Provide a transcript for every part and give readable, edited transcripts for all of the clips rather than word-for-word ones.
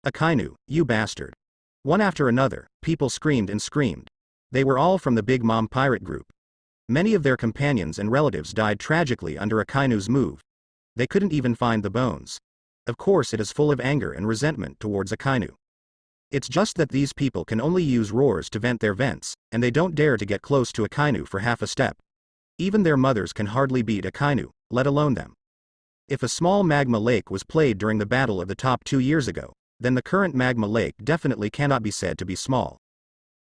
Akainu, you bastard. One after another, people screamed and screamed. They were all from the Big Mom pirate group. Many of their companions and relatives died tragically under Akainu's move. They couldn't even find the bones. Of course it is full of anger and resentment towards Akainu. It's just that these people can only use roars to vent their vents, and they don't dare to get close to Akainu for half a step. Even their mothers can hardly beat Akainu, let alone them. If a small magma lake was played during the Battle of the Top 2 years ago, then the current magma lake definitely cannot be said to be small.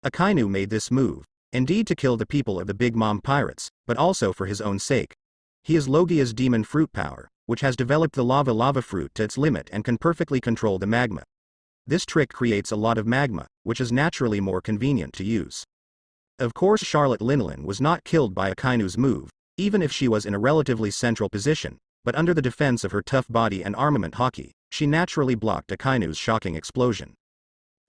Akainu made this move, indeed to kill the people of the Big Mom pirates, but also for his own sake. He is Logia's demon fruit power, which has developed the lava fruit to its limit and can perfectly control the magma. This trick creates a lot of magma, which is naturally more convenient to use. Of course Charlotte Linlin was not killed by Akainu's move, even if she was in a relatively central position, but under the defense of her tough body and armament hockey, she naturally blocked Akainu's shocking explosion.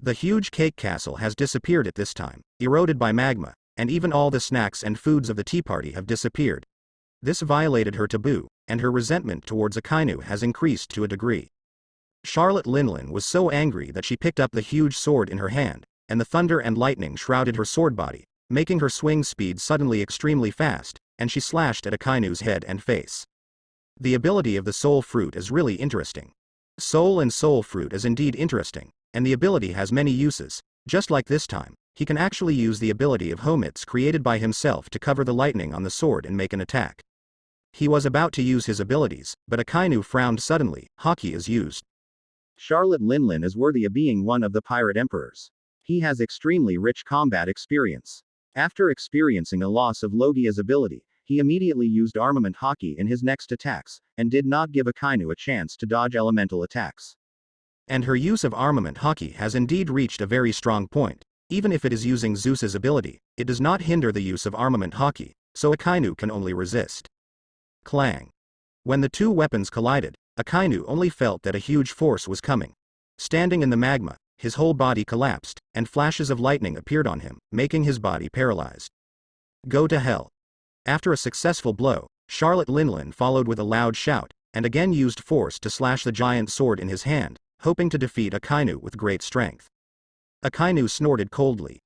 The huge cake castle has disappeared at this time, eroded by magma, and even all the snacks and foods of the tea party have disappeared. This violated her taboo, and her resentment towards Akainu has increased to a degree. Charlotte Linlin was so angry that she picked up the huge sword in her hand, and the thunder and lightning shrouded her sword body, making her swing speed suddenly extremely fast, and she slashed at Akainu's head and face. The ability of the soul fruit is really interesting. Soul and soul fruit is indeed interesting, and the ability has many uses. Just like this time, he can actually use the ability of Homits created by himself to cover the lightning on the sword and make an attack. He was about to use his abilities, but Akainu frowned suddenly. Haki is used. Charlotte Linlin is worthy of being one of the pirate emperors. He has extremely rich combat experience. After experiencing a loss of Logia's ability, he immediately used armament hockey in his next attacks, and did not give Akainu a chance to dodge elemental attacks. And her use of armament hockey has indeed reached a very strong point. Even if it is using Zeus's ability, it does not hinder the use of armament hockey, so Akainu can only resist. Clang. When the two weapons collided, Akainu only felt that a huge force was coming. Standing in the magma, his whole body collapsed, and flashes of lightning appeared on him, making his body paralyzed. Go to hell. After a successful blow, Charlotte Linlin followed with a loud shout, and again used force to slash the giant sword in his hand, hoping to defeat Akainu with great strength. Akainu snorted coldly.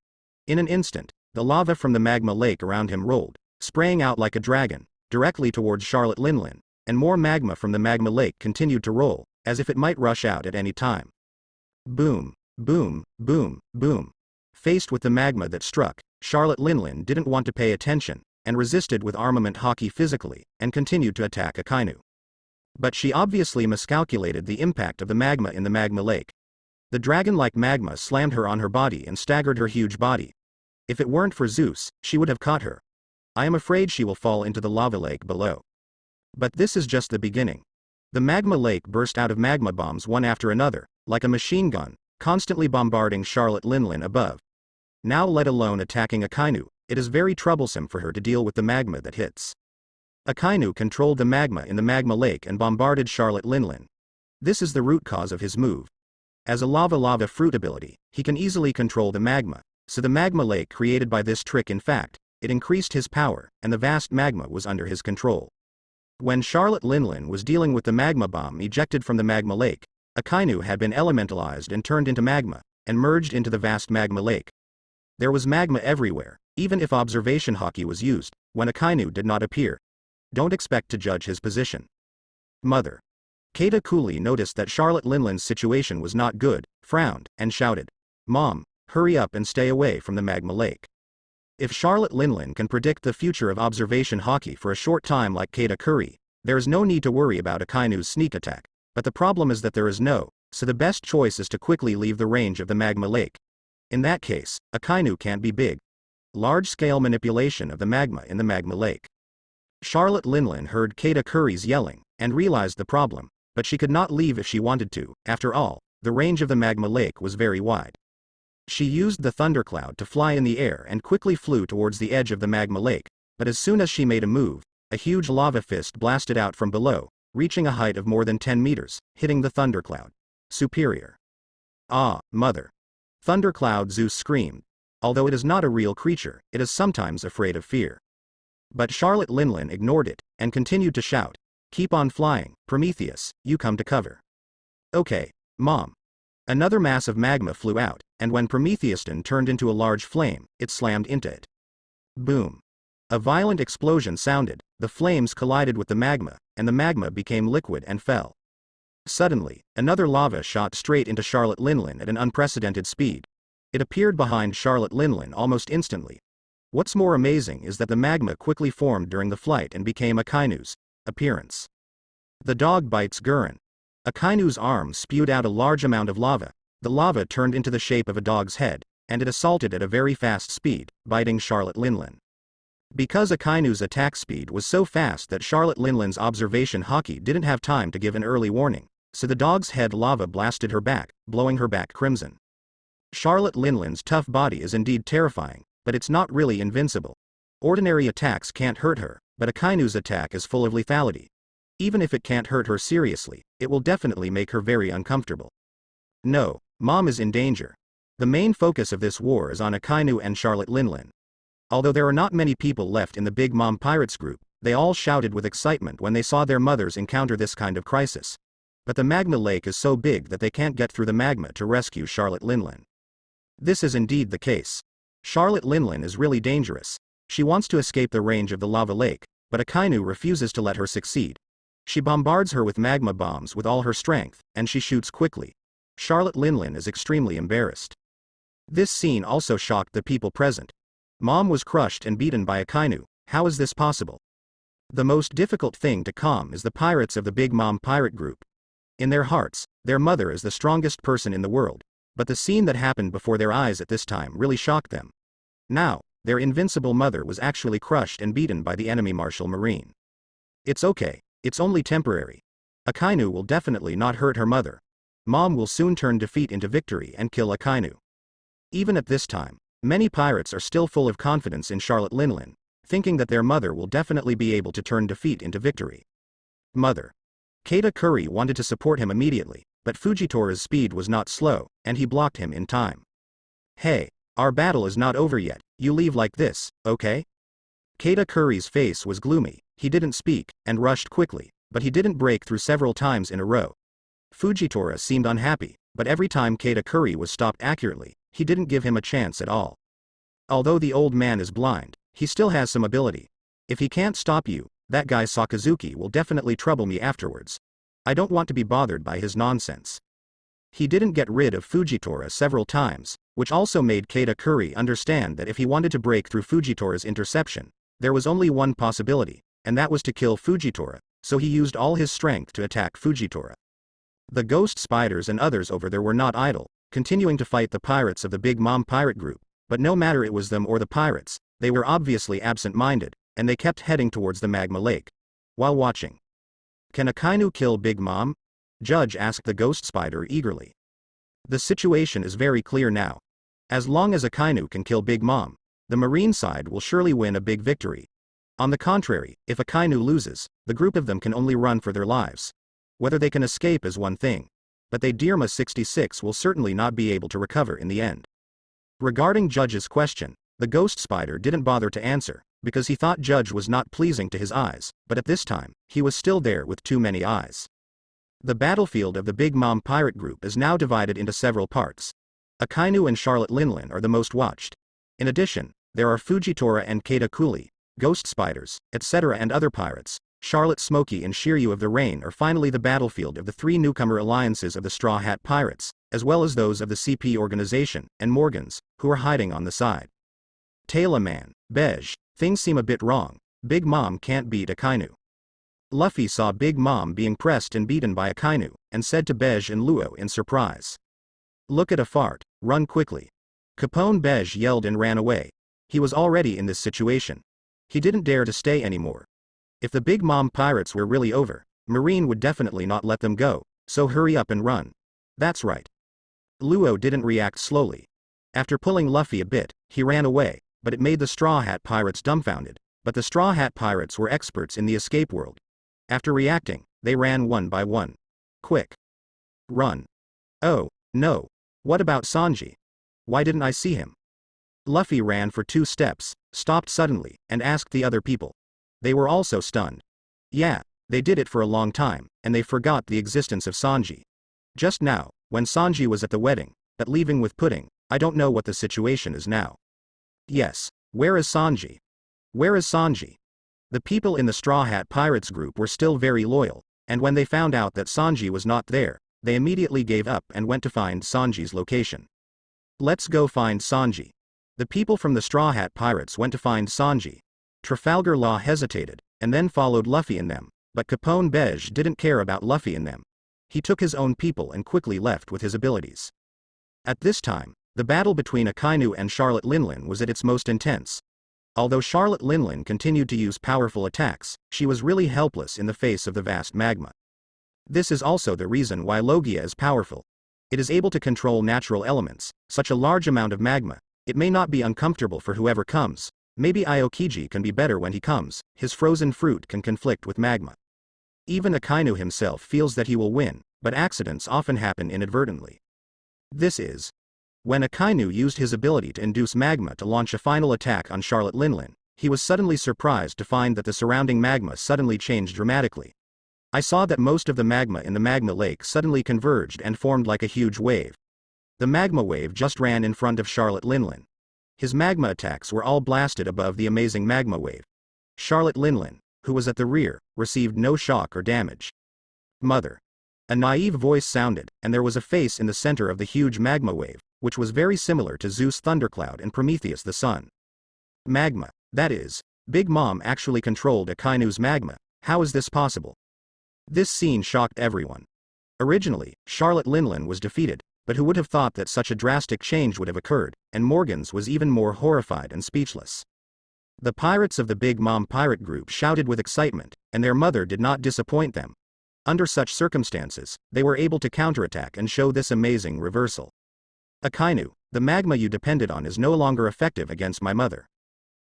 In an instant, the lava from the magma lake around him rolled, spraying out like a dragon, directly towards Charlotte Linlin, and more magma from the magma lake continued to roll, as if it might rush out at any time. Boom, boom, boom, boom. Faced with the magma that struck, Charlotte Linlin didn't want to pay attention, and resisted with armament hockey physically, and continued to attack Akainu. But she obviously miscalculated the impact of the magma in the magma lake. The dragon-like magma slammed her on her body and staggered her huge body. If it weren't for Zeus, she would have caught her. I am afraid she will fall into the lava lake below. But this is just the beginning. The magma lake burst out of magma bombs one after another, like a machine gun, constantly bombarding Charlotte Linlin above. Now let alone attacking Akainu, it is very troublesome for her to deal with the magma that hits. Akainu controlled the magma in the magma lake and bombarded Charlotte Linlin. This is the root cause of his move. As a lava fruit ability, he can easily control the magma, so the magma lake created by this trick, in fact, it increased his power, and the vast magma was under his control. When Charlotte Linlin was dealing with the magma bomb ejected from the magma lake, Akainu had been elementalized and turned into magma, and merged into the vast magma lake. There was magma everywhere, even if observation hockey was used, when Akainu did not appear. Don't expect to judge his position. Mother. Keita coolly noticed that Charlotte Linlin's situation was not good, frowned, and shouted, "Mom, hurry up and stay away from the magma lake." If Charlotte Linlin can predict the future of observation hockey for a short time like Keita Curry, there is no need to worry about Akainu's sneak attack, but the problem is that there is no, so the best choice is to quickly leave the range of the magma lake. In that case, Akainu can't be big. Large-scale manipulation of the magma in the magma lake. Charlotte Linlin heard Keita Curry's yelling, and realized the problem, but she could not leave if she wanted to. After all, the range of the magma lake was very wide. She used the thundercloud to fly in the air and quickly flew towards the edge of the magma lake, but as soon as she made a move, a huge lava fist blasted out from below, reaching a height of more than 10 meters, hitting the thundercloud. Superior. Ah, mother. Thundercloud Zeus screamed. Although it is not a real creature, it is sometimes afraid of fear. But Charlotte Linlin ignored it, and continued to shout, "Keep on flying, Prometheus, you come to cover." "Okay, Mom." Another mass of magma flew out, and when Prometheuston turned into a large flame, it slammed into it. Boom. A violent explosion sounded, the flames collided with the magma, and the magma became liquid and fell. Suddenly, another lava shot straight into Charlotte Linlin at an unprecedented speed. It appeared behind Charlotte Linlin almost instantly. What's more amazing is that the magma quickly formed during the flight and became Akainu's appearance. The dog bites Gurren. Akainu's arm spewed out a large amount of lava. The lava turned into the shape of a dog's head, and it assaulted at a very fast speed, biting Charlotte Linlin. Because Akainu's attack speed was so fast that Charlotte Linlin's observation hockey didn't have time to give an early warning, so the dog's head lava blasted her back, blowing her back crimson. Charlotte Linlin's tough body is indeed terrifying, but it's not really invincible. Ordinary attacks can't hurt her, but Akainu's attack is full of lethality. Even if it can't hurt her seriously, it will definitely make her very uncomfortable. No, Mom is in danger. The main focus of this war is on Akainu and Charlotte Linlin. Although there are not many people left in the Big Mom Pirates group, they all shouted with excitement when they saw their mothers encounter this kind of crisis. But the magma lake is so big that they can't get through the magma to rescue Charlotte Linlin. This is indeed the case. Charlotte Linlin is really dangerous. She wants to escape the range of the lava lake, but Akainu refuses to let her succeed. She bombards her with magma bombs with all her strength, and she shoots quickly. Charlotte Linlin is extremely embarrassed. This scene also shocked the people present. Mom was crushed and beaten by Akainu. How is this possible? The most difficult thing to calm is the pirates of the Big Mom Pirate group. In their hearts, their mother is the strongest person in the world, but the scene that happened before their eyes at this time really shocked them. Now, their invincible mother was actually crushed and beaten by the enemy Martial Marine. It's okay, it's only temporary. Akainu will definitely not hurt her mother. Mom will soon turn defeat into victory and kill Akainu. Even at this time, many pirates are still full of confidence in Charlotte Linlin, thinking that their mother will definitely be able to turn defeat into victory. Mother. Katakuri wanted to support him immediately, but Fujitora's speed was not slow, and he blocked him in time. Hey, our battle is not over yet, you leave like this, okay? Katakuri's face was gloomy, he didn't speak, and rushed quickly, but he didn't break through several times in a row. Fujitora seemed unhappy, but every time Katakuri was stopped accurately, he didn't give him a chance at all. Although the old man is blind, he still has some ability. If he can't stop you, that guy Sakazuki will definitely trouble me afterwards. I don't want to be bothered by his nonsense. He didn't get rid of Fujitora several times, which also made Katakuri understand that if he wanted to break through Fujitora's interception, there was only one possibility, and that was to kill Fujitora, so he used all his strength to attack Fujitora. The ghost spiders and others over there were not idle, continuing to fight the pirates of the Big Mom Pirate group, but no matter it was them or the pirates, they were obviously absent-minded, and they kept heading towards the magma lake. While watching. Can Akainu kill Big Mom? Judge asked the ghost spider eagerly. The situation is very clear now. As long as Akainu can kill Big Mom, the marine side will surely win a big victory. On the contrary, if Akainu loses, the group of them can only run for their lives. Whether they can escape is one thing, but they Dirma 66 will certainly not be able to recover in the end. Regarding Judge's question, the ghost spider didn't bother to answer, because he thought Judge was not pleasing to his eyes, but at this time, he was still there with too many eyes. The battlefield of the Big Mom Pirate group is now divided into several parts. Akainu and Charlotte Linlin are the most watched. In addition, there are Fujitora and Katakuri, ghost spiders, etc. and other pirates. Charlotte Smokey and Shiryu of the Rain are finally the battlefield of the three newcomer alliances of the Straw Hat Pirates, as well as those of the CP organization, and Morgans, who are hiding on the side. Taila Man, Bej, things seem a bit wrong. Big Mom can't beat Akainu. Luffy saw Big Mom being pressed and beaten by Akainu, and said to Bej and Luo in surprise. Look at a fart, run quickly. Capone Bej yelled and ran away. He was already in this situation. He didn't dare to stay anymore. If the Big Mom Pirates were really over, Marine would definitely not let them go, so hurry up and run. That's right. Luo didn't react slowly. After pulling Luffy a bit, he ran away, but it made the Straw Hat Pirates dumbfounded, but the Straw Hat Pirates were experts in the escape world. After reacting, they ran one by one. Quick. Run. Oh, no. What about Sanji? Why didn't I see him? Luffy ran for 2 steps, stopped suddenly, and asked the other people. They were also stunned. Yeah, they did it for a long time, and they forgot the existence of Sanji. Just now, when Sanji was at the wedding, but leaving with Pudding. I don't know what the situation is now. Yes, where is Sanji? Where is Sanji? The people in the Straw Hat Pirates group were still very loyal, and when they found out that Sanji was not there, they immediately gave up and went to find Sanji's location. Let's go find Sanji. The people from the Straw Hat Pirates went to find Sanji. Trafalgar Law hesitated, and then followed Luffy and them, but Capone Beige didn't care about Luffy and them. He took his own people and quickly left with his abilities. At this time, the battle between Akainu and Charlotte Linlin was at its most intense. Although Charlotte Linlin continued to use powerful attacks, she was really helpless in the face of the vast magma. This is also the reason why Logia is powerful. It is able to control natural elements, such a large amount of magma. It may not be uncomfortable for whoever comes. Maybe Aokiji can be better when he comes. His frozen fruit can conflict with magma. Even Akainu himself feels that he will win, but accidents often happen inadvertently. This is when Akainu used his ability to induce magma to launch a final attack on Charlotte Linlin. He was suddenly surprised to find that the surrounding magma suddenly changed dramatically. I saw that most of the magma in the magma lake suddenly converged and formed like a huge wave. The magma wave just ran in front of Charlotte Linlin. His magma attacks were all blasted above the amazing magma wave. Charlotte Linlin, who was at the rear, received no shock or damage. Mother. A naive voice sounded, and there was a face in the center of the huge magma wave, which was very similar to Zeus Thundercloud and Prometheus the Sun. Magma, that is, Big Mom actually controlled Akainu's magma. How is this possible? This scene shocked everyone. Originally, Charlotte Linlin was defeated, but who would have thought that such a drastic change would have occurred, and Morgans was even more horrified and speechless. The pirates of the Big Mom pirate group shouted with excitement, and their mother did not disappoint them. Under such circumstances, they were able to counterattack and show this amazing reversal. Akainu, the magma you depended on is no longer effective against my mother.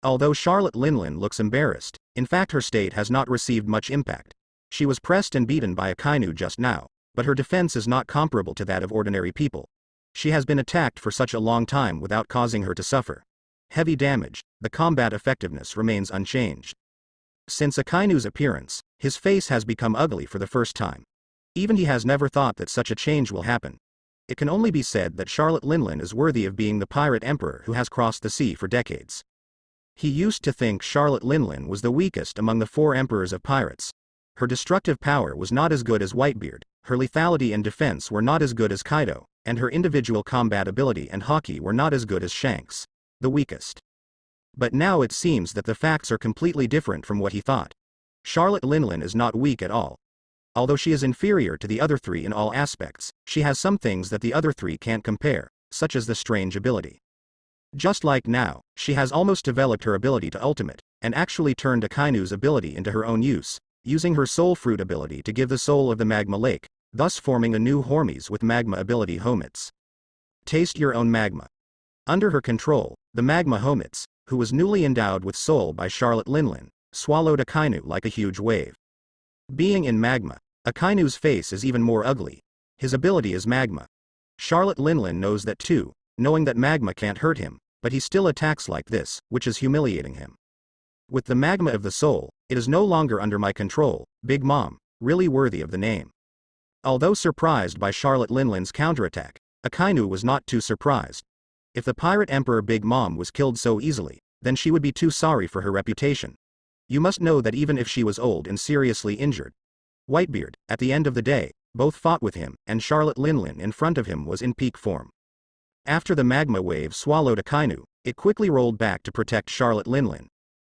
Although Charlotte Linlin looks embarrassed, in fact her state has not received much impact. She was pressed and beaten by Akainu just now, but her defense is not comparable to that of ordinary people. She has been attacked for such a long time without causing her to suffer heavy damage. The combat effectiveness remains unchanged. Since Akainu's appearance, his face has become ugly for the first time. Even he has never thought that such a change will happen. It can only be said that Charlotte Linlin is worthy of being the pirate emperor who has crossed the sea for decades. He used to think Charlotte Linlin was the weakest among the 4 emperors of pirates. Her destructive power was not as good as Whitebeard, her lethality and defense were not as good as Kaido, and her individual combat ability and haki were not as good as Shanks, the weakest. But now it seems that the facts are completely different from what he thought. Charlotte Linlin is not weak at all. Although she is inferior to the other 3 in all aspects, she has some things that the other 3 can't compare, such as the strange ability. Just like now, she has almost developed her ability to ultimate, and actually turned Akainu's ability into her own use, using her soul fruit ability to give the soul of the magma lake, thus forming a new Hormes with magma ability Homets. Taste your own magma. Under her control, the magma Homets, who was newly endowed with soul by Charlotte Linlin, swallowed Akainu like a huge wave. Being in magma, Akainu's face is even more ugly. His ability is magma. Charlotte Linlin knows that too, knowing that magma can't hurt him, but he still attacks like this, which is humiliating him. With the magma of the soul, it is no longer under my control. Big Mom, really worthy of the name. Although surprised by Charlotte Linlin's counterattack, Akainu was not too surprised. If the pirate emperor Big Mom was killed so easily, then she would be too sorry for her reputation. You must know that even if she was old and seriously injured, Whitebeard, at the end of the day, both fought with him, and Charlotte Linlin in front of him was in peak form. After the magma wave swallowed Akainu, it quickly rolled back to protect Charlotte Linlin.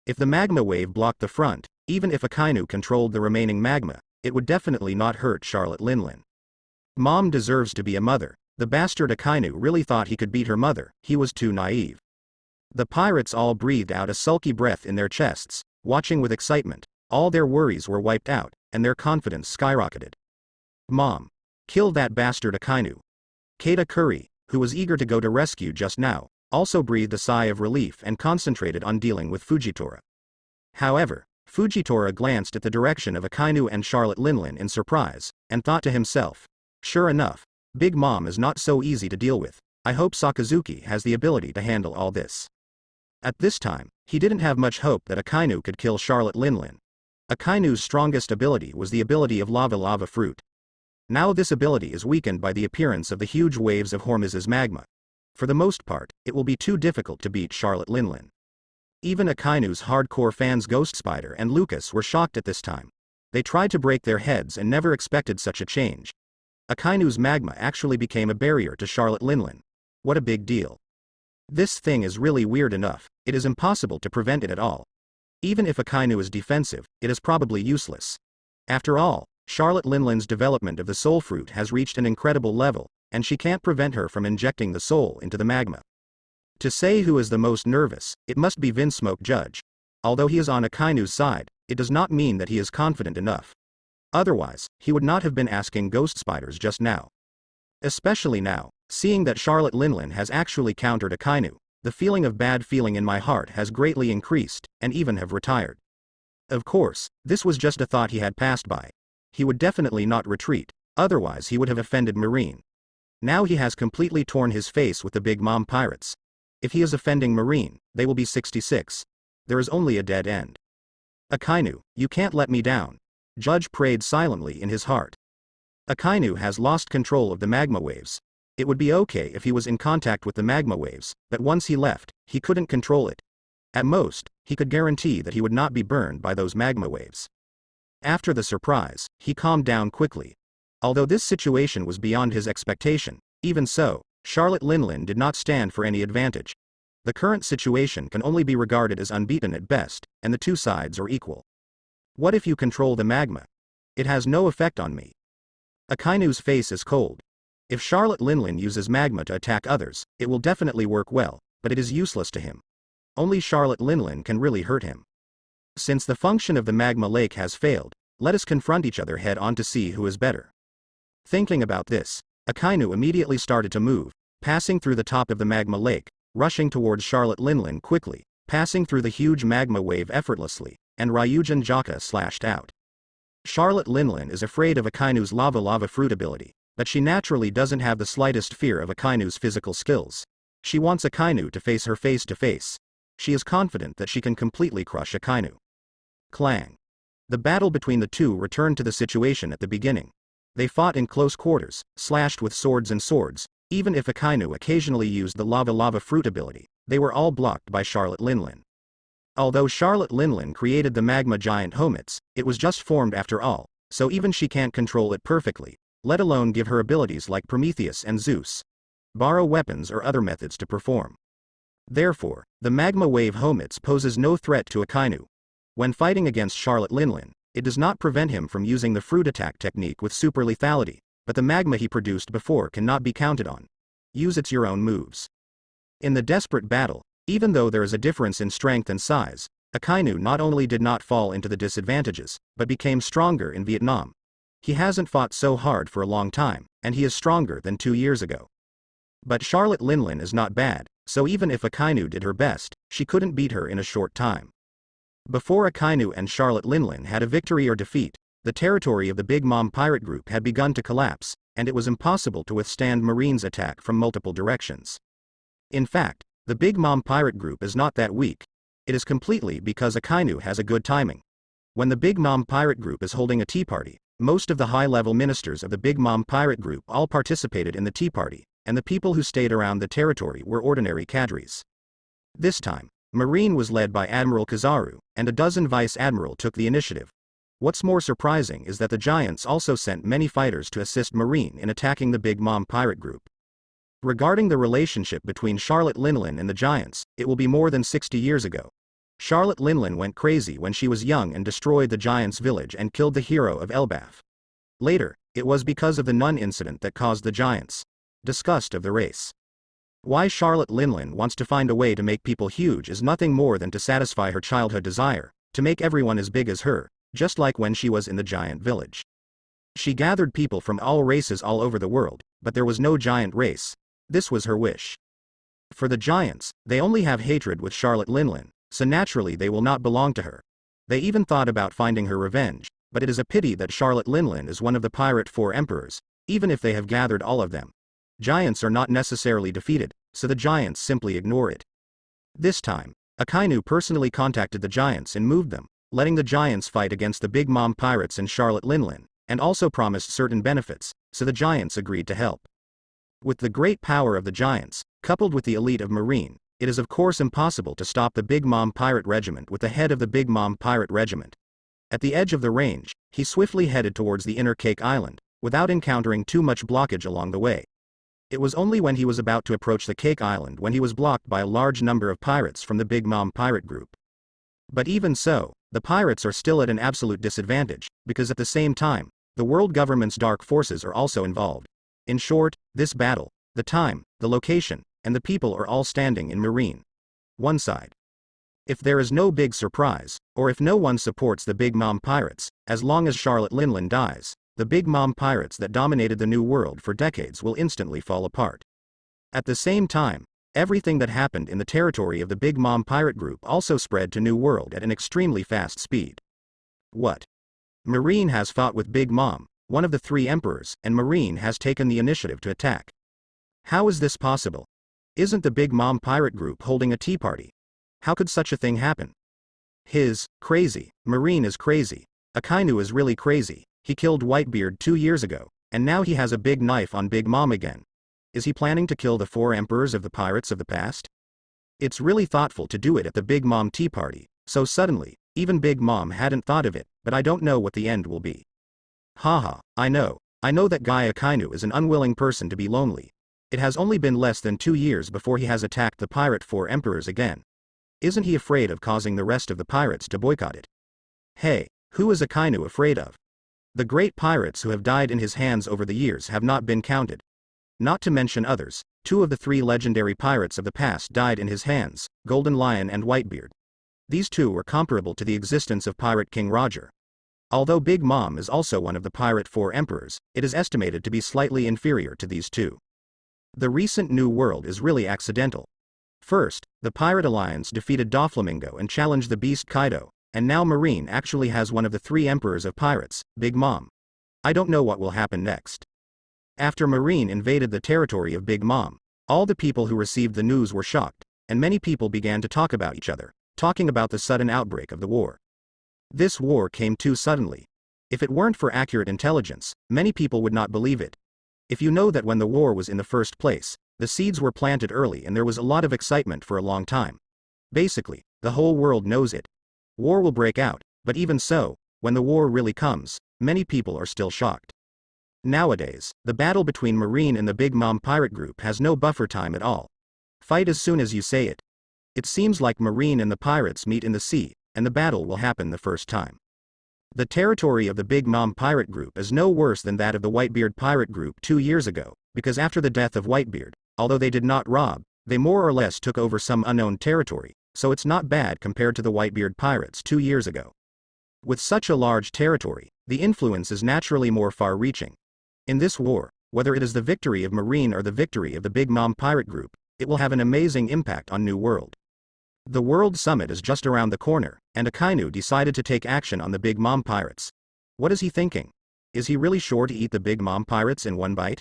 If the magma wave blocked the front, even if Akainu controlled the remaining magma, it would definitely not hurt Charlotte Linlin. Mom deserves to be a mother. The bastard Akainu really thought he could beat her mother. He was too naive. The pirates all breathed out a sulky breath in their chests, watching with excitement. All their worries were wiped out, and their confidence skyrocketed. Mom. Kill that bastard Akainu. Kata Curry, who was eager to go to rescue just now, also breathed a sigh of relief and concentrated on dealing with Fujitora. However, Fujitora glanced at the direction of Akainu and Charlotte Linlin in surprise, and thought to himself, sure enough, Big Mom is not so easy to deal with. I hope Sakazuki has the ability to handle all this. At this time, he didn't have much hope that Akainu could kill Charlotte Linlin. Akainu's strongest ability was the ability of Lava Fruit. Now this ability is weakened by the appearance of the huge waves of Hormuz's magma. For the most part, it will be too difficult to beat Charlotte Linlin. Even Akainu's hardcore fans Ghost Spider and Lucas were shocked at this time. They tried to break their heads and never expected such a change. Akainu's magma actually became a barrier to Charlotte Linlin. What a big deal. This thing is really weird enough, it is impossible to prevent it at all. Even if Akainu is defensive, it is probably useless. After all, Charlotte Linlin's development of the soul fruit has reached an incredible level, and she can't prevent her from injecting the soul into the magma. To say who is the most nervous, it must be Vinsmoke Judge. Although he is on Akainu's side, it does not mean that he is confident enough. Otherwise, he would not have been asking Ghost Spiders just now. Especially now, seeing that Charlotte Linlin has actually countered Akainu, the feeling of bad feeling in my heart has greatly increased, and even have retired. Of course, this was just a thought he had passed by. He would definitely not retreat, otherwise he would have offended Marine. Now he has completely torn his face with the Big Mom Pirates. If he is offending Marine, they will be 66. There is only a dead end. Akainu, you can't let me down. Judge prayed silently in his heart. Akainu has lost control of the magma waves. It would be okay if he was in contact with the magma waves, but once he left, he couldn't control it. At most, he could guarantee that he would not be burned by those magma waves. After the surprise, he calmed down quickly. Although this situation was beyond his expectation, even so, Charlotte Linlin did not stand for any advantage. The current situation can only be regarded as unbeaten at best, and the two sides are equal. What if you control the magma? It has no effect on me. Akainu's face is cold. If Charlotte Linlin uses magma to attack others, it will definitely work well, but it is useless to him. Only Charlotte Linlin can really hurt him. Since the function of the magma lake has failed, let us confront each other head on to see who is better. Thinking about this, Akainu immediately started to move, passing through the top of the magma lake, rushing towards Charlotte Linlin quickly, passing through the huge magma wave effortlessly, and Ryujin Jaka slashed out. Charlotte Linlin is afraid of Akainu's lava fruit ability, but she naturally doesn't have the slightest fear of Akainu's physical skills. She wants Akainu to face her face to face. She is confident that she can completely crush Akainu. Clang. The battle between the two returned to the situation at the beginning. They fought in close quarters, slashed with swords and swords. Even if Akainu occasionally used the lava fruit ability, they were all blocked by Charlotte Linlin. Although Charlotte Linlin created the magma giant Homets, it was just formed after all, so even she can't control it perfectly, let alone give her abilities like Prometheus and Zeus. Borrow weapons or other methods to perform. Therefore, the magma wave Homets poses no threat to Akainu. When fighting against Charlotte Linlin, it does not prevent him from using the fruit attack technique with super lethality, but the magma he produced before cannot be counted on. Use your own moves. In the desperate battle, even though there is a difference in strength and size, Akainu not only did not fall into the disadvantages, but became stronger in Vietnam. He hasn't fought so hard for a long time, and he is stronger than 2 years ago. But Charlotte Linlin is not bad, so even if Akainu did her best, she couldn't beat her in a short time. Before Akainu and Charlotte Linlin had a victory or defeat, the territory of the Big Mom pirate group had begun to collapse, and it was impossible to withstand Marine's attack from multiple directions. In fact, the Big Mom pirate group is not that weak. It is completely because Akainu has a good timing. When the Big Mom pirate group is holding a tea party, most of the high-level ministers of the Big Mom pirate group all participated in the tea party, and the people who stayed around the territory were ordinary cadres. This time, Marine was led by Admiral Kizaru, and a dozen vice-admiral took the initiative. What's more surprising is that the Giants also sent many fighters to assist Marine in attacking the Big Mom pirate group. Regarding the relationship between Charlotte Linlin and the Giants, it will be more than 60 years ago. Charlotte Linlin went crazy when she was young and destroyed the Giants' village and killed the hero of Elbaf. Later, it was because of the nun incident that caused the Giants' disgust of the race. Why Charlotte Linlin wants to find a way to make people huge is nothing more than to satisfy her childhood desire, to make everyone as big as her, just like when she was in the giant village. She gathered people from all races all over the world, but there was no giant race. This was her wish. For the Giants, they only have hatred with Charlotte Linlin, so naturally they will not belong to her. They even thought about finding her revenge, but it is a pity that Charlotte Linlin is one of the Pirate Four Emperors, even if they have gathered all of them. Giants are not necessarily defeated, so the Giants simply ignore it. This time, Akainu personally contacted the Giants and moved them, letting the Giants fight against the Big Mom Pirates and Charlotte Linlin, and also promised certain benefits, so the giants agreed to help. With the great power of the giants, coupled with the elite of Marine, it is of course impossible to stop the Big Mom Pirate Regiment with the head of the Big Mom Pirate Regiment. At the edge of the range, he swiftly headed towards the inner Cake Island, without encountering too much blockage along the way. It was only when he was about to approach the Cake Island when he was blocked by a large number of pirates from the Big Mom Pirate Group. But even so, the pirates are still at an absolute disadvantage, because at the same time, the world government's dark forces are also involved. In short, this battle, the time, the location, and the people are all standing in Marine. One side. If there is no big surprise, or if no one supports the Big Mom Pirates, as long as Charlotte Linlin dies, the Big Mom Pirates that dominated the New World for decades will instantly fall apart. At the same time, everything that happened in the territory of the Big Mom Pirate Group also spread to New World at an extremely fast speed. What? Marine has fought with Big Mom, one of the three emperors, and Marine has taken the initiative to attack. How is this possible? Isn't the Big Mom Pirate Group holding a tea party? How could such a thing happen? Crazy. Marine is crazy. Akainu is really crazy. He killed Whitebeard 2 years ago, and now he has a big knife on Big Mom again. Is he planning to kill the 4 emperors of the pirates of the past? It's really thoughtful to do it at the Big Mom tea party, so suddenly, even Big Mom hadn't thought of it, but I don't know what the end will be. Haha, I know that guy Akainu is an unwilling person to be lonely. It has only been less than 2 years before he has attacked the pirate 4 emperors again. Isn't he afraid of causing the rest of the pirates to boycott it? Hey, who is Akainu afraid of? The great pirates who have died in his hands over the years have not been counted. Not to mention others, 2 of the 3 legendary pirates of the past died in his hands, Golden Lion and Whitebeard. These 2 were comparable to the existence of Pirate King Roger. Although Big Mom is also one of the Pirate 4 emperors, it is estimated to be slightly inferior to these 2. The recent New World is really accidental. First, the Pirate Alliance defeated Doflamingo and challenged the Beast Kaido, and now Marine actually has one of the 3 emperors of pirates, Big Mom. I don't know what will happen next. After Marine invaded the territory of Big Mom, all the people who received the news were shocked, and many people began to talk about each other, talking about the sudden outbreak of the war. This war came too suddenly. If it weren't for accurate intelligence, many people would not believe it. If you know that when the war was in the first place, the seeds were planted early and there was a lot of excitement for a long time. Basically, the whole world knows it. War will break out, but even so, when the war really comes, many people are still shocked. Nowadays, the battle between Marine and the Big Mom Pirate Group has no buffer time at all. Fight as soon as you say it. It seems like Marine and the pirates meet in the sea, and the battle will happen the first time. The territory of the Big Mom Pirate Group is no worse than that of the Whitebeard Pirate Group 2 years ago, because after the death of Whitebeard, although they did not rob, they more or less took over some unknown territory, so it's not bad compared to the Whitebeard Pirates 2 years ago. With such a large territory, the influence is naturally more far-reaching. In this war, whether it is the victory of Marine or the victory of the Big Mom Pirate Group, it will have an amazing impact on New World. The World Summit is just around the corner, and Akainu decided to take action on the Big Mom Pirates. What is he thinking? Is he really sure to eat the Big Mom Pirates in one bite?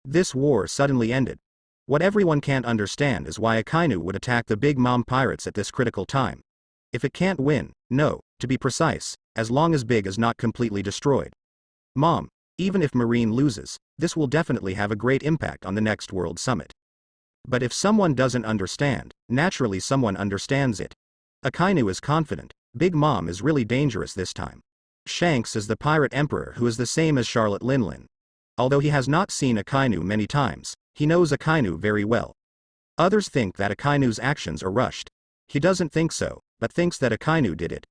This war suddenly ended. What everyone can't understand is why Akainu would attack the Big Mom Pirates at this critical time. If it can't win, no, to be precise, as long as Big is not completely destroyed. Mom, even if Marine loses, this will definitely have a great impact on the next World Summit. But if someone doesn't understand, naturally someone understands it. Akainu is confident, Big Mom is really dangerous this time. Shanks is the pirate emperor who is the same as Charlotte Linlin. Although he has not seen Akainu many times, he knows Akainu very well. Others think that Akainu's actions are rushed. He doesn't think so, but thinks that Akainu did it.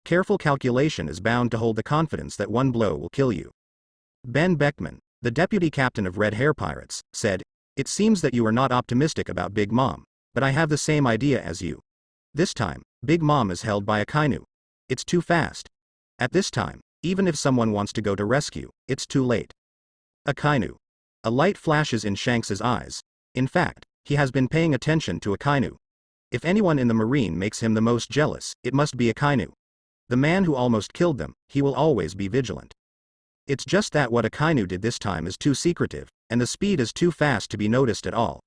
Careful calculation is bound to hold the confidence that one blow will kill you. Ben Beckman, the deputy captain of Red Hair Pirates, said, "It seems that you are not optimistic about Big Mom, but I have the same idea as you. This time, Big Mom is held by Akainu. It's too fast. At this time, even if someone wants to go to rescue, it's too late." Akainu. A light flashes in Shanks's eyes. In fact, he has been paying attention to Akainu. If anyone in the Marine makes him the most jealous, it must be Akainu. The man who almost killed them, he will always be vigilant. It's just that what Akainu did this time is too secretive, and the speed is too fast to be noticed at all.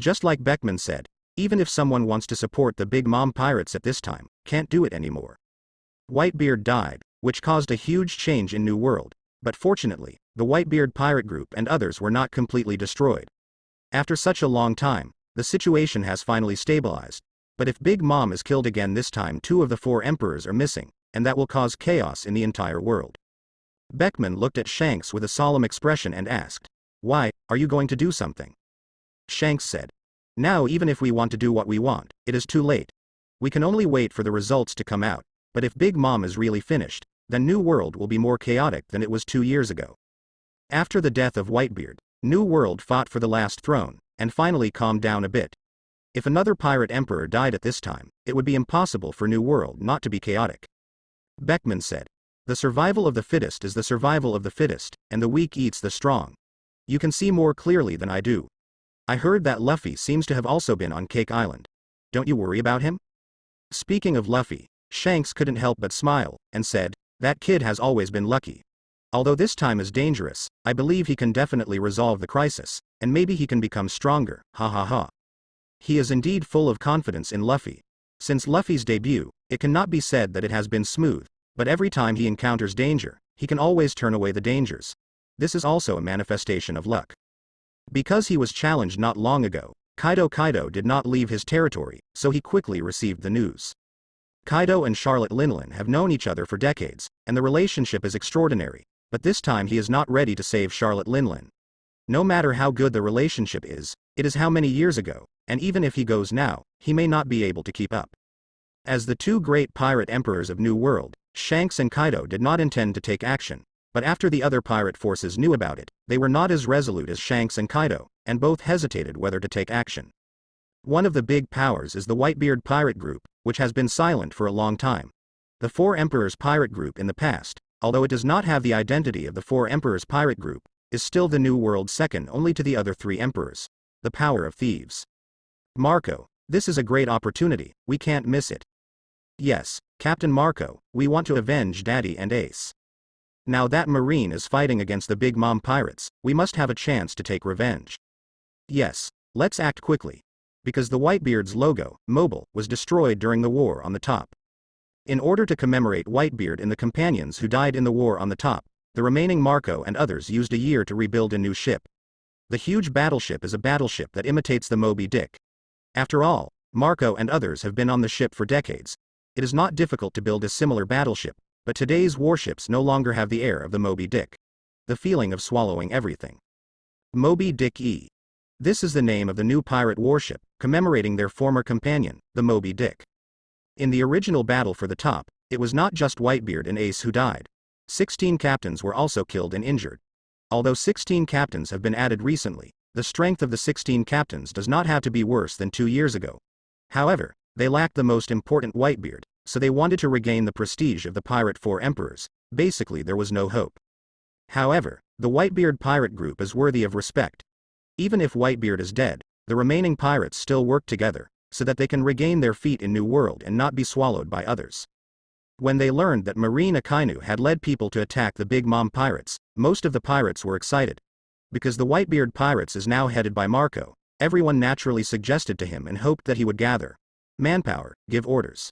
Just like Beckman said, even if someone wants to support the Big Mom Pirates at this time, can't do it anymore. Whitebeard died, which caused a huge change in New World. But fortunately, the Whitebeard pirate group and others were not completely destroyed. After such a long time, the situation has finally stabilized. But if Big Mom is killed again this time, 2 of the 4 emperors are missing, and that will cause chaos in the entire world. Beckman looked at Shanks with a solemn expression and asked, "Why, are you going to do something?" Shanks said, "Now even if we want to do what we want, it is too late. We can only wait for the results to come out, but if Big Mom is really finished, then New World will be more chaotic than it was 2 years ago." After the death of Whitebeard, New World fought for the last throne, and finally calmed down a bit. If another pirate emperor died at this time, it would be impossible for New World not to be chaotic. Beckman said, "The survival of the fittest is the survival of the fittest, and the weak eats the strong. You can see more clearly than I do. I heard that Luffy seems to have also been on Cake Island. Don't you worry about him?" Speaking of Luffy, Shanks couldn't help but smile, and said, "That kid has always been lucky. Although this time is dangerous, I believe he can definitely resolve the crisis, and maybe he can become stronger, ha ha ha." He is indeed full of confidence in Luffy. Since Luffy's debut, it cannot be said that it has been smooth, but every time he encounters danger, he can always turn away the dangers. This is also a manifestation of luck. Because he was challenged not long ago, Kaido did not leave his territory, so he quickly received the news. Kaido and Charlotte Linlin have known each other for decades, and the relationship is extraordinary, but this time he is not ready to save Charlotte Linlin. No matter how good the relationship is, it is how many years ago, and even if he goes now, he may not be able to keep up. As the 2 great pirate emperors of New World, Shanks and Kaido did not intend to take action, but after the other pirate forces knew about it, they were not as resolute as Shanks and Kaido, and both hesitated whether to take action. One of the big powers is the Whitebeard pirate group, which has been silent for a long time. The 4 emperors pirate group in the past, although it does not have the identity of the 4 emperors pirate group, is still the New World second only to the other 3 emperors. The power of thieves. Marco, this is a great opportunity, we can't miss it. Yes, Captain Marco, we want to avenge Daddy and Ace. Now that Marine is fighting against the Big Mom pirates, we must have a chance to take revenge. Yes, let's act quickly. Because the Whitebeard's logo, Mobile, was destroyed during the war on the top. In order to commemorate Whitebeard and the companions who died in the war on the top, the remaining Marco and others used a year to rebuild a new ship. The huge battleship is a battleship that imitates the Moby Dick. After all, Marco and others have been on the ship for decades. It is not difficult to build a similar battleship, but today's warships no longer have the air of the Moby Dick. The feeling of swallowing everything. Moby Dick E. This is the name of the new pirate warship, commemorating their former companion, the Moby Dick. In the original battle for the top, it was not just Whitebeard and Ace who died. 16 captains were also killed and injured. Although 16 captains have been added recently, the strength of the 16 captains does not have to be worse than 2 years ago. However, they lacked the most important Whitebeard, so they wanted to regain the prestige of the Pirate 4 Emperors. Basically there was no hope. However, the Whitebeard pirate group is worthy of respect. Even if Whitebeard is dead, the remaining pirates still work together, so that they can regain their feet in New World and not be swallowed by others. When they learned that Marine Akainu had led people to attack the Big Mom pirates, most of the pirates were excited. Because the Whitebeard pirates is now headed by Marco, everyone naturally suggested to him and hoped that he would gather manpower, give orders.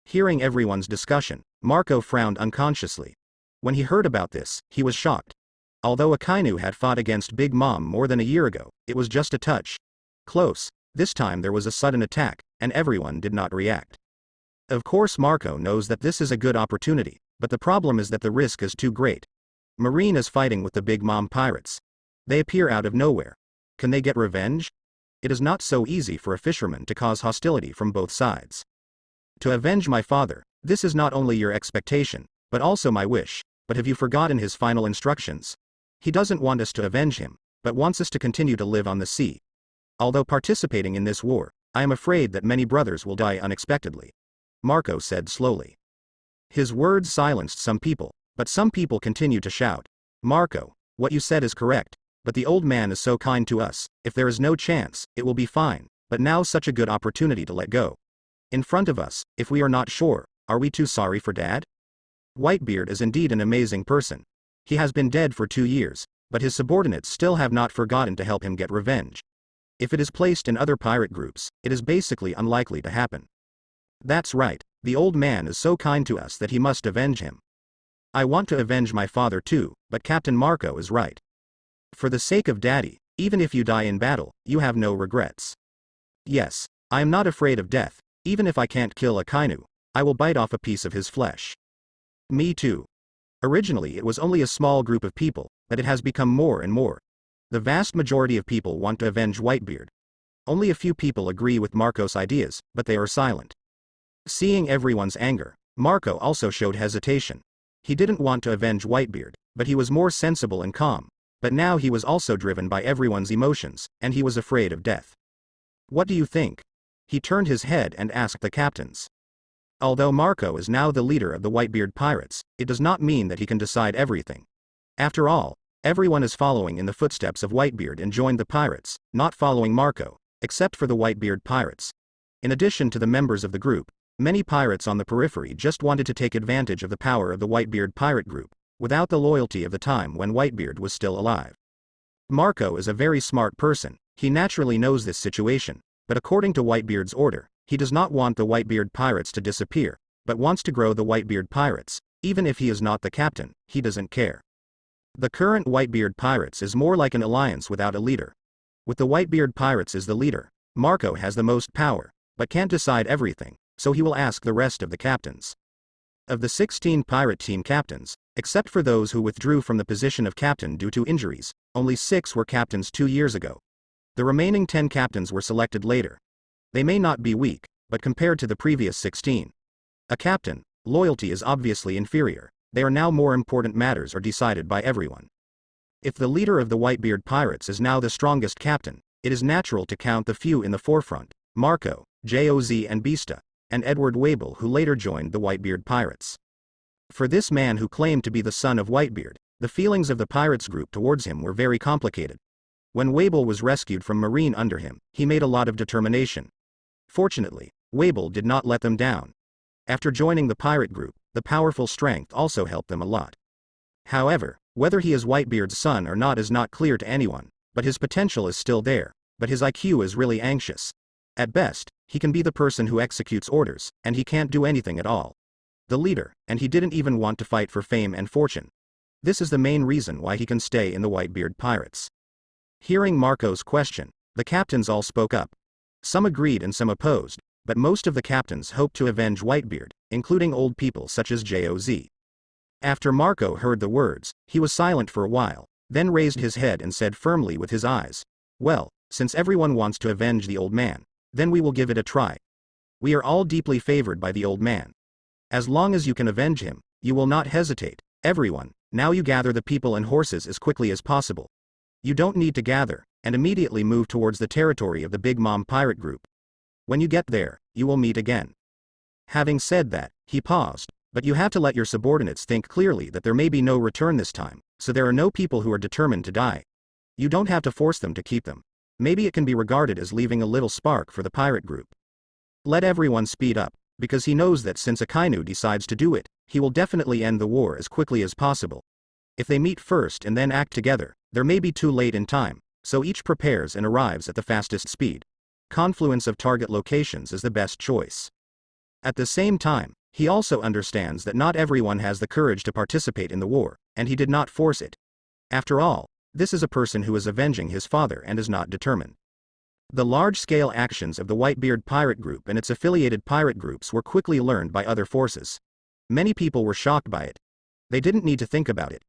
Hearing everyone's discussion, Marco frowned unconsciously. When he heard about this, he was shocked. Although Akainu had fought against Big Mom more than a year ago, it was just a touch close. This time there was a sudden attack, and everyone did not react. Of course Marco knows that this is a good opportunity, but the problem is that the risk is too great. Marine is fighting with the Big Mom pirates. They appear out of nowhere. Can they get revenge? It is not so easy for a fisherman to cause hostility from both sides. To avenge my father, this is not only your expectation, but also my wish, but have you forgotten his final instructions? He doesn't want us to avenge him, but wants us to continue to live on the sea. Although participating in this war, I am afraid that many brothers will die unexpectedly. Marco said slowly. His words silenced some people, but some people continued to shout. Marco, what you said is correct, but the old man is so kind to us, if there is no chance, it will be fine, but now such a good opportunity to let go. In front of us, if we are not sure, are we too sorry for Dad? Whitebeard is indeed an amazing person. He has been dead for 2 years, but his subordinates still have not forgotten to help him get revenge. If it is placed in other pirate groups, it is basically unlikely to happen. That's right, the old man is so kind to us that he must avenge him. I want to avenge my father too, but Captain Marco is right. For the sake of Daddy, even if you die in battle, you have no regrets. Yes, I am not afraid of death, even if I can't kill Akainu, I will bite off a piece of his flesh. Me too. Originally it was only a small group of people, but it has become more and more. The vast majority of people want to avenge Whitebeard. Only a few people agree with Marco's ideas, but they are silent. Seeing everyone's anger, Marco also showed hesitation. He didn't want to avenge Whitebeard, but he was more sensible and calm. But now he was also driven by everyone's emotions, and he was afraid of death. What do you think? He turned his head and asked the captains. Although Marco is now the leader of the Whitebeard pirates, it does not mean that he can decide everything. After all, everyone is following in the footsteps of Whitebeard and joined the pirates, not following Marco, except for the Whitebeard pirates. In addition to the members of the group, many pirates on the periphery just wanted to take advantage of the power of the Whitebeard pirate group, without the loyalty of the time when Whitebeard was still alive. Marco is a very smart person, he naturally knows this situation, but according to Whitebeard's order, he does not want the Whitebeard pirates to disappear, but wants to grow the Whitebeard pirates. Even if he is not the captain, he doesn't care. The current Whitebeard pirates is more like an alliance without a leader. With the Whitebeard pirates as the leader, Marco has the most power, but can't decide everything, so he will ask the rest of the captains. Of the 16 pirate team captains, except for those who withdrew from the position of captain due to injuries, only 6 were captains 2 years ago. The remaining 10 captains were selected later. They may not be weak, but compared to the previous 16. A captain, loyalty is obviously inferior. They are now more important matters are decided by everyone. If the leader of the Whitebeard pirates is now the strongest captain, it is natural to count the few in the forefront, Marco, Joz and Beasta, and Edward Wable who later joined the Whitebeard pirates. For this man who claimed to be the son of Whitebeard, the feelings of the pirates group towards him were very complicated. When Wable was rescued from Marine under him, he made a lot of determination. Fortunately, Wable did not let them down. After joining the pirate group, the powerful strength also helped them a lot. However, whether he is Whitebeard's son or not is not clear to anyone, but his potential is still there, but his IQ is really anxious. At best, he can be the person who executes orders, and he can't do anything at all. The leader, and he didn't even want to fight for fame and fortune. This is the main reason why he can stay in the Whitebeard pirates. Hearing Marco's question, the captains all spoke up. Some agreed and some opposed, but most of the captains hoped to avenge Whitebeard, including old people such as Joz. After Marco heard the words, he was silent for a while, then raised his head and said firmly with his eyes, "Well, since everyone wants to avenge the old man, then we will give it a try. We are all deeply favored by the old man. As long as you can avenge him, you will not hesitate. Everyone, now you gather the people and horses as quickly as possible. You don't need to gather, and immediately move towards the territory of the Big Mom pirate group. When you get there, you will meet again." Having said that, he paused, but you have to let your subordinates think clearly that there may be no return this time, so there are no people who are determined to die. You don't have to force them to keep them. Maybe it can be regarded as leaving a little spark for the pirate group. Let everyone speed up, because he knows that since Akainu decides to do it, he will definitely end the war as quickly as possible. If they meet first and then act together, there may be too late in time, so each prepares and arrives at the fastest speed. Confluence of target locations is the best choice. At the same time, he also understands that not everyone has the courage to participate in the war, and he did not force it. After all, this is a person who is avenging his father and is not determined. The large-scale actions of the Whitebeard pirate group and its affiliated pirate groups were quickly learned by other forces. Many people were shocked by it. They didn't need to think about it.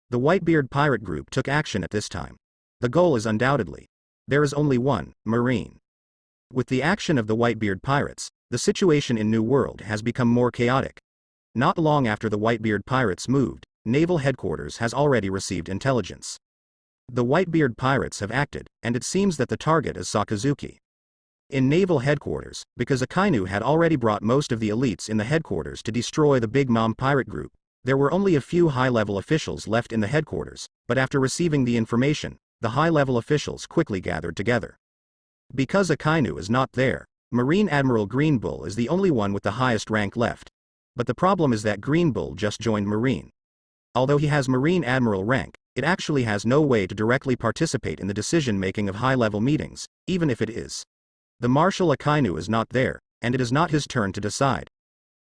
The Whitebeard pirate group took action at this time. The goal is undoubtedly. There is only one, Marine. With the action of the Whitebeard pirates, the situation in New World has become more chaotic. Not long after the Whitebeard pirates moved, Naval Headquarters has already received intelligence. The Whitebeard pirates have acted, and it seems that the target is Sakazuki. In Naval Headquarters, because Akainu had already brought most of the elites in the headquarters to destroy the Big Mom pirate group, there were only a few high-level officials left in the headquarters, but after receiving the information, the high-level officials quickly gathered together. Because Akainu is not there, Marine Admiral Green Bull is the only one with the highest rank left. But the problem is that Green Bull just joined Marine. Although he has Marine Admiral rank, it actually has no way to directly participate in the decision-making of high-level meetings, even if it is. The Marshal Akainu is not there, and it is not his turn to decide.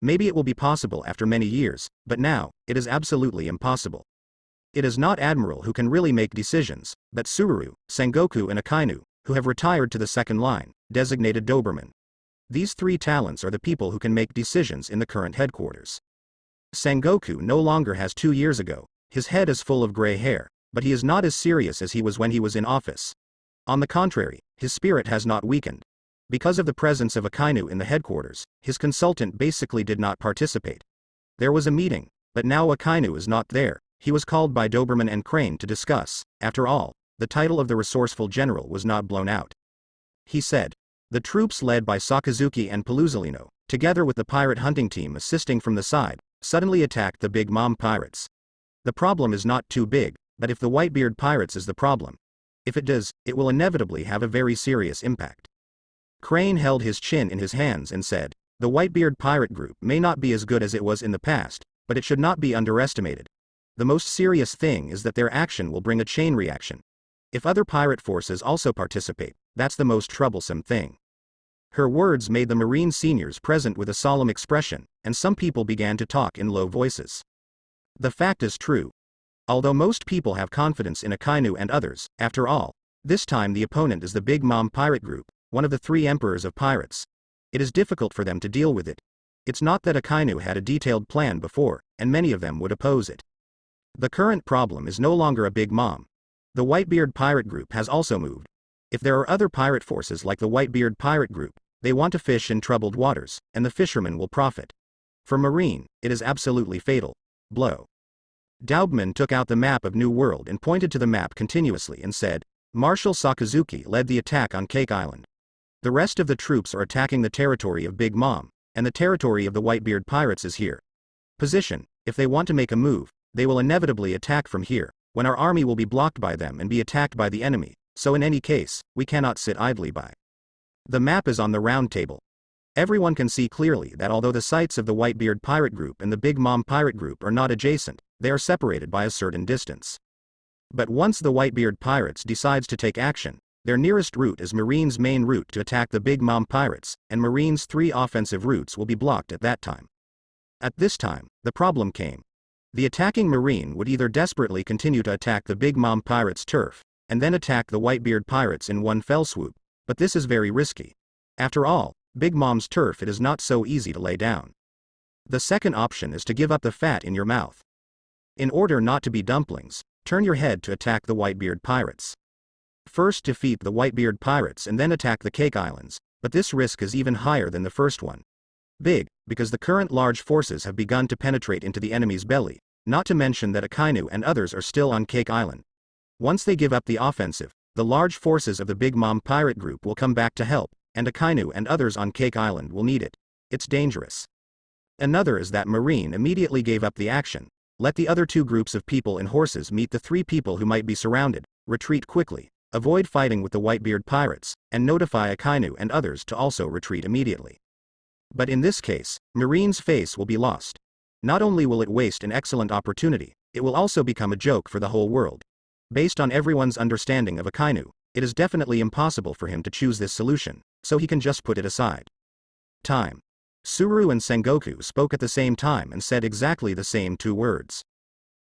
Maybe it will be possible after many years, but now, it is absolutely impossible. It is not Admiral who can really make decisions, but Tsururu, Sengoku and Akainu, who have retired to the second line, designated Doberman. These three talents are the people who can make decisions in the current headquarters. Sengoku no longer has 2 years ago, his head is full of gray hair, but he is not as serious as he was when he was in office. On the contrary, his spirit has not weakened. Because of the presence of Akainu in the headquarters, his consultant basically did not participate. There was a meeting, but now Akainu is not there. He was called by Doberman and Crane to discuss. After all, the title of the resourceful general was not blown out. He said, the troops led by Sakazuki and Pelusalino, together with the pirate hunting team assisting from the side, suddenly attacked the Big Mom pirates. The problem is not too big, but if the Whitebeard pirates is the problem. If it does, it will inevitably have a very serious impact. Crane held his chin in his hands and said, the Whitebeard pirate group may not be as good as it was in the past, but it should not be underestimated. The most serious thing is that their action will bring a chain reaction. If other pirate forces also participate, that's the most troublesome thing. Her words made the Marine seniors present with a solemn expression, and some people began to talk in low voices. The fact is true. Although most people have confidence in Akainu and others, after all, this time the opponent is the Big Mom pirate group, one of the 3 emperors of pirates. It is difficult for them to deal with it. It's not that Akainu had a detailed plan before, and many of them would oppose it. The current problem is no longer a Big Mom. The Whitebeard pirate group has also moved. If there are other pirate forces like the Whitebeard pirate group, they want to fish in troubled waters, and the fishermen will profit. For Marine, it is absolutely fatal. Blow. Doberman took out the map of New World and pointed to the map continuously and said, Marshal Sakazuki led the attack on Cake Island. The rest of the troops are attacking the territory of Big Mom, and the territory of the Whitebeard pirates is here. Position, if they want to make a move, they will inevitably attack from here, when our army will be blocked by them and be attacked by the enemy, so in any case, we cannot sit idly by. The map is on the round table. Everyone can see clearly that although the sites of the Whitebeard pirate group and the Big Mom pirate group are not adjacent, they are separated by a certain distance. But once the Whitebeard pirates decides to take action, their nearest route is Marine's main route to attack the Big Mom pirates, and Marine's 3 offensive routes will be blocked at that time. At this time, the problem came. The attacking Marine would either desperately continue to attack the Big Mom pirates' turf, and then attack the Whitebeard pirates in one fell swoop, but this is very risky. After all, Big Mom's turf it is not so easy to lay down. The second option is to give up the fat in your mouth. In order not to be dumplings, turn your head to attack the Whitebeard pirates. First defeat the Whitebeard pirates and then attack the Cake Islands, but this risk is even higher than the first one. Big, because the current large forces have begun to penetrate into the enemy's belly, not to mention that Akainu and others are still on Cake Island. Once they give up the offensive, the large forces of the Big Mom pirate group will come back to help, and Akainu and others on Cake Island will need it. It's dangerous. Another is that Marine immediately gave up the action. Let the other 2 groups of people and horses meet the 3 people who might be surrounded, retreat quickly, avoid fighting with the Whitebeard pirates, and notify Akainu and others to also retreat immediately. But in this case, Marine's face will be lost. Not only will it waste an excellent opportunity, it will also become a joke for the whole world. Based on everyone's understanding of Akainu, it is definitely impossible for him to choose this solution, so he can just put it aside. Time. Tsururu and Sengoku spoke at the same time and said exactly the same 2 words.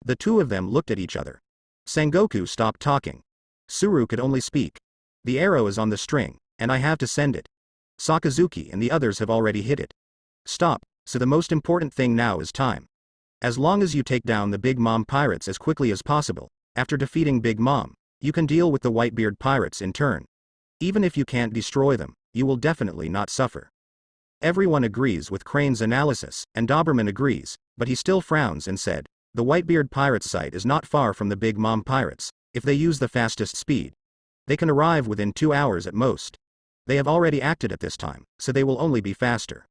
The 2 of them looked at each other. Sengoku stopped talking. Tsururu could only speak. The arrow is on the string, and I have to send it. Sakazuki and the others have already hit it. Stop, so the most important thing now is time. As long as you take down the Big Mom pirates as quickly as possible, after defeating Big Mom, you can deal with the Whitebeard pirates in turn. Even if you can't destroy them, you will definitely not suffer. Everyone agrees with Crane's analysis, and Doberman agrees, but he still frowns and said, the Whitebeard pirates' site is not far from the Big Mom pirates. If they use the fastest speed, they can arrive within 2 hours at most. They have already acted at this time, so they will only be faster.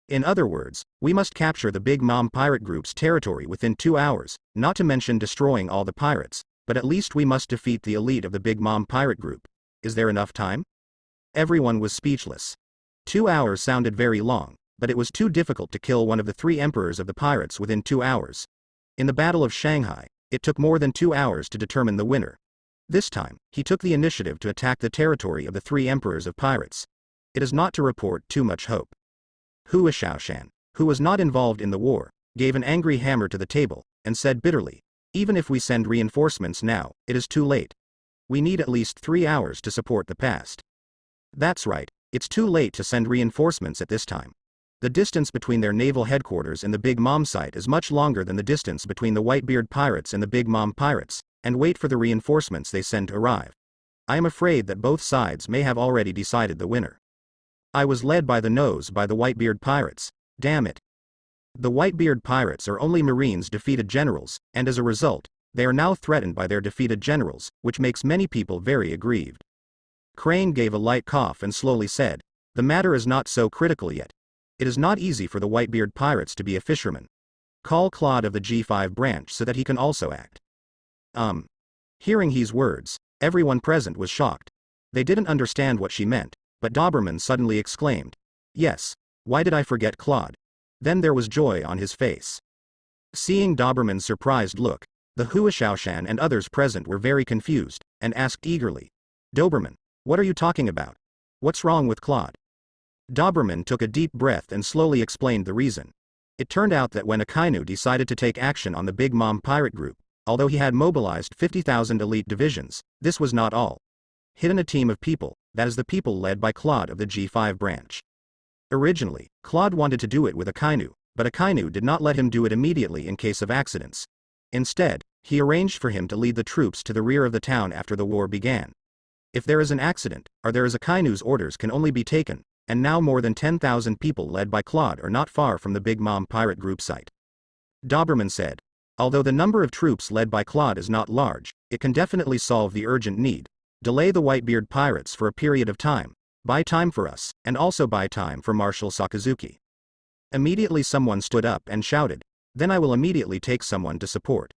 In other words, we must capture the Big Mom pirate group's territory within 2 hours, not to mention destroying all the pirates, but at least we must defeat the elite of the Big Mom pirate group. Is there enough time? Everyone was speechless. 2 hours sounded very long, but it was too difficult to kill one of the 3 emperors of the pirates within 2 hours. In the Battle of Shanghai, it took more than 2 hours to determine the winner. This time, he took the initiative to attack the territory of the 3 emperors of pirates. It is not to report too much hope. Hua Shaoshan. who was not involved in the war, gave an angry hammer to the table, and said bitterly, "Even if we send reinforcements now, it is too late. We need at least 3 hours to support the past." That's right, it's too late to send reinforcements at this time. The distance between their naval headquarters and the Big Mom site is much longer than the distance between the Whitebeard pirates and the Big Mom pirates, and wait for the reinforcements they send to arrive. I am afraid that both sides may have already decided the winner. I was led by the nose by the Whitebeard pirates, damn it. The Whitebeard pirates are only Marines' defeated generals, and as a result, they are now threatened by their defeated generals, which makes many people very aggrieved. Crane gave a light cough and slowly said, "The matter is not so critical yet. It is not easy for the Whitebeard pirates to be a fisherman. Call Claude of the G5 branch so that he can also act." Hearing his words, everyone present was shocked. They didn't understand what she meant, but Doberman suddenly exclaimed, "Yes, why did I forget Claude?" Then there was joy on his face. Seeing Doberman's surprised look, the Huashaoshan and others present were very confused, and asked eagerly, "Doberman, what are you talking about? What's wrong with Claude?" Doberman took a deep breath and slowly explained the reason. It turned out that when Akainu decided to take action on the Big Mom pirate group, although he had mobilized 50,000 elite divisions, this was not all. Hidden a team of people, that is the people led by Claude of the G5 branch. Originally, Claude wanted to do it with Akainu, but Akainu did not let him do it immediately in case of accidents. Instead, he arranged for him to lead the troops to the rear of the town after the war began. If there is an accident, or there is Akainu's orders can only be taken, and now more than 10,000 people led by Claude are not far from the Big Mom pirate group site. Doberman said, "Although the number of troops led by Claude is not large, it can definitely solve the urgent need. Delay the Whitebeard pirates for a period of time, buy time for us, and also buy time for Marshal Sakazuki." Immediately someone stood up and shouted, "Then I will immediately take someone to support.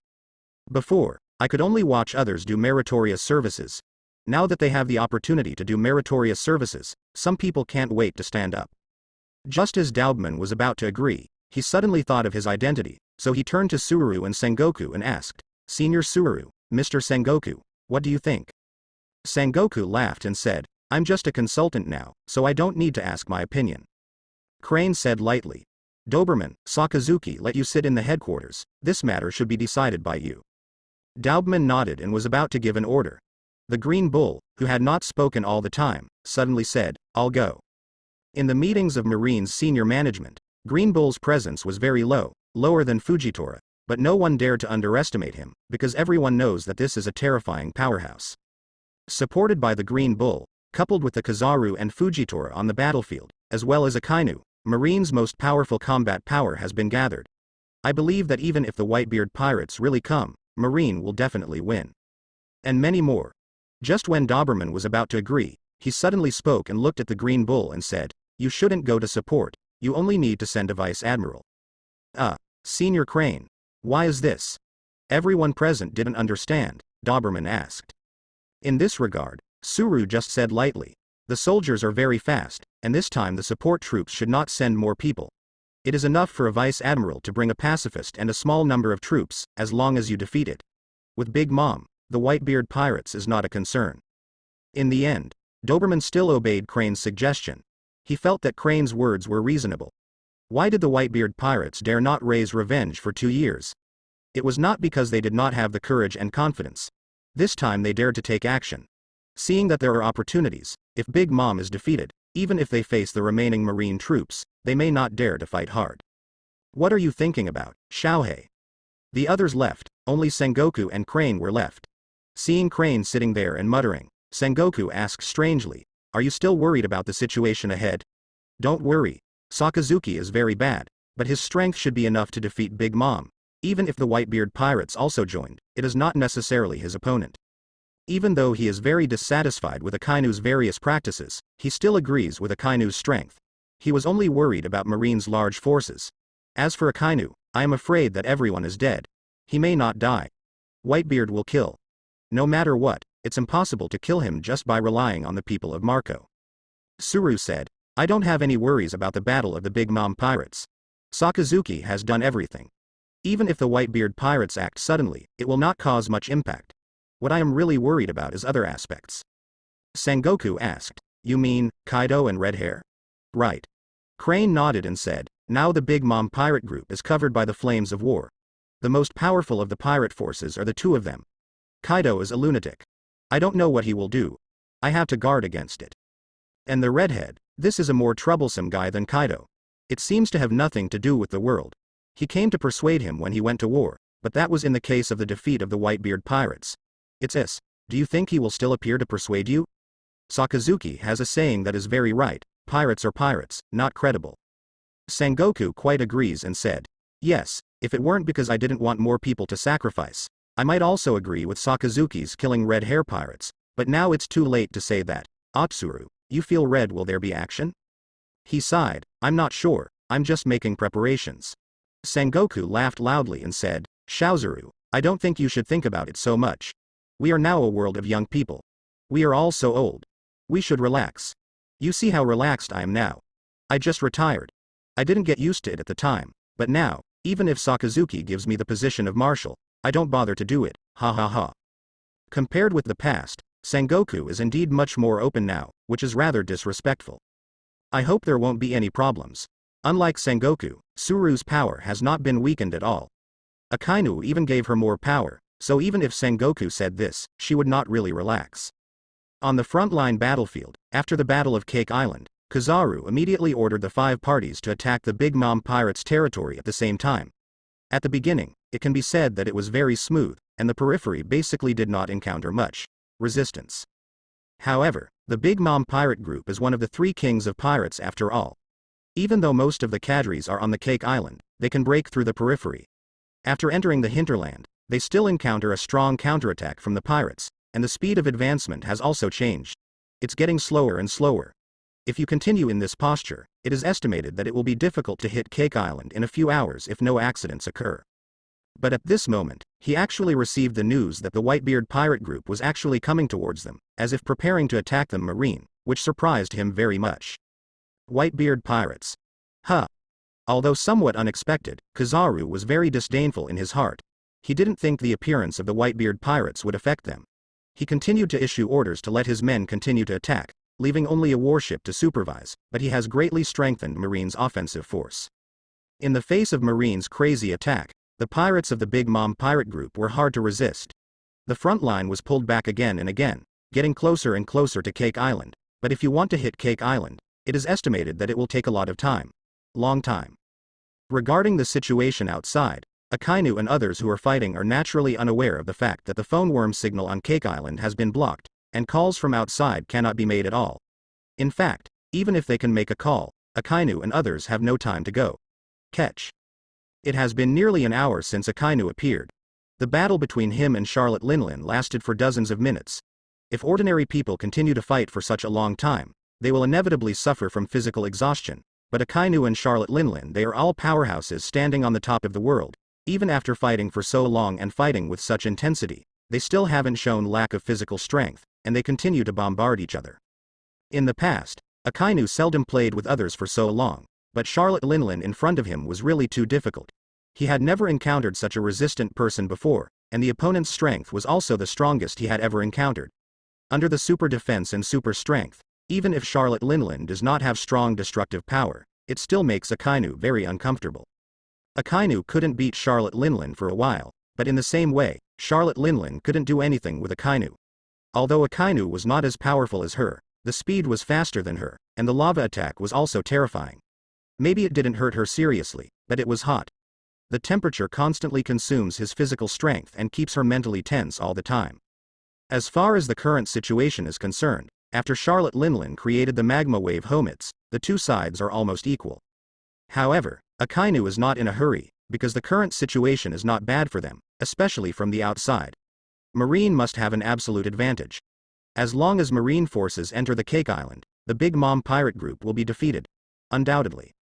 Before, I could only watch others do meritorious services. Now that they have the opportunity to do meritorious services, some people can't wait to stand up." Just as Doberman was about to agree, he suddenly thought of his identity, so he turned to Suru and Sengoku and asked, "Senior Suru, Mr. Sengoku, what do you think?" Sengoku laughed and said, "I'm just a consultant now, so I don't need to ask my opinion." Crane said lightly, "Doberman, Sakazuki let you sit in the headquarters, this matter should be decided by you." Doberman nodded and was about to give an order. The Green Bull, who had not spoken all the time, suddenly said, "I'll go." In the meetings of Marine's senior management, Green Bull's presence was very low, lower than Fujitora, but no one dared to underestimate him, because everyone knows that this is a terrifying powerhouse. Supported by the Green Bull, coupled with the Kizaru and Fujitora on the battlefield, as well as Akainu, Marine's most powerful combat power has been gathered. I believe that even if the Whitebeard pirates really come, Marine will definitely win. And many more. Just when Doberman was about to agree, he suddenly spoke and looked at the Green Bull and said, "You shouldn't go to support, you only need to send a vice admiral." Senior Crane. Why is this? Everyone present didn't understand, Doberman asked. In this regard, Suru just said lightly, "The soldiers are very fast, and this time the support troops should not send more people. It is enough for a vice admiral to bring a pacifist and a small number of troops, as long as you defeat it. With Big Mom, the Whitebeard pirates is not a concern." In the end, Doberman still obeyed Crane's suggestion. He felt that Crane's words were reasonable. Why did the Whitebeard pirates dare not raise revenge for 2 years? It was not because they did not have the courage and confidence. This time they dared to take action. Seeing that there are opportunities, if Big Mom is defeated, even if they face the remaining Marine troops, they may not dare to fight hard. "What are you thinking about, Xiaohei?" The others left, only Sengoku and Crane were left. Seeing Crane sitting there and muttering, Sengoku asked strangely, "Are you still worried about the situation ahead?" "Don't worry. Sakazuki is very bad, but his strength should be enough to defeat Big Mom. Even if the Whitebeard pirates also joined, it is not necessarily his opponent." Even though he is very dissatisfied with Akainu's various practices, he still agrees with Akainu's strength. He was only worried about Marine's large forces. As for Akainu, I am afraid that everyone is dead. He may not die. Whitebeard will kill. No matter what, it's impossible to kill him just by relying on the people of Marco. Suru said, "I don't have any worries about the battle of the Big Mom pirates. Sakazuki has done everything. Even if the Whitebeard pirates act suddenly, it will not cause much impact. What I am really worried about is other aspects." Sengoku asked, "You mean, Kaido and Red Hair?" "Right. Crane nodded and said, now the Big Mom pirate group is covered by the flames of war. The most powerful of the pirate forces are the two of them. Kaido is a lunatic. I don't know what he will do. I have to guard against it. And the redhead, this is a more troublesome guy than Kaido. It seems to have nothing to do with the world. He came to persuade him when he went to war, but that was in the case of the defeat of the Whitebeard pirates. It's this. Do you think he will still appear to persuade you? Sakazuki has a saying that is very right, pirates are pirates, not credible. Sengoku quite agrees and said, yes, if it weren't because I didn't want more people to sacrifice, I might also agree with Sakazuki's killing red hair pirates, but now it's too late to say that. Atsuru, you feel red, will there be action? He sighed, I'm not sure, I'm just making preparations. Sengoku laughed loudly and said, Shaozuru, I don't think you should think about it so much. We are now a world of young people. We are all so old. We should relax. You see how relaxed I am now. I just retired. I didn't get used to it at the time, but now, even if Sakazuki gives me the position of marshal, I don't bother to do it, ha ha ha. Compared with the past, Sengoku is indeed much more open now, which is rather disrespectful. I hope there won't be any problems. Unlike Sengoku, Suru's power has not been weakened at all. Akainu even gave her more power, so even if Sengoku said this, she would not really relax. On the frontline battlefield, after the Battle of Cake Island, Kizaru immediately ordered the 5 parties to attack the Big Mom Pirates' territory at the same time. At the beginning, it can be said that it was very smooth, and the periphery basically did not encounter much resistance. However, the Big Mom Pirate Group is one of the 3 kings of pirates after all. Even though most of the cadres are on the Cake Island, they can break through the periphery. After entering the hinterland, they still encounter a strong counterattack from the pirates, and the speed of advancement has also changed. It's getting slower and slower. If you continue in this posture, it is estimated that it will be difficult to hit Cake Island in a few hours if no accidents occur. But at this moment, he actually received the news that the Whitebeard pirate group was actually coming towards them, as if preparing to attack them marine, which surprised him very much. Whitebeard pirates. Huh. Although somewhat unexpected, Kizaru was very disdainful in his heart. He didn't think the appearance of the Whitebeard pirates would affect them. He continued to issue orders to let his men continue to attack, leaving only a warship to supervise, but he has greatly strengthened Marine's offensive force. In the face of Marine's crazy attack, the pirates of the Big Mom pirate group were hard to resist. The front line was pulled back again and again, getting closer and closer to Cake Island, but if you want to hit Cake Island, it is estimated that it will take a lot of time. Long time. Regarding the situation outside, Akainu and others who are fighting are naturally unaware of the fact that the phone worm signal on Cake Island has been blocked, and calls from outside cannot be made at all. In fact, even if they can make a call, Akainu and others have no time to go. Catch. It has been nearly an hour since Akainu appeared. The battle between him and Charlotte Linlin lasted for dozens of minutes. If ordinary people continue to fight for such a long time, they will inevitably suffer from physical exhaustion, but Akainu and Charlotte Linlin, they are all powerhouses standing on the top of the world. Even after fighting for so long and fighting with such intensity, they still haven't shown lack of physical strength, and they continue to bombard each other. In the past, Akainu seldom played with others for so long, but Charlotte Linlin in front of him was really too difficult. He had never encountered such a resistant person before, and the opponent's strength was also the strongest he had ever encountered. Under the super defense and super strength, even if Charlotte Linlin does not have strong destructive power, it still makes Akainu very uncomfortable. Akainu couldn't beat Charlotte Linlin for a while, but in the same way, Charlotte Linlin couldn't do anything with Akainu. Although Akainu was not as powerful as her, the speed was faster than her, and the lava attack was also terrifying. Maybe it didn't hurt her seriously, but it was hot. The temperature constantly consumes his physical strength and keeps her mentally tense all the time. As far as the current situation is concerned, after Charlotte Linlin created the magma wave Homits, the two sides are almost equal. However, Akainu is not in a hurry, because the current situation is not bad for them, especially from the outside. Marine must have an absolute advantage. As long as Marine forces enter the Cake Island, the Big Mom pirate group will be defeated. Undoubtedly.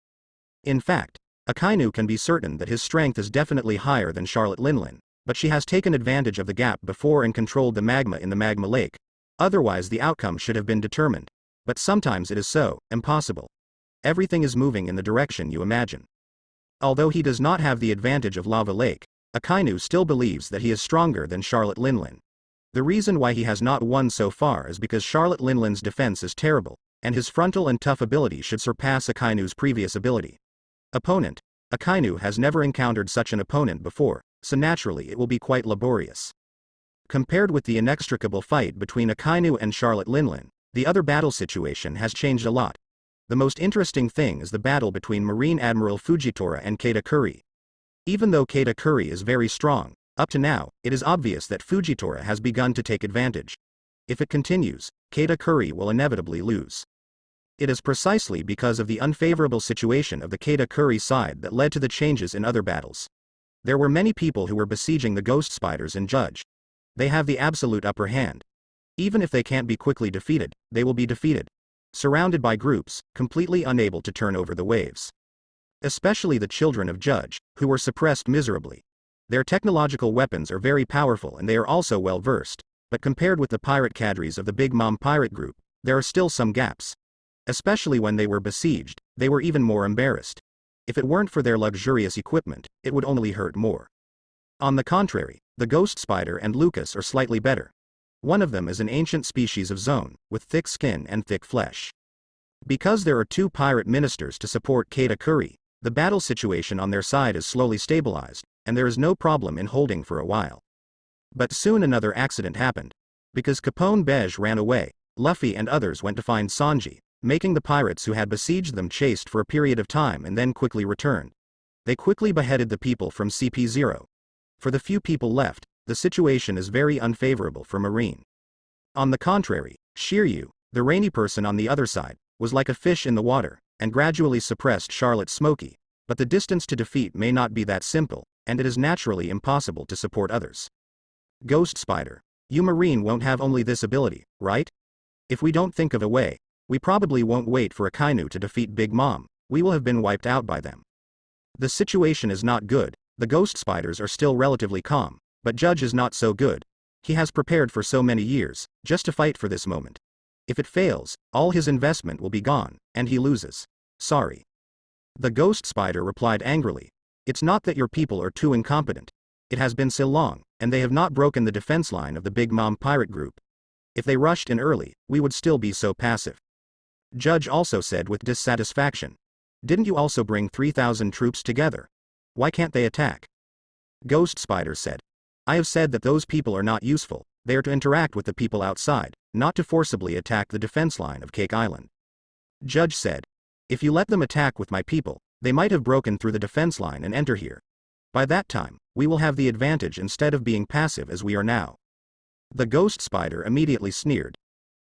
In fact, Akainu can be certain that his strength is definitely higher than Charlotte Linlin, but she has taken advantage of the gap before and controlled the magma in the magma lake. Otherwise the outcome should have been determined. But sometimes it is so impossible. Everything is moving in the direction you imagine. Although he does not have the advantage of Lava Lake, Akainu still believes that he is stronger than Charlotte Linlin. The reason why he has not won so far is because Charlotte Linlin's defense is terrible, and his frontal and tough ability should surpass Akainu's previous ability. Opponent. Akainu has never encountered such an opponent before, so naturally it will be quite laborious. Compared with the inextricable fight between Akainu and Charlotte Linlin, the other battle situation has changed a lot. The most interesting thing is the battle between Marine Admiral Fujitora and Katakuri. Even though Katakuri is very strong, up to now, it is obvious that Fujitora has begun to take advantage. If it continues, Katakuri will inevitably lose. It is precisely because of the unfavorable situation of the Katakuri side that led to the changes in other battles. There were many people who were besieging the ghost spiders and Judge. They have the absolute upper hand. Even if they can't be quickly defeated, they will be defeated. Surrounded by groups, completely unable to turn over the waves. Especially the children of Judge, who were suppressed miserably. Their technological weapons are very powerful and they are also well versed, but compared with the pirate cadres of the Big Mom pirate group, there are still some gaps. Especially when they were besieged, they were even more embarrassed. If it weren't for their luxurious equipment, it would only hurt more. On the contrary, the Ghost Spider and Lucas are slightly better. One of them is an ancient species of zone, with thick skin and thick flesh. Because there are two pirate ministers to support Katakuri, the battle situation on their side is slowly stabilized, and there is no problem in holding for a while. But soon another accident happened. Because Capone Beige ran away, Luffy and others went to find Sanji, making the pirates who had besieged them chased for a period of time and then quickly returned. They quickly beheaded the people from CP0. For the few people left, the situation is very unfavorable for Marine. On the contrary, Shiryu, the rainy person on the other side, was like a fish in the water, and gradually suppressed Charlotte Smoky, but the distance to defeat may not be that simple, and it is naturally impossible to support others. Ghost Spider. You Marine won't have only this ability, right? If we don't think of a way, we probably won't wait for Akainu to defeat Big Mom, we will have been wiped out by them. The situation is not good, the Ghost Spiders are still relatively calm, but Judge is not so good. He has prepared for so many years, just to fight for this moment. If it fails, all his investment will be gone, and he loses. Sorry. The Ghost Spider replied angrily. It's not that your people are too incompetent. It has been so long, and they have not broken the defense line of the Big Mom pirate group. If they rushed in early, we would still be so passive. Judge also said with dissatisfaction. Didn't you also bring 3,000 troops together? Why can't they attack? Ghost Spider said. I have said that those people are not useful, they are to interact with the people outside, not to forcibly attack the defense line of Cake Island. Judge said. If you let them attack with my people, they might have broken through the defense line and enter here. By that time, we will have the advantage instead of being passive as we are now. The Ghost Spider immediately sneered.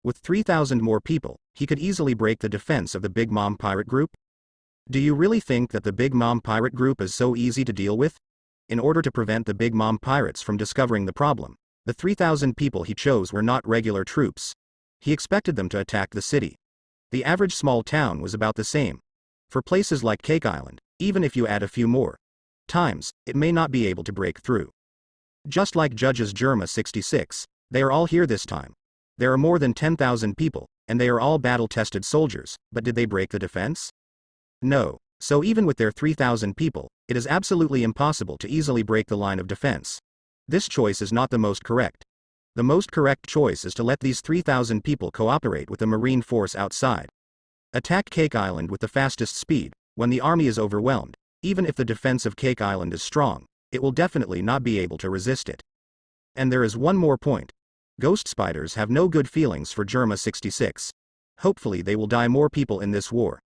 With 3,000 more people, he could easily break the defense of the Big Mom pirate group? Do you really think that the Big Mom pirate group is so easy to deal with? In order to prevent the Big Mom pirates from discovering the problem, the 3,000 people he chose were not regular troops. He expected them to attack the city. The average small town was about the same. For places like Cake Island, even if you add a few more times, it may not be able to break through. Just like Judge's Germa 66, they are all here this time. There are more than 10,000 people, and they are all battle-tested soldiers, but did they break the defense? No. So even with their 3,000 people, it is absolutely impossible to easily break the line of defense. This choice is not the most correct. The most correct choice is to let these 3,000 people cooperate with the Marine force outside. Attack Cake Island with the fastest speed. When the army is overwhelmed, even if the defense of Cake Island is strong, it will definitely not be able to resist it. And there is one more point. Ghost Spiders have no good feelings for Germa 66. Hopefully they will die more people in this war.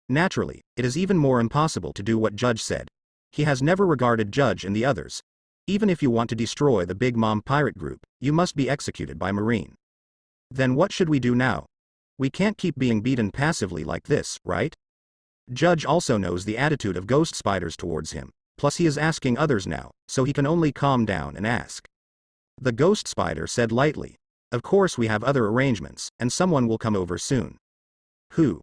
Naturally, it is even more impossible to do what Judge said. He has never regarded Judge and the others. Even if you want to destroy the Big Mom pirate group, you must be executed by Marine. Then what should we do now? We can't keep being beaten passively like this, right? Judge also knows the attitude of Ghost Spiders towards him, plus he is asking others now, so he can only calm down and ask. The Ghost Spider said lightly. Of course we have other arrangements, and someone will come over soon. Who?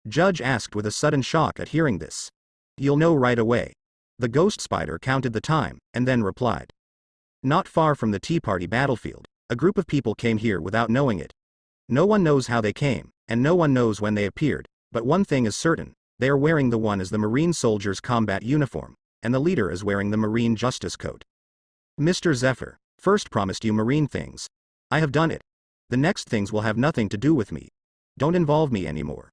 Judge asked with a sudden shock at hearing this. You'll know right away. The Ghost Spider counted the time, and then replied. Not far from the Tea Party battlefield, a group of people came here without knowing it. No one knows how they came, and no one knows when they appeared, but one thing is certain, they are wearing the one as the Marine soldier's combat uniform, and the leader is wearing the Marine justice coat. Mr. Zephyr, first promised you Marine things. I have done it. The next things will have nothing to do with me. don't involve me anymore.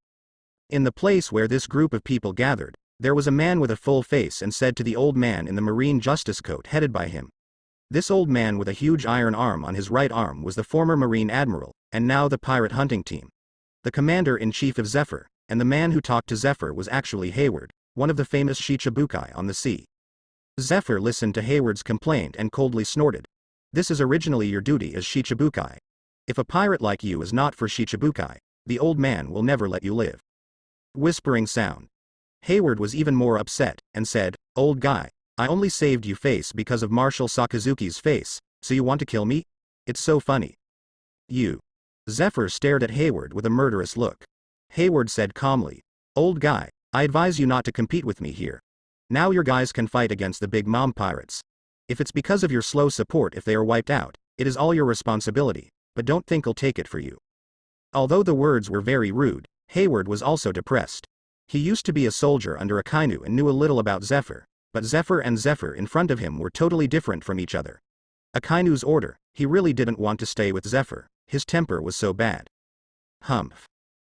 In the place where this group of people gathered, there was a man with a full face and said to the old man in the marine justice coat headed by him. This old man with a huge iron arm on his right arm was the former marine admiral, and now the pirate hunting team. The commander-in-chief of Zephyr, and the man who talked to Zephyr was actually Hayward, one of the famous Shichibukai on the sea. Zephyr listened to Hayward's complaint and coldly snorted. This is originally your duty as Shichibukai. If a pirate like you is not for Shichibukai, the old man will never let you live. Whispering sound. Hayward was even more upset, and said, Old guy, I only saved you face because of Marshal Sakazuki's face, so you want to kill me? It's so funny. You. Zephyr stared at Hayward with a murderous look. Hayward said calmly, Old guy, I advise you not to compete with me here. Now your guys can fight against the Big Mom pirates. If it's because of your slow support if they are wiped out, it is all your responsibility, but don't think I'll take it for you. Although the words were very rude, Hayward was also depressed. He used to be a soldier under Akainu and knew a little about Zephyr, but Zephyr and Zephyr in front of him were totally different from each other. Akainu's order, he really didn't want to stay with Zephyr, his temper was so bad. Humph.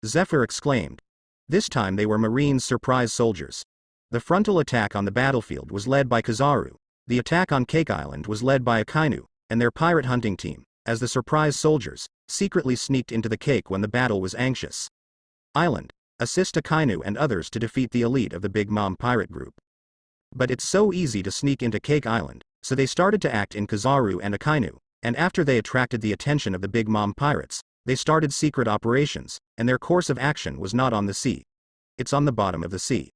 Zephyr exclaimed. This time they were Marines' surprise soldiers. The frontal attack on the battlefield was led by Kizaru, the attack on Cake Island was led by Akainu, and their pirate hunting team, as the surprise soldiers, secretly sneaked into the cake when the battle was anxious. Island. Assist Akainu and others to defeat the elite of the Big Mom pirate group. But it's so easy to sneak into Cake Island, so they started to act in Kizaru and Akainu, and after they attracted the attention of the Big Mom pirates, they started secret operations, and their course of action was not on the sea. It's on the bottom of the sea.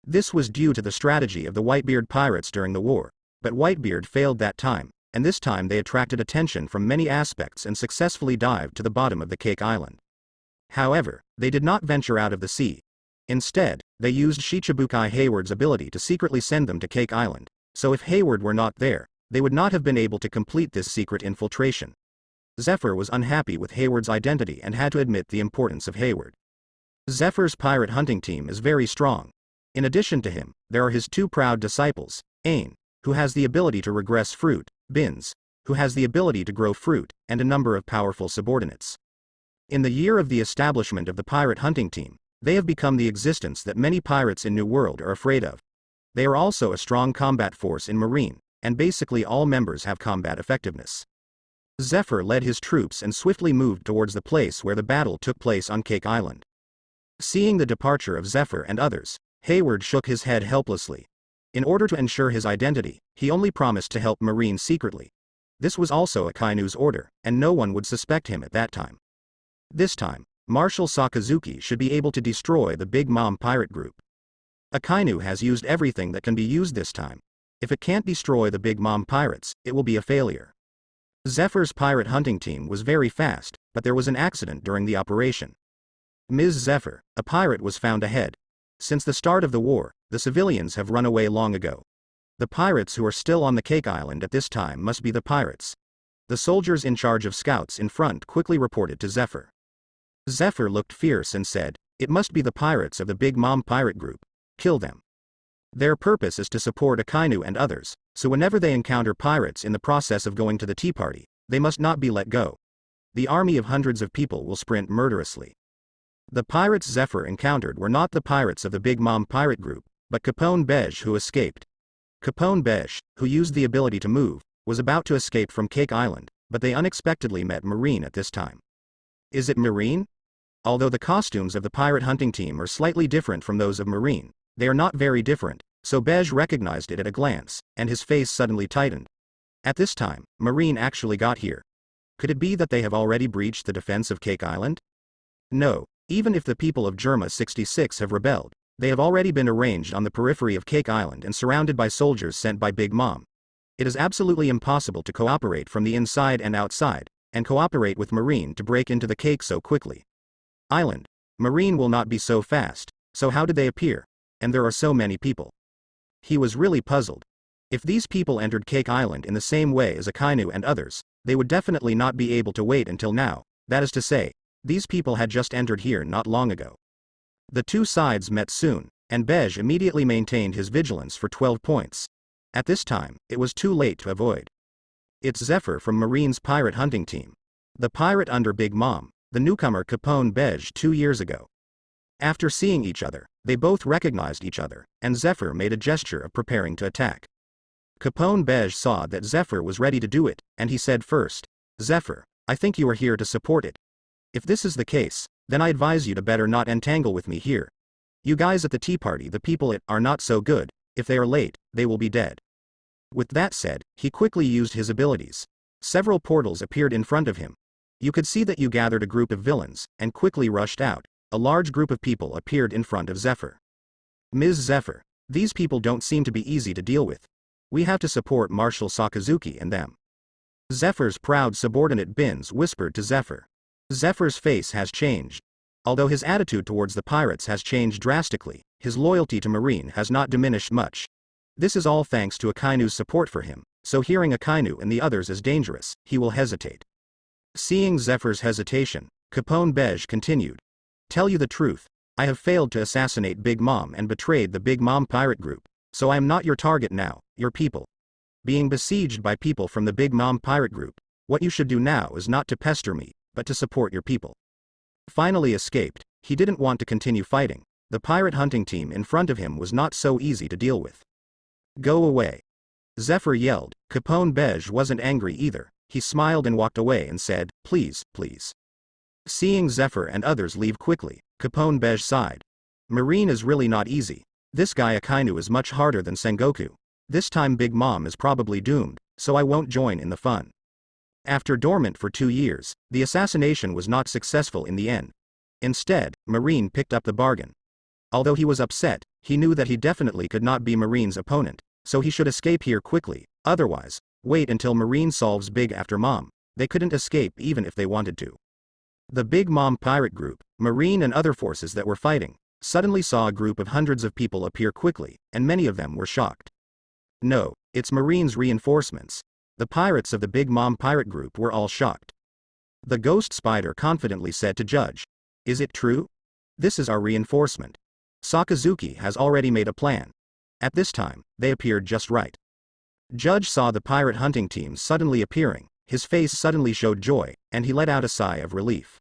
This was due to the strategy of the Whitebeard pirates during the war, but Whitebeard failed that time, and this time they attracted attention from many aspects and successfully dived to the bottom of the Cake Island. However, they did not venture out of the sea. Instead, they used Shichibukai Hayward's ability to secretly send them to Cake Island, so if Hayward were not there, they would not have been able to complete this secret infiltration. Zephyr was unhappy with Hayward's identity and had to admit the importance of Hayward. Zephyr's pirate hunting team is very strong. In addition to him, there are his two proud disciples, Ain, who has the ability to regress fruit, Bins, who has the ability to grow fruit, and a number of powerful subordinates. In the year of the establishment of the pirate hunting team, they have become the existence that many pirates in New World are afraid of. They are also a strong combat force in Marine, and basically all members have combat effectiveness. Zephyr led his troops and swiftly moved towards the place where the battle took place on Cake Island. Seeing the departure of Zephyr and others, Hayward shook his head helplessly. In order to ensure his identity, he only promised to help Marine secretly. This was also Akainu's order, and no one would suspect him at that time. This time, Marshal Sakazuki should be able to destroy the Big Mom pirate group. Akainu has used everything that can be used this time. If it can't destroy the Big Mom pirates, it will be a failure. Zephyr's pirate hunting team was very fast, but there was an accident during the operation. Ms. Zephyr, a pirate, was found ahead. Since the start of the war, the civilians have run away long ago. The pirates who are still on the Cake Island at this time must be the pirates. The soldiers in charge of scouts in front quickly reported to Zephyr. Zephyr looked fierce and said, It must be the pirates of the Big Mom pirate group. Kill them. Their purpose is to support Akainu and others, so whenever they encounter pirates in the process of going to the tea party, they must not be let go. The army of hundreds of people will sprint murderously. The pirates Zephyr encountered were not the pirates of the Big Mom pirate group, but Capone Beige, who escaped. Capone Beige, who used the ability to move, was about to escape from Cake Island, but they unexpectedly met Marine at this time. Is it Marine? Although the costumes of the pirate hunting team are slightly different from those of Marine, they are not very different, so Beige recognized it at a glance, and his face suddenly tightened. At this time, Marine actually got here. Could it be that they have already breached the defense of Cake Island? No, even if the people of Germa 66 have rebelled, they have already been arranged on the periphery of Cake Island and surrounded by soldiers sent by Big Mom. It is absolutely impossible to cooperate from the inside and outside, and cooperate with Marine to break into the cake so quickly. Island. Marine will not be so fast, so how did they appear? And there are so many people. He was really puzzled. If these people entered Cake Island in the same way as Akainu and others, they would definitely not be able to wait until now, that is to say, these people had just entered here not long ago. The two sides met soon, and Beige immediately maintained his vigilance for 12 points. At this time, it was too late to avoid. It's Zephyr from Marine's pirate hunting team. The pirate under Big Mom, the newcomer Capone Beige 2 years ago. After seeing each other, they both recognized each other, and Zephyr made a gesture of preparing to attack. Capone Beige saw that Zephyr was ready to do it, and he said first, "Zephyr, I think you are here to support it. If this is the case, then I advise you to better not entangle with me here. You guys at the tea party, the people it are not so good, if they are late, they will be dead." With that said, he quickly used his abilities. Several portals appeared in front of him. You could see that you gathered a group of villains, and quickly rushed out. A large group of people appeared in front of Zephyr. "Ms. Zephyr, these people don't seem to be easy to deal with. We have to support Marshal Sakazuki and them." Zephyr's proud subordinate Binz whispered to Zephyr. Zephyr's face has changed. Although his attitude towards the pirates has changed drastically, his loyalty to Marine has not diminished much. This is all thanks to Akainu's support for him, so hearing Akainu and the others is dangerous, he will hesitate. Seeing Zephyr's hesitation, Capone Beige continued. "Tell you the truth, I have failed to assassinate Big Mom and betrayed the Big Mom pirate group, so I am not your target now, your people. Being besieged by people from the Big Mom pirate group, what you should do now is not to pester me, but to support your people." Finally escaped, he didn't want to continue fighting. The pirate hunting team in front of him was not so easy to deal with. "Go away." Zephyr yelled. Capone Beige wasn't angry either, he smiled and walked away and said, "Please, please." Seeing Zephyr and others leave quickly, Capone Beige sighed. "Marine is really not easy. This guy Akainu is much harder than Sengoku. This time Big Mom is probably doomed, so I won't join in the fun." After dormant for 2 years, the assassination was not successful in the end. Instead, Marine picked up the bargain. Although he was upset, he knew that he definitely could not be Marine's opponent, so he should escape here quickly, otherwise, wait until Marine solves Big after Mom. They couldn't escape even if they wanted to. The Big Mom pirate group, Marine and other forces that were fighting, suddenly saw a group of hundreds of people appear quickly, and many of them were shocked. "No, it's Marine's reinforcements." The pirates of the Big Mom pirate group were all shocked. The Ghost Spider confidently said to Judge, "Is it true? This is our reinforcement. Sakazuki has already made a plan." At this time, they appeared just right. Judge saw the pirate hunting team suddenly appearing, his face suddenly showed joy, and he let out a sigh of relief.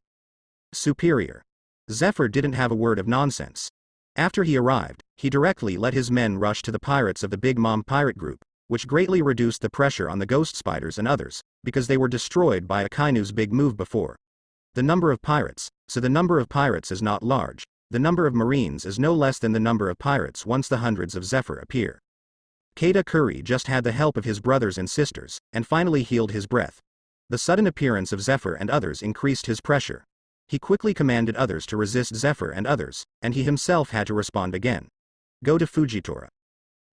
Superior. Zephyr didn't have a word of nonsense. After he arrived, he directly let his men rush to the pirates of the Big Mom pirate group, which greatly reduced the pressure on the Ghost Spiders and others, because they were destroyed by Akainu's big move before. The number of pirates, so the number of pirates is not large, the number of Marines is no less than the number of pirates once the hundreds of Zephyr appear. Keita Kuri just had the help of his brothers and sisters, and finally healed his breath. The sudden appearance of Zephyr and others increased his pressure. He quickly commanded others to resist Zephyr and others, and he himself had to respond again. Go to Fujitora.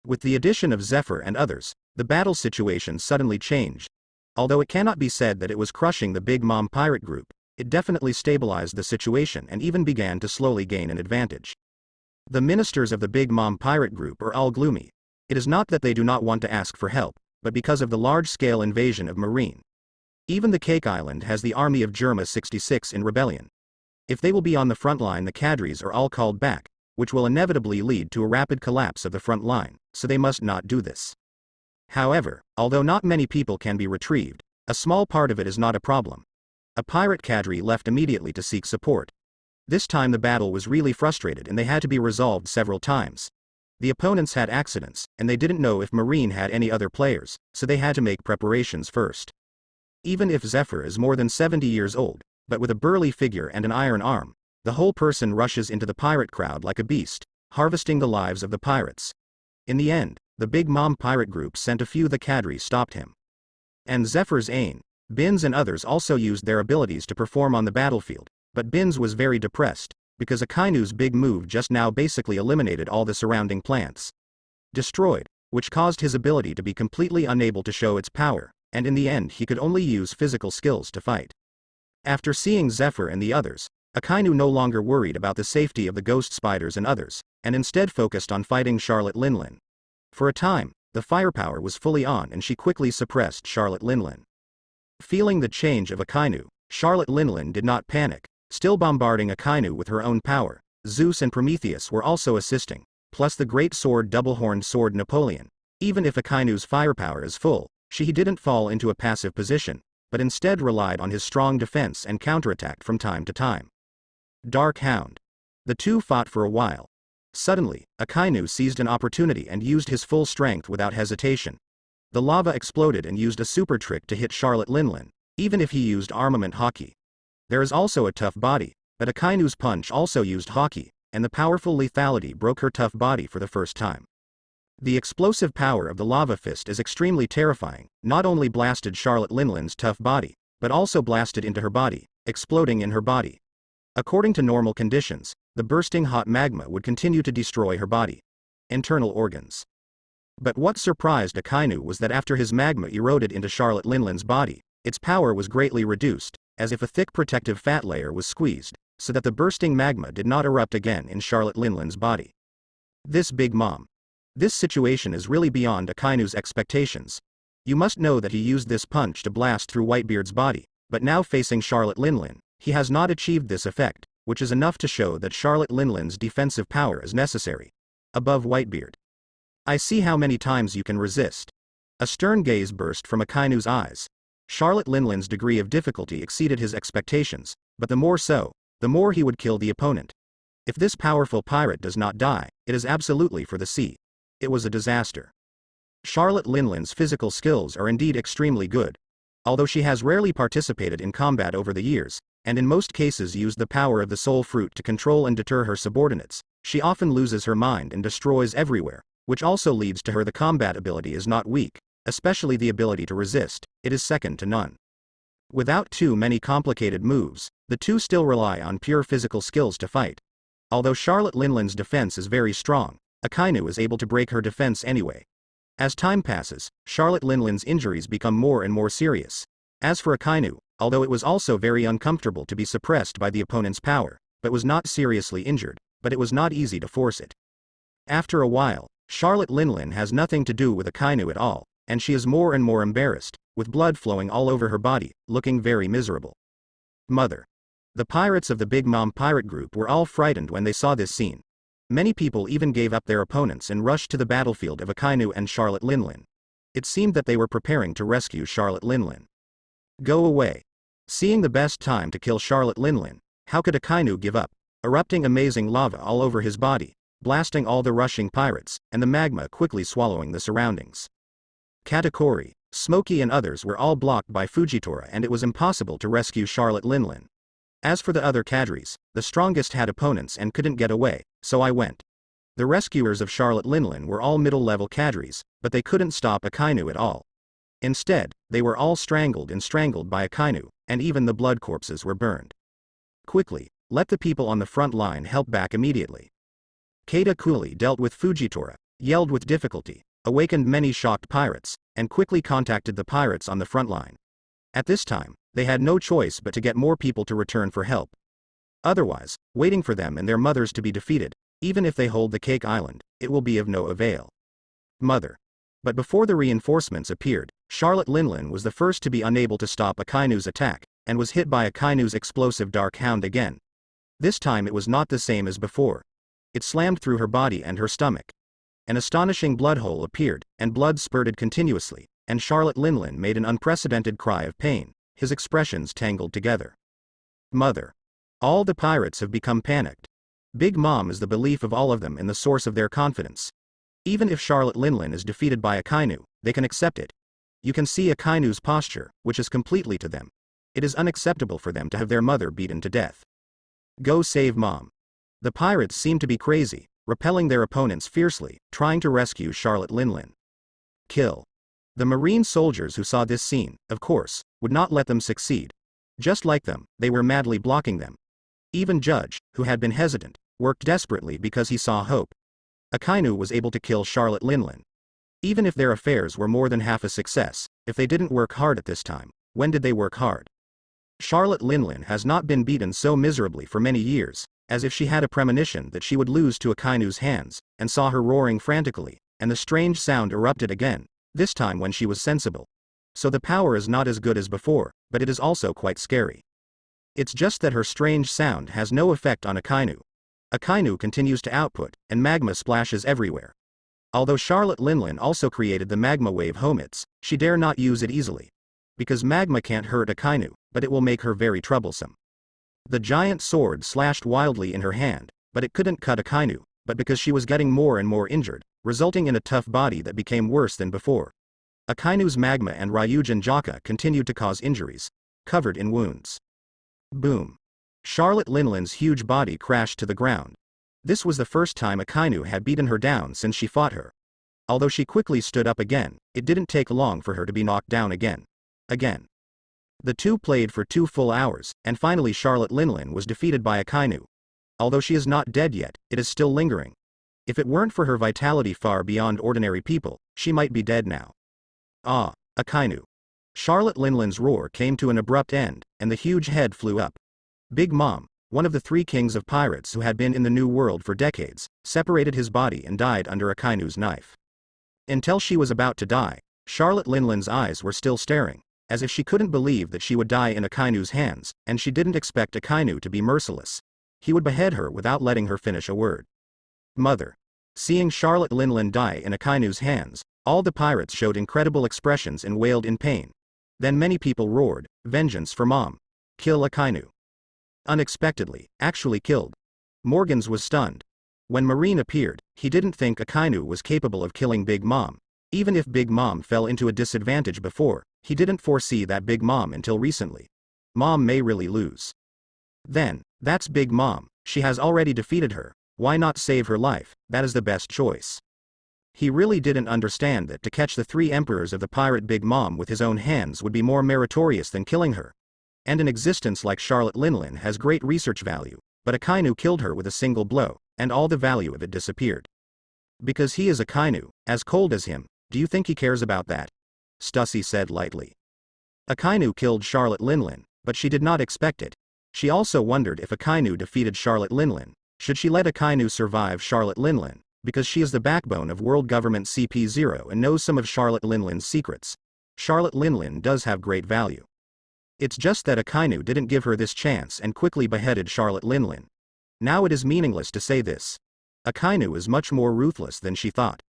With the addition of Zephyr and others, the battle situation suddenly changed. Although it cannot be said that it was crushing the Big Mom pirate group, it definitely stabilized the situation and even began to slowly gain an advantage. The ministers of the Big Mom pirate group are all gloomy. It is not that they do not want to ask for help, but because of the large-scale invasion of Marine. Even the Cake Island has the army of Germa 66 in rebellion. If they will be on the front line, the cadres are all called back, which will inevitably lead to a rapid collapse of the front line, so they must not do this. However, although not many people can be retrieved, a small part of it is not a problem. A pirate cadre left immediately to seek support. This time the battle was really frustrated and they had to be resolved several times. The opponents had accidents, and they didn't know if Marine had any other players, so they had to make preparations first. Even if Zephyr is more than 70 years old, but with a burly figure and an iron arm, the whole person rushes into the pirate crowd like a beast, harvesting the lives of the pirates. In the end, the Big Mom pirate group sent a few. The cadre stopped him. And Zephyr's Ain, Binz and others also used their abilities to perform on the battlefield, but Binz was very depressed, because Akainu's big move just now basically eliminated all the surrounding plants. Destroyed, which caused his ability to be completely unable to show its power, and in the end he could only use physical skills to fight. After seeing Zephyr and the others, Akainu no longer worried about the safety of the Ghost Spiders and others, and instead focused on fighting Charlotte Linlin. For a time, the firepower was fully on and she quickly suppressed Charlotte Linlin. Feeling the change of Akainu, Charlotte Linlin did not panic, still bombarding Akainu with her own power. Zeus and Prometheus were also assisting, plus the great sword double-horned sword Napoleon. Even if Akainu's firepower is full, she didn't fall into a passive position, but instead relied on his strong defense and counterattacked from time to time. Dark Hound. The two fought for a while. Suddenly, Akainu seized an opportunity and used his full strength without hesitation. The lava exploded and used a super trick to hit Charlotte Linlin, even if he used armament hockey. There is also a tough body, but Akainu's punch also used hockey, and the powerful lethality broke her tough body for the first time. The explosive power of the lava fist is extremely terrifying, not only blasted Charlotte Linlin's tough body, but also blasted into her body, exploding in her body. According to normal conditions, the bursting hot magma would continue to destroy her body, internal organs. But what surprised Akainu was that after his magma eroded into Charlotte Linlin's body, its power was greatly reduced, as if a thick protective fat layer was squeezed, so that the bursting magma did not erupt again in Charlotte Linlin's body. This Big Mom. This situation is really beyond Akainu's expectations. You must know that he used this punch to blast through Whitebeard's body, but now facing Charlotte Linlin, he has not achieved this effect, which is enough to show that Charlotte Linlin's defensive power is necessary. Above Whitebeard. I see how many times you can resist. A stern gaze burst from Akainu's eyes. Charlotte Linlin's degree of difficulty exceeded his expectations, but the more so, the more he would kill the opponent. If this powerful pirate does not die, it is absolutely for the sea. It was a disaster. Charlotte Linlin's physical skills are indeed extremely good. Although she has rarely participated in combat over the years, and in most cases used the power of the soul fruit to control and deter her subordinates, she often loses her mind and destroys everywhere, which also leads to her the combat ability is not weak, especially the ability to resist, it is second to none. Without too many complicated moves, the two still rely on pure physical skills to fight. Although Charlotte Linlin's defense is very strong, Akainu is able to break her defense anyway. As time passes, Charlotte Linlin's injuries become more and more serious. As for Akainu, although it was also very uncomfortable to be suppressed by the opponent's power, but was not seriously injured, but it was not easy to force it. After a while, Charlotte Linlin has nothing to do with Akainu at all, and she is more and more embarrassed, with blood flowing all over her body, looking very miserable. Mother. The pirates of the Big Mom pirate group were all frightened when they saw this scene. Many people even gave up their opponents and rushed to the battlefield of Akainu and Charlotte Linlin. It seemed that they were preparing to rescue Charlotte Linlin. Go away. Seeing the best time to kill Charlotte Linlin, how could Akainu give up? Erupting amazing lava all over his body, blasting all the rushing pirates, and the magma quickly swallowing the surroundings. Katakuri, Smokey and others were all blocked by Fujitora and it was impossible to rescue Charlotte Linlin. As for the other cadres, the strongest had opponents and couldn't get away, so I went. The rescuers of Charlotte Linlin were all middle-level cadres, but they couldn't stop Akainu at all. Instead, they were all strangled by Akainu, and even the blood corpses were burned. Quickly, let the people on the front line help back immediately. Keita coolly dealt with Fujitora, yelled with difficulty, awakened many shocked pirates, and quickly contacted the pirates on the front line. At this time, they had no choice but to get more people to return for help. Otherwise, waiting for them and their mothers to be defeated, even if they hold the Cake Island, it will be of no avail. Mother. But before the reinforcements appeared, Charlotte Linlin was the first to be unable to stop Akainu's attack, and was hit by Akainu's explosive Dark Hound again. This time it was not the same as before. It slammed through her body and her stomach. An astonishing blood hole appeared, and blood spurted continuously, and Charlotte Linlin made an unprecedented cry of pain, his expressions tangled together. Mother. All the pirates have become panicked. Big Mom is the belief of all of them and the source of their confidence. Even if Charlotte Linlin is defeated by Akainu, they can accept it. You can see Akainu's posture, which is completely to them. It is unacceptable for them to have their mother beaten to death. Go save Mom. The pirates seem to be crazy, repelling their opponents fiercely, trying to rescue Charlotte Linlin. Kill. The Marine soldiers who saw this scene, of course, would not let them succeed. Just like them, they were madly blocking them. Even Judge, who had been hesitant, worked desperately because he saw hope. Akainu was able to kill Charlotte Linlin. Even if their affairs were more than half a success, if they didn't work hard at this time, when did they work hard? Charlotte Linlin has not been beaten so miserably for many years, as if she had a premonition that she would lose to Akainu's hands, and saw her roaring frantically, and the strange sound erupted again, this time when she was sensible. So the power is not as good as before, but it is also quite scary. It's just that her strange sound has no effect on Akainu. Akainu continues to output, and magma splashes everywhere. Although Charlotte Linlin also created the magma wave Homits, she dare not use it easily. because magma can't hurt Akainu, but it will make her very troublesome. The giant sword slashed wildly in her hand, but it couldn't cut Akainu, but because she was getting more and more injured, resulting in a tough body that became worse than before. Akainu's magma and Ryujin Jaka continued to cause injuries, covered in wounds. Boom. Charlotte Linlin's huge body crashed to the ground. This was the first time Akainu had beaten her down since she fought her. Although she quickly stood up again, it didn't take long for her to be knocked down again. The two played for 2 full hours, and finally Charlotte Linlin was defeated by Akainu. Although she is not dead yet, it is still lingering. If it weren't for her vitality far beyond ordinary people, she might be dead now. Ah, Akainu. Charlotte Linlin's roar came to an abrupt end, and the huge head flew up. Big Mom, one of the 3 kings of pirates who had been in the New World for decades, separated his body and died under Akainu's knife. Until she was about to die, Charlotte Linlin's eyes were still staring, as if she couldn't believe that she would die in Akainu's hands, and she didn't expect Akainu to be merciless. He would behead her without letting her finish a word. Mother. Seeing Charlotte Linlin die in Akainu's hands, all the pirates showed incredible expressions and wailed in pain. Then many people roared, "Vengeance for Mom! Kill Akainu!" Unexpectedly, actually killed. Morgans was stunned. When Marine appeared, he didn't think Akainu was capable of killing Big Mom. Even if Big Mom fell into a disadvantage before, he didn't foresee that Big Mom until recently. Mom may really lose. Then, that's Big Mom, she has already defeated her, why not save her life? That is the best choice. He really didn't understand that to catch the 3 emperors of the pirate Big Mom with his own hands would be more meritorious than killing her. And an existence like Charlotte Linlin has great research value, but Akainu killed her with a single blow, and all the value of it disappeared. Because he is Akainu, as cold as him, do you think he cares about that? Stussy said lightly. Akainu killed Charlotte Linlin, but she did not expect it. She also wondered if Akainu defeated Charlotte Linlin, should she let Akainu survive Charlotte Linlin, because she is the backbone of world government CP0 and knows some of Charlotte Linlin's secrets. Charlotte Linlin does have great value. It's just that Akainu didn't give her this chance and quickly beheaded Charlotte Linlin. Now it is meaningless to say this. Akainu is much more ruthless than she thought.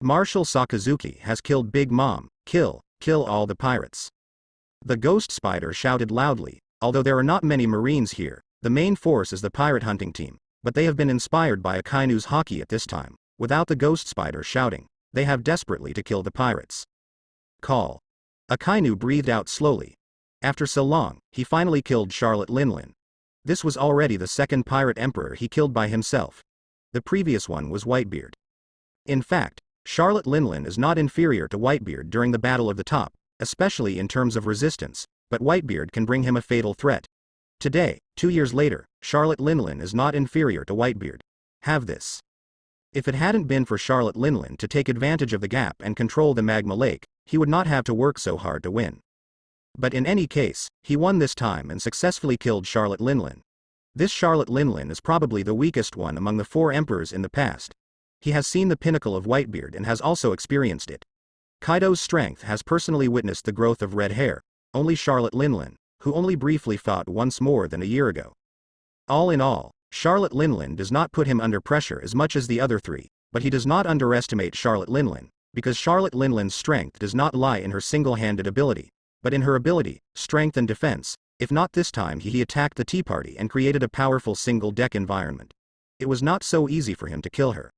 Marshal Sakazuki has killed Big Mom, kill all the pirates. The ghost spider shouted loudly, although there are not many Marines here, the main force is the pirate hunting team, but they have been inspired by Akainu's haki at this time. Without the ghost spider shouting, they have desperately to kill the pirates. Call. Akainu breathed out slowly. After so long, he finally killed Charlotte Linlin. This was already the 2nd pirate emperor he killed by himself. The previous one was Whitebeard. In fact, Charlotte Linlin is not inferior to Whitebeard during the Battle of the Top, especially in terms of resistance, but Whitebeard can bring him a fatal threat. Today, 2 years later, Charlotte Linlin is not inferior to Whitebeard. Have this. If it hadn't been for Charlotte Linlin to take advantage of the gap and control the magma lake, he would not have to work so hard to win. But in any case, he won this time and successfully killed Charlotte Linlin. This Charlotte Linlin is probably the weakest one among the 4 emperors in the past. He has seen the pinnacle of Whitebeard and has also experienced it. Kaido's strength has personally witnessed the growth of red hair, only Charlotte Linlin, who only briefly fought once more than a year ago. All in all, Charlotte Linlin does not put him under pressure as much as the other 3, but he does not underestimate Charlotte Linlin, because Charlotte Linlin's strength does not lie in her single-handed ability, but in her ability, strength and defense. If not this time he attacked the Tea Party and created a powerful single-deck environment. It was not so easy for him to kill her.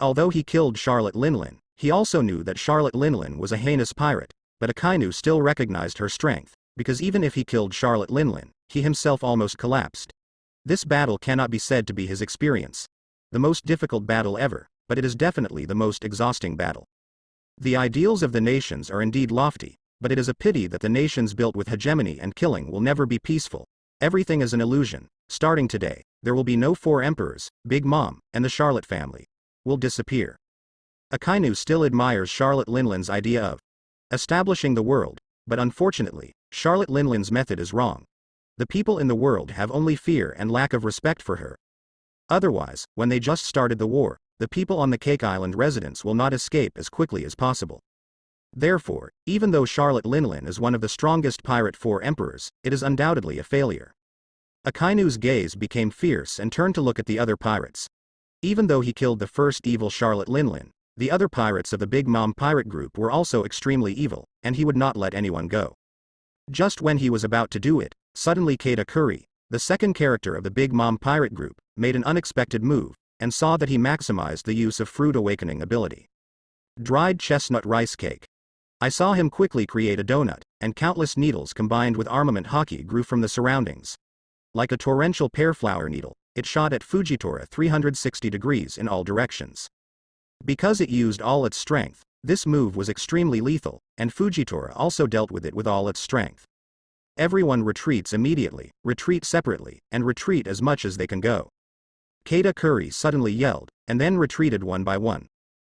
Although he killed Charlotte Linlin, he also knew that Charlotte Linlin was a heinous pirate, but Akainu still recognized her strength, because even if he killed Charlotte Linlin, he himself almost collapsed. This battle cannot be said to be his experience. The most difficult battle ever, but it is definitely the most exhausting battle. The ideals of the nations are indeed lofty, but it is a pity that the nations built with hegemony and killing will never be peaceful. Everything is an illusion. Starting today, there will be no 4 emperors, Big Mom, and the Charlotte family will disappear. Akainu still admires Charlotte Linlin's idea of establishing the world, but unfortunately, Charlotte Linlin's method is wrong. The people in the world have only fear and lack of respect for her. Otherwise, when they just started the war, the people on the Cake Island residents will not escape as quickly as possible. Therefore, even though Charlotte Linlin is one of the strongest pirate 4 emperors, it is undoubtedly a failure. Akainu's gaze became fierce and turned to look at the other pirates. Even though he killed the first evil Charlotte Linlin, the other pirates of the Big Mom pirate group were also extremely evil, and he would not let anyone go. Just when he was about to do it, suddenly Katakuri, the second character of the Big Mom pirate group, made an unexpected move, and saw that he maximized the use of Fruit Awakening ability. Dried chestnut rice cake. I saw him quickly create a donut, and countless needles combined with armament haki grew from the surroundings. Like a torrential pear flower needle, it shot at Fujitora 360 degrees in all directions. Because it used all its strength, this move was extremely lethal, and Fujitora also dealt with it with all its strength. Everyone retreats immediately, retreat separately, and retreat as much as they can go. Katakuri suddenly yelled, and then retreated one by one.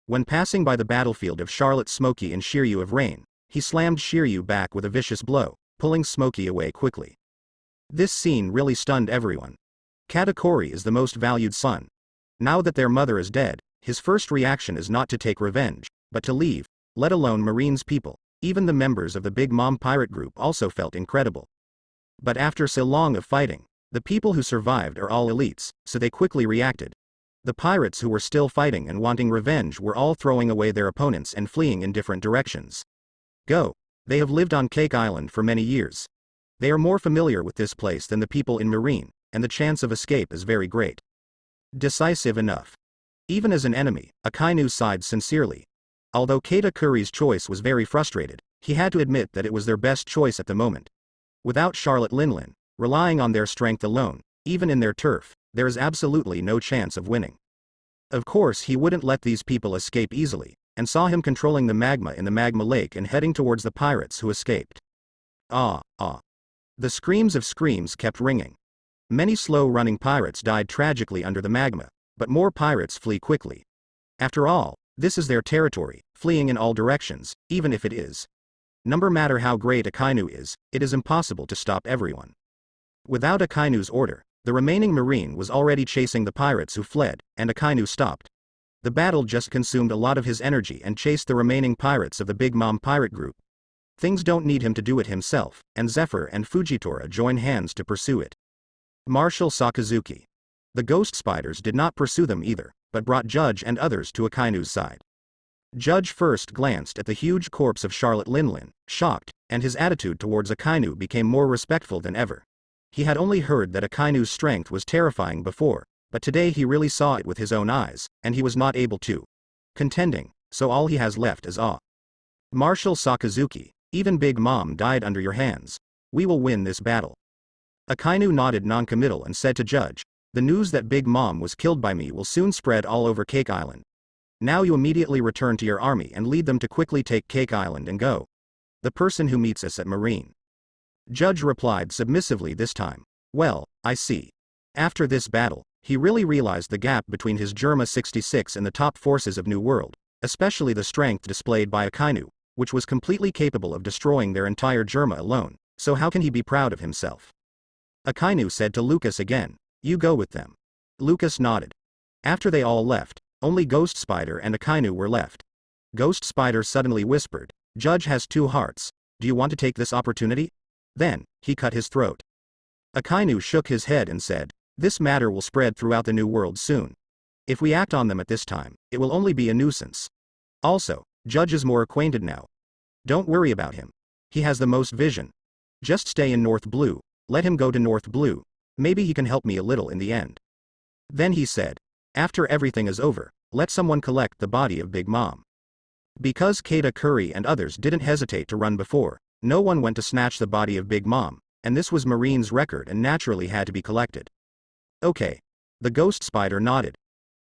When passing by the battlefield of Charlotte Smokey and Shiryu of Rain, he slammed Shiryu back with a vicious blow, pulling Smokey away quickly. This scene really stunned everyone. Katakuri is the most valued son. Now that their mother is dead, his first reaction is not to take revenge, but to leave, let alone Marine's people. Even the members of the Big Mom pirate group also felt incredible. But after so long of fighting, the people who survived are all elites, so they quickly reacted. The pirates who were still fighting and wanting revenge were all throwing away their opponents and fleeing in different directions. Go. They have lived on Cake Island for many years. They are more familiar with this place than the people in Marine, and the chance of escape is very great. Decisive enough. Even as an enemy, Akainu sighed sincerely. Although Katakuri's choice was very frustrated, he had to admit that it was their best choice at the moment. Without Charlotte Linlin, relying on their strength alone, even in their turf, there is absolutely no chance of winning. Of course he wouldn't let these people escape easily, and saw him controlling the magma in the magma lake and heading towards the pirates who escaped. Ah, ah. The screams of screams kept ringing. Many slow-running pirates died tragically under the magma, but more pirates flee quickly. After all, this is their territory, fleeing in all directions, even if it is. No matter how great Akainu is, it is impossible to stop everyone. Without Akainu's order, the remaining marine was already chasing the pirates who fled, and Akainu stopped. The battle just consumed a lot of his energy and chased the remaining pirates of the Big Mom pirate group. Things don't need him to do it himself, and Zephyr and Fujitora join hands to pursue it. Marshal Sakazuki. The ghost spiders did not pursue them either, but brought Judge and others to Akainu's side. Judge first glanced at the huge corpse of Charlotte Linlin, shocked, and his attitude towards Akainu became more respectful than ever. He had only heard that Akainu's strength was terrifying before, but today he really saw it with his own eyes, and he was not able to contending, so all he has left is awe. Marshal Sakazuki, even Big Mom died under your hands. We will win this battle. Akainu nodded noncommittal and said to Judge, the news that Big Mom was killed by me will soon spread all over Cake Island. Now you immediately return to your army and lead them to quickly take Cake Island and go. The person who meets us at Marine. Judge replied submissively this time. Well, I see. After this battle, he really realized the gap between his Germa 66 and the top forces of New World, especially the strength displayed by Akainu, which was completely capable of destroying their entire Germa alone, so how can he be proud of himself? Akainu said to Lucas again, you go with them. Lucas nodded. After they all left, only Ghost Spider and Akainu were left. Ghost Spider suddenly whispered, Judge has 2 hearts, do you want to take this opportunity? Then, he cut his throat. Akainu shook his head and said, this matter will spread throughout the New World soon. If we act on them at this time, it will only be a nuisance. Also, Judge is more acquainted now. Don't worry about him. He has the most vision. Just stay in North Blue, let him go to North Blue, maybe he can help me a little in the end. Then he said, after everything is over, let someone collect the body of Big Mom. Because Katakuri and others didn't hesitate to run before, no one went to snatch the body of Big Mom, and this was Marine's record and naturally had to be collected. Okay. The Ghost Spider nodded.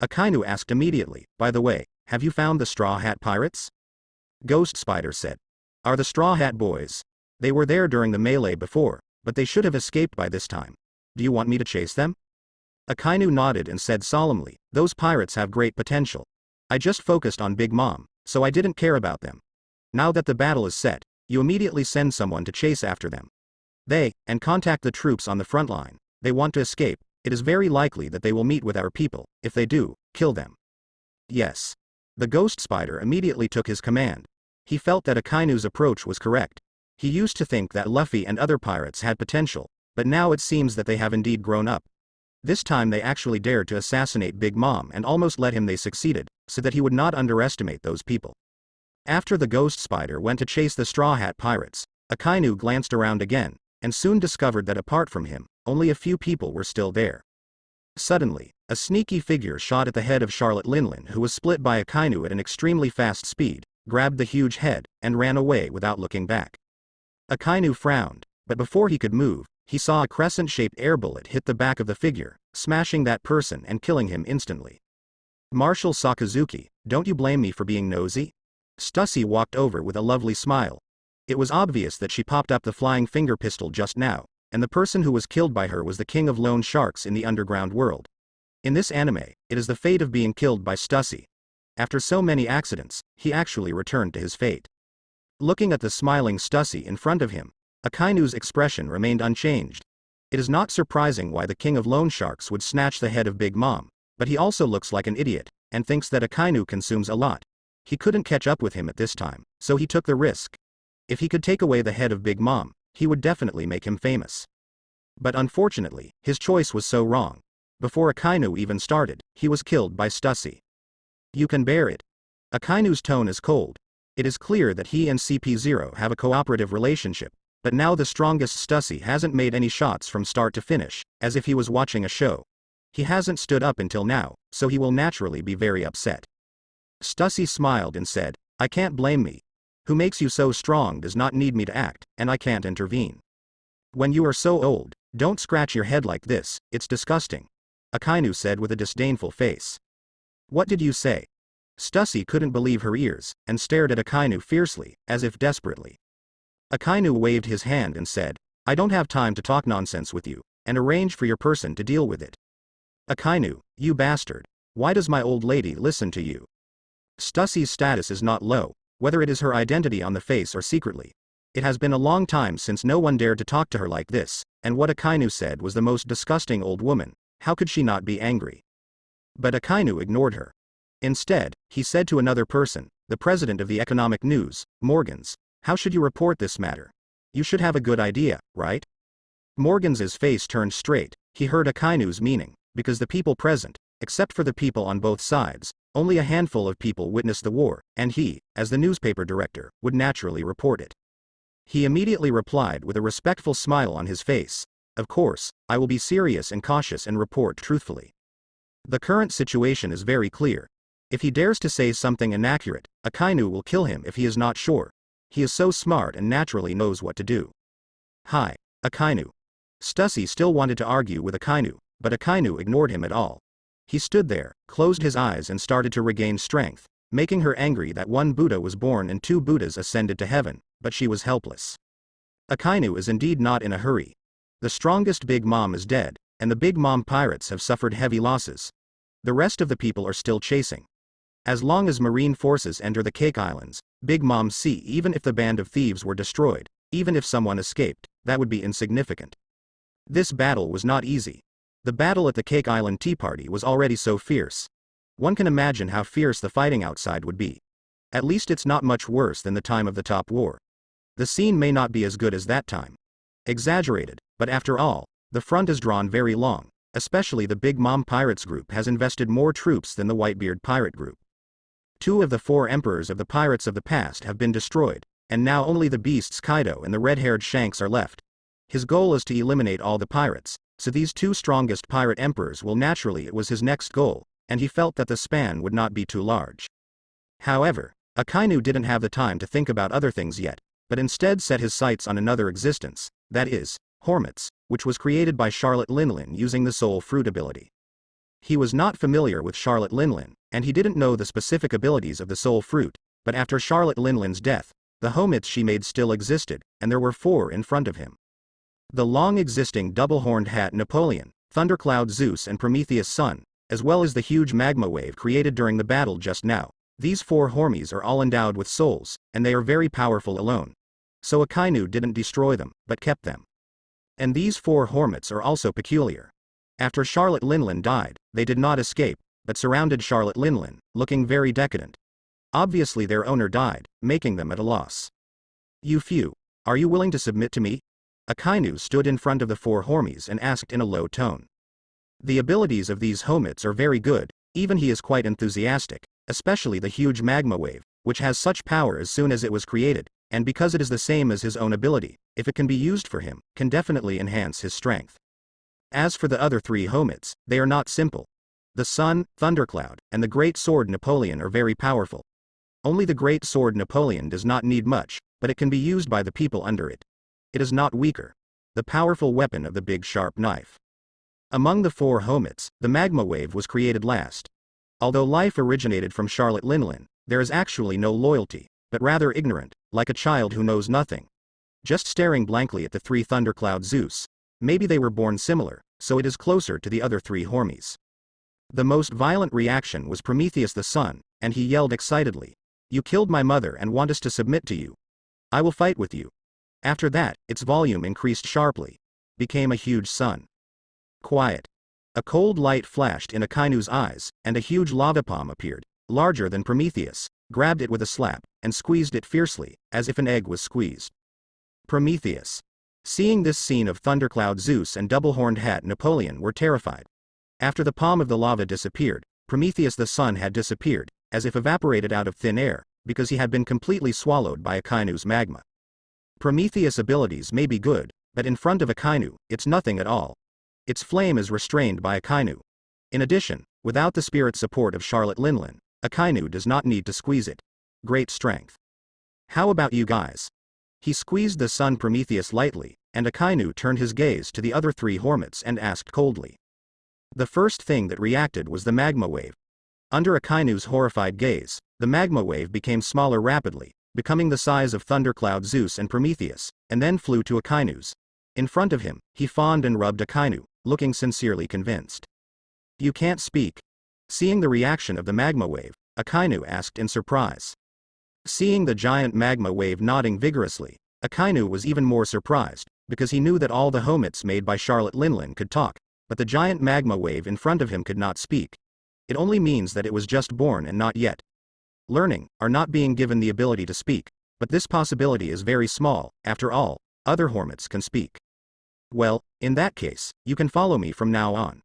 Akainu asked immediately, by the way, have you found the Straw Hat Pirates? Ghost Spider said. Are the Straw Hat Boys? They were there during the melee before, but they should have escaped by this time. Do you want me to chase them? Akainu nodded and said solemnly, those pirates have great potential. I just focused on Big Mom, so I didn't care about them. Now that the battle is set, you immediately send someone to chase after them. And contact the troops on the front line. They want to escape. It is very likely that they will meet with our people. If they do, kill them. Yes. The Ghost Spider immediately took his command. He felt that Akainu's approach was correct. He used to think that Luffy and other pirates had potential, but now it seems that they have indeed grown up. This time they actually dared to assassinate Big Mom and almost let him. They succeeded, so that he would not underestimate those people. After the Ghost Spider went to chase the Straw Hat Pirates, Akainu glanced around again, and soon discovered that apart from him, only a few people were still there. Suddenly, a sneaky figure shot at the head of Charlotte Linlin, who was split by Akainu at an extremely fast speed, grabbed the huge head, and ran away without looking back. Akainu frowned, but before he could move, he saw a crescent-shaped air bullet hit the back of the figure, smashing that person and killing him instantly. Marshal Sakazuki, don't you blame me for being nosy? Stussy walked over with a lovely smile. It was obvious that she popped up the flying finger pistol just now, and the person who was killed by her was the king of loan sharks in the underground world. In this anime, it is the fate of being killed by Stussy. After so many accidents, he actually returned to his fate. Looking at the smiling Stussy in front of him, Akainu's expression remained unchanged. It is not surprising why the king of loan sharks would snatch the head of Big Mom, but he also looks like an idiot, and thinks that Akainu consumes a lot. He couldn't catch up with him at this time, so he took the risk. If he could take away the head of Big Mom, he would definitely make him famous. But unfortunately, his choice was so wrong. Before Akainu even started, he was killed by Stussy. You can bear it. Akainu's tone is cold. It is clear that he and CP0 have a cooperative relationship, but now the strongest Stussy hasn't made any shots from start to finish, as if he was watching a show. He hasn't stood up until now, so he will naturally be very upset. Stussy smiled and said, I can't blame me. Who makes you so strong does not need me to act, and I can't intervene. When you are so old, don't scratch your head like this, it's disgusting. Akainu said with a disdainful face. What did you say? Stussy couldn't believe her ears, and stared at Akainu fiercely, as if desperately. Akainu waved his hand and said, I don't have time to talk nonsense with you, and arrange for your person to deal with it. Akainu, you bastard. Why does my old lady listen to you? Stussy's status is not low, whether it is her identity on the face or secretly. It has been a long time since no one dared to talk to her like this, and what Akainu said was the most disgusting old woman. How could she not be angry? But Akainu ignored her. Instead, he said to another person, the president of the Economic News, Morgans, how should you report this matter? You should have a good idea, right? Morgans's face turned straight. He heard Akainu's meaning, because the people present, except for the people on both sides, only a handful of people witnessed the war, and he, as the newspaper director, would naturally report it. He immediately replied with a respectful smile on his face, of course, I will be serious and cautious and report truthfully. The current situation is very clear. If he dares to say something inaccurate, Akainu will kill him if he is not sure. He is so smart and naturally knows what to do. Hi, Akainu. Stussy still wanted to argue with Akainu, but Akainu ignored him at all. He stood there, closed his eyes and started to regain strength, making her angry that one Buddha was born and two Buddhas ascended to heaven, but she was helpless. Akainu is indeed not in a hurry. The strongest Big Mom is dead, and the Big Mom pirates have suffered heavy losses. The rest of the people are still chasing. As long as marine forces enter the Cake Islands, Big Mom see even if the band of thieves were destroyed, even if someone escaped, that would be insignificant. This battle was not easy. The battle at the Cake Island Tea Party was already so fierce. One can imagine how fierce the fighting outside would be. At least it's not much worse than the time of the Top War. The scene may not be as good as that time. Exaggerated, but after all, the front is drawn very long, especially the Big Mom Pirates group has invested more troops than the Whitebeard Pirate group. 2 of the 4 emperors of the pirates of the past have been destroyed, and now only the beasts Kaido and the red-haired Shanks are left. His goal is to eliminate all the pirates, so these 2 strongest pirate emperors will naturally it was his next goal, and he felt that the span would not be too large. However, Akainu didn't have the time to think about other things yet, but instead set his sights on another existence, that is, Hormats, which was created by Charlotte Linlin using the Soul Fruit ability. He was not familiar with Charlotte Linlin, and he didn't know the specific abilities of the Soul Fruit, but after Charlotte Linlin's death, the Hormats she made still existed, and there were 4 in front of him. The long-existing double-horned hat Napoleon, Thundercloud Zeus and Prometheus Sun, as well as the huge magma wave created during the battle just now. These 4 Hormies are all endowed with souls, and they are very powerful alone. So Akainu didn't destroy them, but kept them. And these 4 Hormats are also peculiar. After Charlotte Linlin died, they did not escape, but surrounded Charlotte Linlin, looking very decadent. Obviously their owner died, making them at a loss. You few, are you willing to submit to me? Akainu stood in front of the 4 Hormies and asked in a low tone. The abilities of these Hormats are very good, even he is quite enthusiastic, especially the huge magma wave, which has such power as soon as it was created, and because it is the same as his own ability, if it can be used for him, can definitely enhance his strength. As for the other three homets, they are not simple. The Sun, Thundercloud, and the Great Sword Napoleon are very powerful. Only the Great Sword Napoleon does not need much, but it can be used by the people under it. It is not weaker. The powerful weapon of the big sharp knife. Among the four homets, the magma wave was created last. Although life originated from Charlotte Linlin, there is actually no loyalty, but rather ignorant, like a child who knows nothing. Just staring blankly at the three Thundercloud Zeus. Maybe they were born similar, so it is closer to the other three Hormies. The most violent reaction was Prometheus the Sun, and he yelled excitedly, "You killed my mother and want us to submit to you. I will fight with you." After that, its volume increased sharply. Became a huge sun. Quiet. A cold light flashed in Akainu's eyes, and a huge lava palm appeared, larger than Prometheus, grabbed it with a slap, and squeezed it fiercely, as if an egg was squeezed. Prometheus. Seeing this scene of Thundercloud Zeus and Double-Horned Hat Napoleon were terrified. After the palm of the lava disappeared, Prometheus the Sun had disappeared, as if evaporated out of thin air, because he had been completely swallowed by Akainu's magma. Prometheus' abilities may be good, but in front of Akainu, it's nothing at all. Its flame is restrained by Akainu. In addition, without the spirit support of Charlotte Linlin, Akainu does not need to squeeze it. Great strength. How about you guys? He squeezed the Sun Prometheus lightly, and Akainu turned his gaze to the other three Hormats and asked coldly. The first thing that reacted was the magma wave. Under Akainu's horrified gaze, the magma wave became smaller rapidly, becoming the size of Thundercloud Zeus and Prometheus, and then flew to Akainu's. In front of him, he fawned and rubbed Akainu, looking sincerely convinced. "You can't speak." Seeing the reaction of the magma wave, Akainu asked in surprise. Seeing the giant magma wave nodding vigorously, Akainu was even more surprised, because he knew that all the homets made by Charlotte Linlin could talk, but the giant magma wave in front of him could not speak. It only means that it was just born and not yet learning, or not being given the ability to speak, but this possibility is very small. After all, other Hormats can speak. "Well, in that case, you can follow me from now on."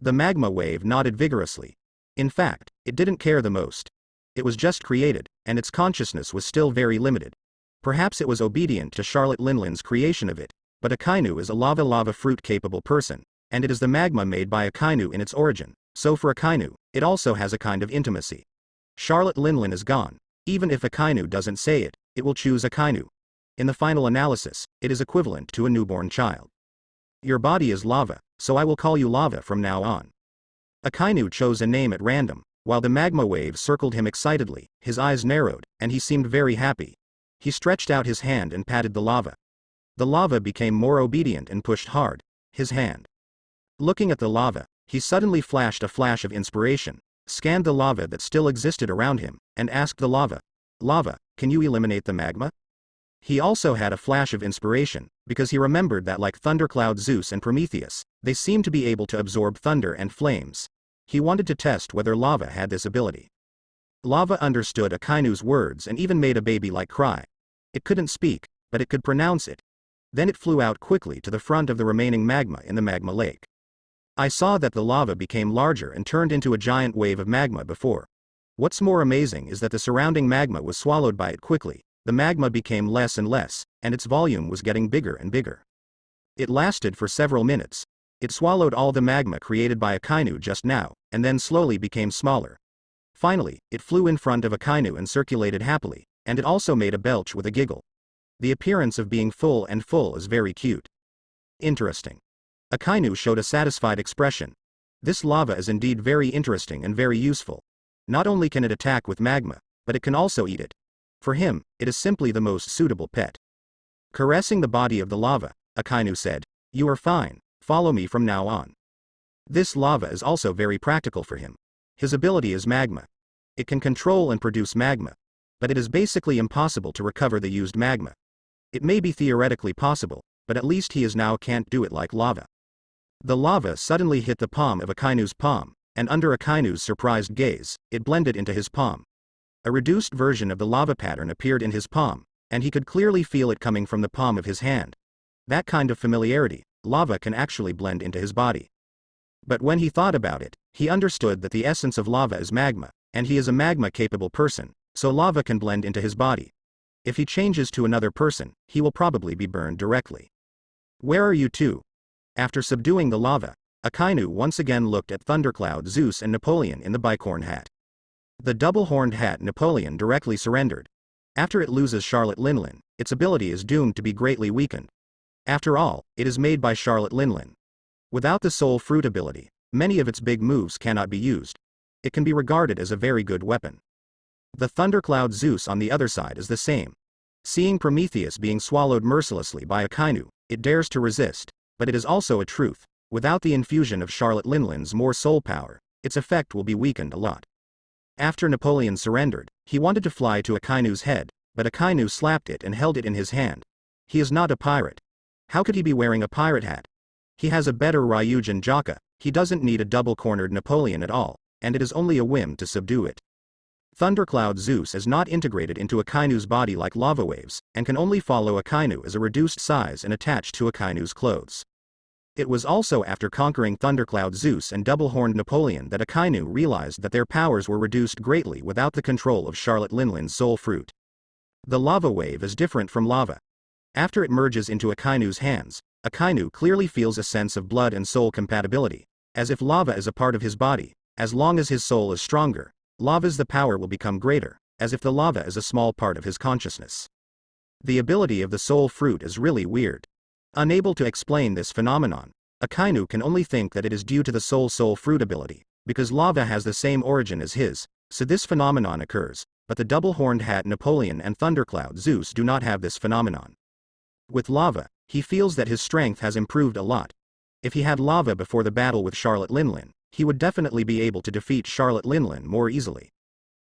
The magma wave nodded vigorously. In fact, it didn't care the most. It was just created, and its consciousness was still very limited. Perhaps it was obedient to Charlotte Linlin's creation of it, but Akainu is a lava fruit capable person, and it is the magma made by Akainu in its origin, so for Akainu, it also has a kind of intimacy. Charlotte Linlin is gone. Even if Akainu doesn't say it, it will choose Akainu. In the final analysis, it is equivalent to a newborn child. "Your body is lava, so I will call you Lava from now on." Akainu chose a name at random, while the magma wave circled him excitedly. His eyes narrowed, and he seemed very happy. He stretched out his hand and patted the lava. The lava became more obedient and pushed hard. His hand. Looking at the lava, he suddenly flashed a flash of inspiration, scanned the lava that still existed around him, and asked the lava, "Lava, can you eliminate the magma?" He also had a flash of inspiration, because he remembered that like Thundercloud Zeus and Prometheus, they seemed to be able to absorb thunder and flames. He wanted to test whether lava had this ability. Lava understood Akainu's words and even made a baby-like cry. It couldn't speak, but it could pronounce it. Then it flew out quickly to the front of the remaining magma in the magma lake. I saw that the lava became larger and turned into a giant wave of magma before. What's more amazing is that the surrounding magma was swallowed by it quickly. The magma became less and less, and its volume was getting bigger and bigger. It lasted for several minutes. It swallowed all the magma created by Akainu just now, and then slowly became smaller. Finally, it flew in front of Akainu and circulated happily, and it also made a belch with a giggle. The appearance of being full is very cute. Interesting. Akainu showed a satisfied expression. This lava is indeed very interesting and very useful. Not only can it attack with magma, but it can also eat it. For him, it is simply the most suitable pet. Caressing the body of the lava, Akainu said, "You are fine, follow me from now on." This lava is also very practical for him. His ability is magma. It can control and produce magma, but it is basically impossible to recover the used magma. It may be theoretically possible, but at least he now can't do it like lava. The lava suddenly hit the palm of Akainu's palm, and under Akainu's surprised gaze, it blended into his palm. A reduced version of the lava pattern appeared in his palm, and he could clearly feel it coming from the palm of his hand. That kind of familiarity, lava can actually blend into his body. But when he thought about it, he understood that the essence of lava is magma, and he is a magma-capable person, so lava can blend into his body. If he changes to another person, he will probably be burned directly. Where are you two? After subduing the lava, Akainu once again looked at Thundercloud, Zeus and Napoleon in the bicorn hat. The double-horned hat Napoleon directly surrendered. After it loses Charlotte Linlin, its ability is doomed to be greatly weakened. After all, it is made by Charlotte Linlin. Without the soul fruit ability, many of its big moves cannot be used. It can be regarded as a very good weapon. The Thundercloud Zeus on the other side is the same. Seeing Prometheus being swallowed mercilessly by Akainu, it dares to resist, but it is also a truth. Without the infusion of Charlotte Linlin's more soul power, its effect will be weakened a lot. After Napoleon surrendered, he wanted to fly to Akainu's head, but Akainu slapped it and held it in his hand. He is not a pirate. How could he be wearing a pirate hat? He has a better Ryujin Jaka, he doesn't need a double-cornered Napoleon at all, and it is only a whim to subdue it. Thundercloud Zeus is not integrated into Akainu's body like lava waves, and can only follow Akainu as a reduced size and attached to Akainu's clothes. It was also after conquering Thundercloud Zeus and double-horned Napoleon that Akainu realized that their powers were reduced greatly without the control of Charlotte Linlin's soul fruit. The lava wave is different from lava. After it merges into Akainu's hands, Akainu clearly feels a sense of blood and soul compatibility, as if lava is a part of his body. As long as his soul is stronger, the power will become greater, as if the lava is a small part of his consciousness. The ability of the soul fruit is really weird. Unable to explain this phenomenon, Akainu can only think that it is due to the soul fruit ability, because lava has the same origin as his, so this phenomenon occurs, but the double-horned hat Napoleon and Thundercloud Zeus do not have this phenomenon. With lava, he feels that his strength has improved a lot. If he had lava before the battle with Charlotte Linlin, he would definitely be able to defeat Charlotte Linlin more easily.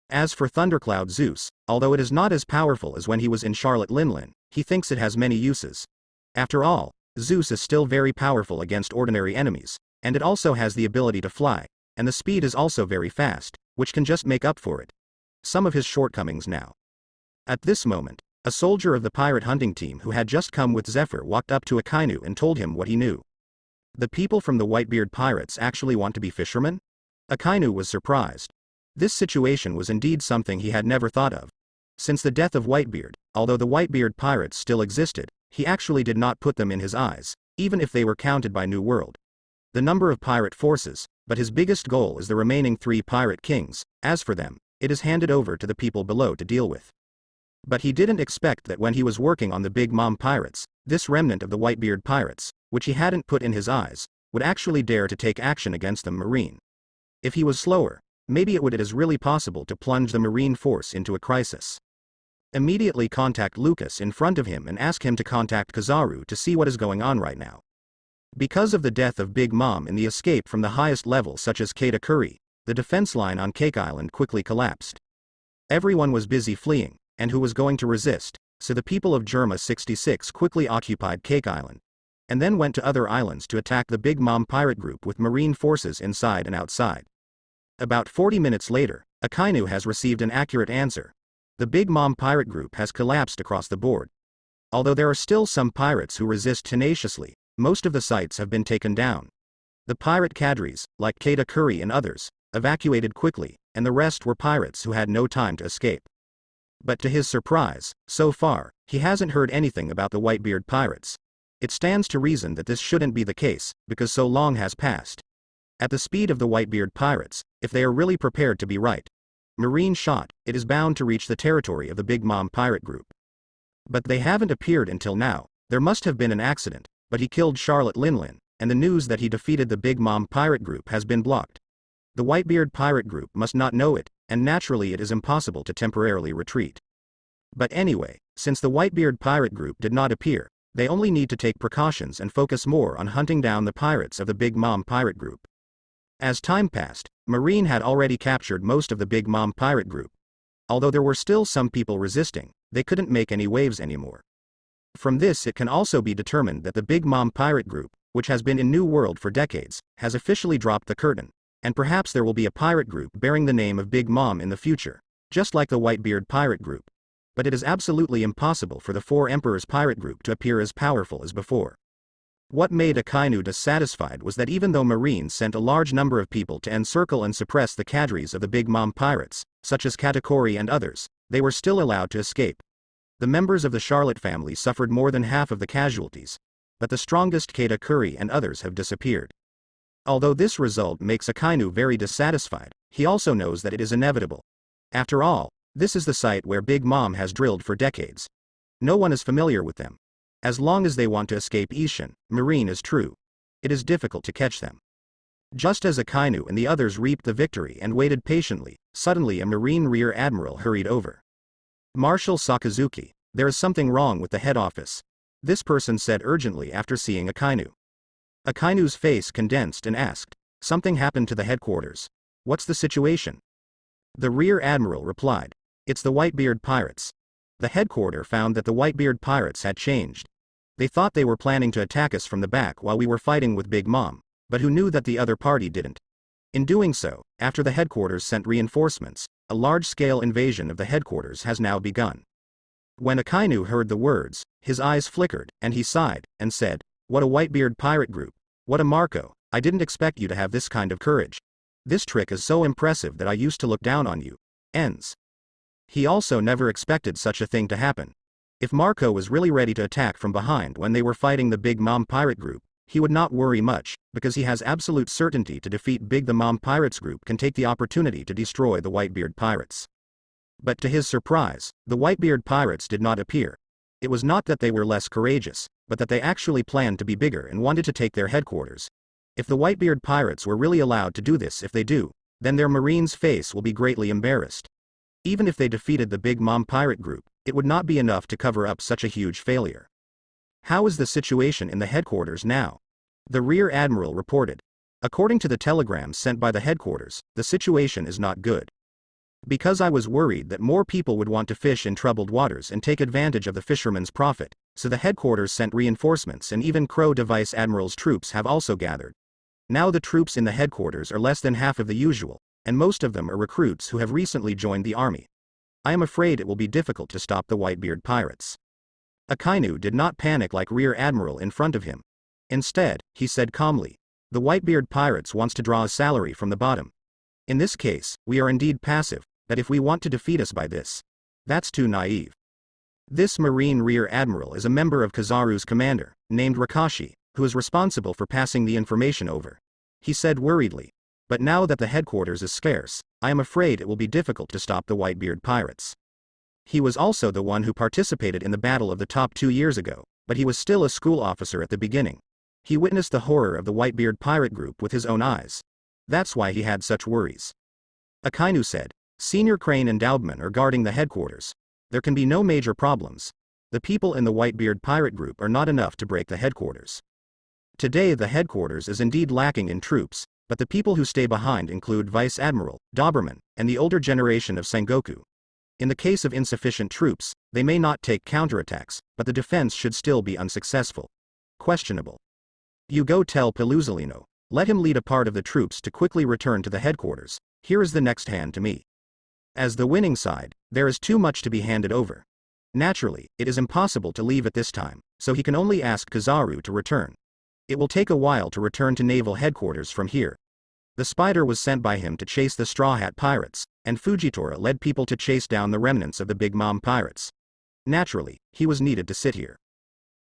As for Thundercloud Zeus, although it is not as powerful as when he was in Charlotte Linlin, he thinks it has many uses. After all, Zeus is still very powerful against ordinary enemies, and it also has the ability to fly, and the speed is also very fast, which can just make up for it. Some of his shortcomings now. At this moment, a soldier of the pirate hunting team who had just come with Zephyr walked up to Akainu and told him what he knew. The people from the Whitebeard pirates actually want to be fishermen? Akainu was surprised. This situation was indeed something he had never thought of. Since the death of Whitebeard, although the Whitebeard pirates still existed, he actually did not put them in his eyes, even if they were counted by New World. The number of pirate forces, but his biggest goal is the remaining 3 pirate kings. As for them, it is handed over to the people below to deal with. But he didn't expect that when he was working on the Big Mom pirates, this remnant of the Whitebeard pirates, which he hadn't put in his eyes, would actually dare to take action against the Marine. If he was slower, maybe it is really possible to plunge the Marine force into a crisis. Immediately contact Lucas in front of him and ask him to contact Kizaru to see what is going on right now. Because of the death of Big Mom and the escape from the highest level such as Katakuri, the defense line on Cake Island quickly collapsed. Everyone was busy fleeing, and who was going to resist, so the people of Germa 66 quickly occupied Cake Island, and then went to other islands to attack the Big Mom pirate group with Marine forces inside and outside. About 40 minutes later, Akainu has received an accurate answer. The Big Mom pirate group has collapsed across the board. Although there are still some pirates who resist tenaciously, most of the sites have been taken down. The pirate cadres, like Katakuri and others, evacuated quickly, and the rest were pirates who had no time to escape. But to his surprise, so far, he hasn't heard anything about the Whitebeard pirates. It stands to reason that this shouldn't be the case, because so long has passed. At the speed of the Whitebeard pirates, if they are really prepared to be right, Marine shot, it is bound to reach the territory of the Big Mom pirate group. But they haven't appeared until now. There must have been an accident, but he killed Charlotte Linlin, and the news that he defeated the Big Mom pirate group has been blocked. The Whitebeard pirate group must not know it, and naturally it is impossible to temporarily retreat. But anyway, since the Whitebeard pirate group did not appear, they only need to take precautions and focus more on hunting down the pirates of the Big Mom pirate group. As time passed, Marine had already captured most of the Big Mom pirate group. Although there were still some people resisting, they couldn't make any waves anymore. From this it can also be determined that the Big Mom pirate group, which has been in New World for decades, has officially dropped the curtain, and perhaps there will be a pirate group bearing the name of Big Mom in the future, just like the Whitebeard pirate group. But it is absolutely impossible for the 4 Emperors pirate group to appear as powerful as before. What made Akainu dissatisfied was that even though Marine sent a large number of people to encircle and suppress the cadres of the Big Mom pirates, such as Katakuri and others, they were still allowed to escape. The members of the Charlotte family suffered more than half of the casualties, but the strongest Keita Curry and others have disappeared. Although this result makes Akainu very dissatisfied, he also knows that it is inevitable. After all, this is the site where Big Mom has drilled for decades. No one is familiar with them. As long as they want to escape Ishin, Marine is true. It is difficult to catch them. Just as Akainu and the others reaped the victory and waited patiently, suddenly a Marine Rear Admiral hurried over. Marshal Sakazuki, there is something wrong with the head office. This person said urgently after seeing Akainu. Akainu's face condensed and asked, something happened to the headquarters. What's the situation? The Rear Admiral replied, it's the Whitebeard pirates. The headquarters found that the Whitebeard pirates had changed. They thought they were planning to attack us from the back while we were fighting with Big Mom, but who knew that the other party didn't. In doing so, after the headquarters sent reinforcements, a large-scale invasion of the headquarters has now begun. When Akainu heard the words, his eyes flickered, and he sighed, and said, what a Whitebeard pirate group. What a Marco, I didn't expect you to have this kind of courage. This trick is so impressive that I used to look down on you. Ends. He also never expected such a thing to happen. If Marco was really ready to attack from behind when they were fighting the Big Mom pirate group, he would not worry much, because he has absolute certainty to defeat Big the Mom pirates group can take the opportunity to destroy the Whitebeard pirates. But to his surprise, the Whitebeard pirates did not appear. It was not that they were less courageous, but that they actually planned to be bigger and wanted to take their headquarters. If the Whitebeard pirates were really allowed to do this, if they do, then their Marine's face will be greatly embarrassed. Even if they defeated the Big Mom pirate group, it would not be enough to cover up such a huge failure. How is the situation in the headquarters now? The Rear Admiral reported. According to the telegrams sent by the headquarters, the situation is not good. Because I was worried that more people would want to fish in troubled waters and take advantage of the fishermen's profit, so the headquarters sent reinforcements and even Crow Vice Admiral's troops have also gathered. Now the troops in the headquarters are less than half of the usual, and most of them are recruits who have recently joined the army. I am afraid it will be difficult to stop the Whitebeard pirates. Akainu did not panic like Rear Admiral in front of him. Instead, he said calmly, the Whitebeard pirates wants to draw a salary from the bottom. In this case, we are indeed passive, but if we want to defeat us by this, that's too naive. This Marine Rear Admiral is a member of Kizaru's commander, named Rakashi, who is responsible for passing the information over. He said worriedly, but now that the headquarters is scarce, I am afraid it will be difficult to stop the Whitebeard pirates. He was also the one who participated in the Battle of the Top 2 years ago, but he was still a school officer at the beginning. He witnessed the horror of the Whitebeard pirate group with his own eyes. That's why he had such worries. Akainu said, Senior Crane and Daubman are guarding the headquarters. There can be no major problems. The people in the Whitebeard pirate group are not enough to break the headquarters. Today the headquarters is indeed lacking in troops, but the people who stay behind include Vice Admiral, Doberman, and the older generation of Sengoku. In the case of insufficient troops, they may not take counterattacks, but the defense should still be unsuccessful. Questionable. You go tell Peluzolino, let him lead a part of the troops to quickly return to the headquarters. Here is the next hand to me. As the winning side, there is too much to be handed over. Naturally, it is impossible to leave at this time, so he can only ask Kizaru to return. It will take a while to return to naval headquarters from here. The Spider was sent by him to chase the Straw Hat pirates, and Fujitora led people to chase down the remnants of the Big Mom pirates. Naturally, he was needed to sit here.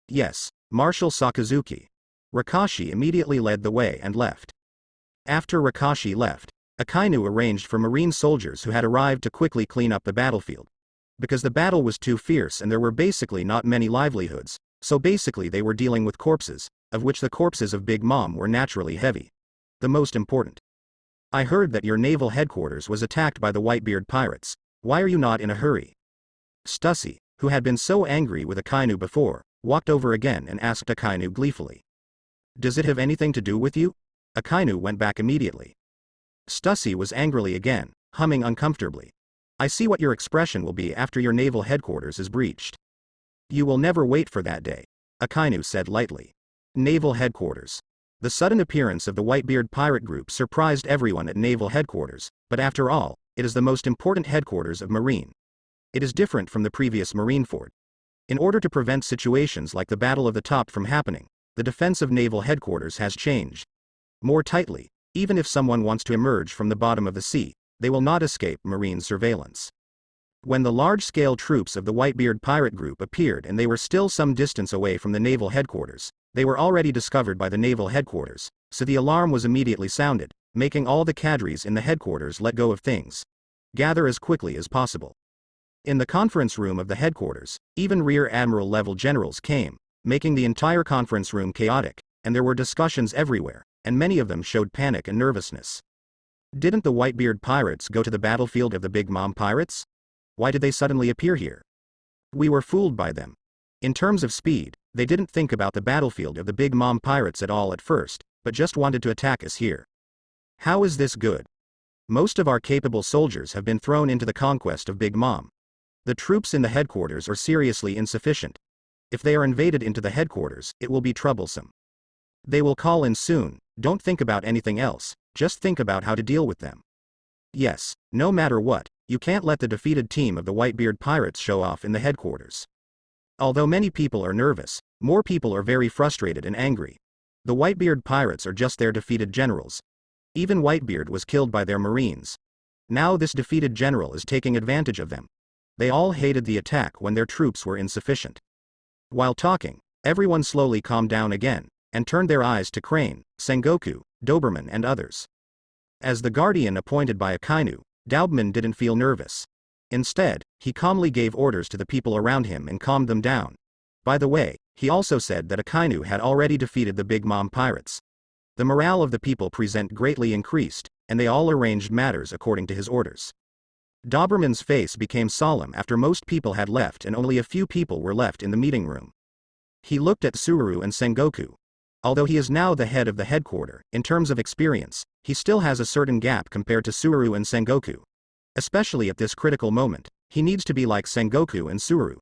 Yes, Marshal Sakazuki. Rakashi immediately led the way and left. After Rakashi left, Akainu arranged for Marine soldiers who had arrived to quickly clean up the battlefield. Because the battle was too fierce and there were basically not many livelihoods, so basically they were dealing with corpses, of which the corpses of Big Mom were naturally heavy. The most important. I heard that your naval headquarters was attacked by the Whitebeard pirates. Why are you not in a hurry? Stussy, who had been so angry with Akainu before, walked over again and asked Akainu gleefully. Does it have anything to do with you? Akainu went back immediately. Stussy was angrily again, humming uncomfortably. I see what your expression will be after your naval headquarters is breached. You will never wait for that day, Akainu said lightly. Naval headquarters. The sudden appearance of the Whitebeard pirate group surprised everyone at naval headquarters, but after all, it is the most important headquarters of Marine. It is different from the previous Marine fort. In order to prevent situations like the Battle of the Top from happening, the defense of naval headquarters has changed. More tightly, even if someone wants to emerge from the bottom of the sea, they will not escape Marine surveillance. When the large-scale troops of the Whitebeard pirate group appeared and they were still some distance away from the naval headquarters, they were already discovered by the naval headquarters, so the alarm was immediately sounded, making all the cadres in the headquarters let go of things. Gather as quickly as possible. In the conference room of the headquarters, even Rear Admiral level generals came, making the entire conference room chaotic, and there were discussions everywhere, and many of them showed panic and nervousness. Didn't the Whitebeard pirates go to the battlefield of the Big Mom pirates? Why did they suddenly appear here? We were fooled by them. In terms of speed, they didn't think about the battlefield of the Big Mom pirates at all at first, but just wanted to attack us here. How is this good? Most of our capable soldiers have been thrown into the conquest of Big Mom. The troops in the headquarters are seriously insufficient. If they are invaded into the headquarters, it will be troublesome. They will call in soon. Don't think about anything else, just think about how to deal with them. Yes, no matter what, you can't let the defeated team of the Whitebeard pirates show off in the headquarters. Although many people are nervous, more people are very frustrated and angry. The Whitebeard pirates are just their defeated generals. Even Whitebeard was killed by their marines. Now this defeated general is taking advantage of them. They all hated the attack when their troops were insufficient. While talking, everyone slowly calmed down again, and turned their eyes to Crane, Sengoku, Doberman and others. As the guardian appointed by Akainu, Doberman didn't feel nervous. Instead, he calmly gave orders to the people around him and calmed them down. By the way, he also said that Akainu had already defeated the Big Mom pirates. The morale of the people present greatly increased, and they all arranged matters according to his orders. Doberman's face became solemn after most people had left and only a few people were left in the meeting room. He looked at Suru and Sengoku. Although he is now the head of the headquarters, in terms of experience, he still has a certain gap compared to Suru and Sengoku. Especially at this critical moment, he needs to be like Sengoku and Suru.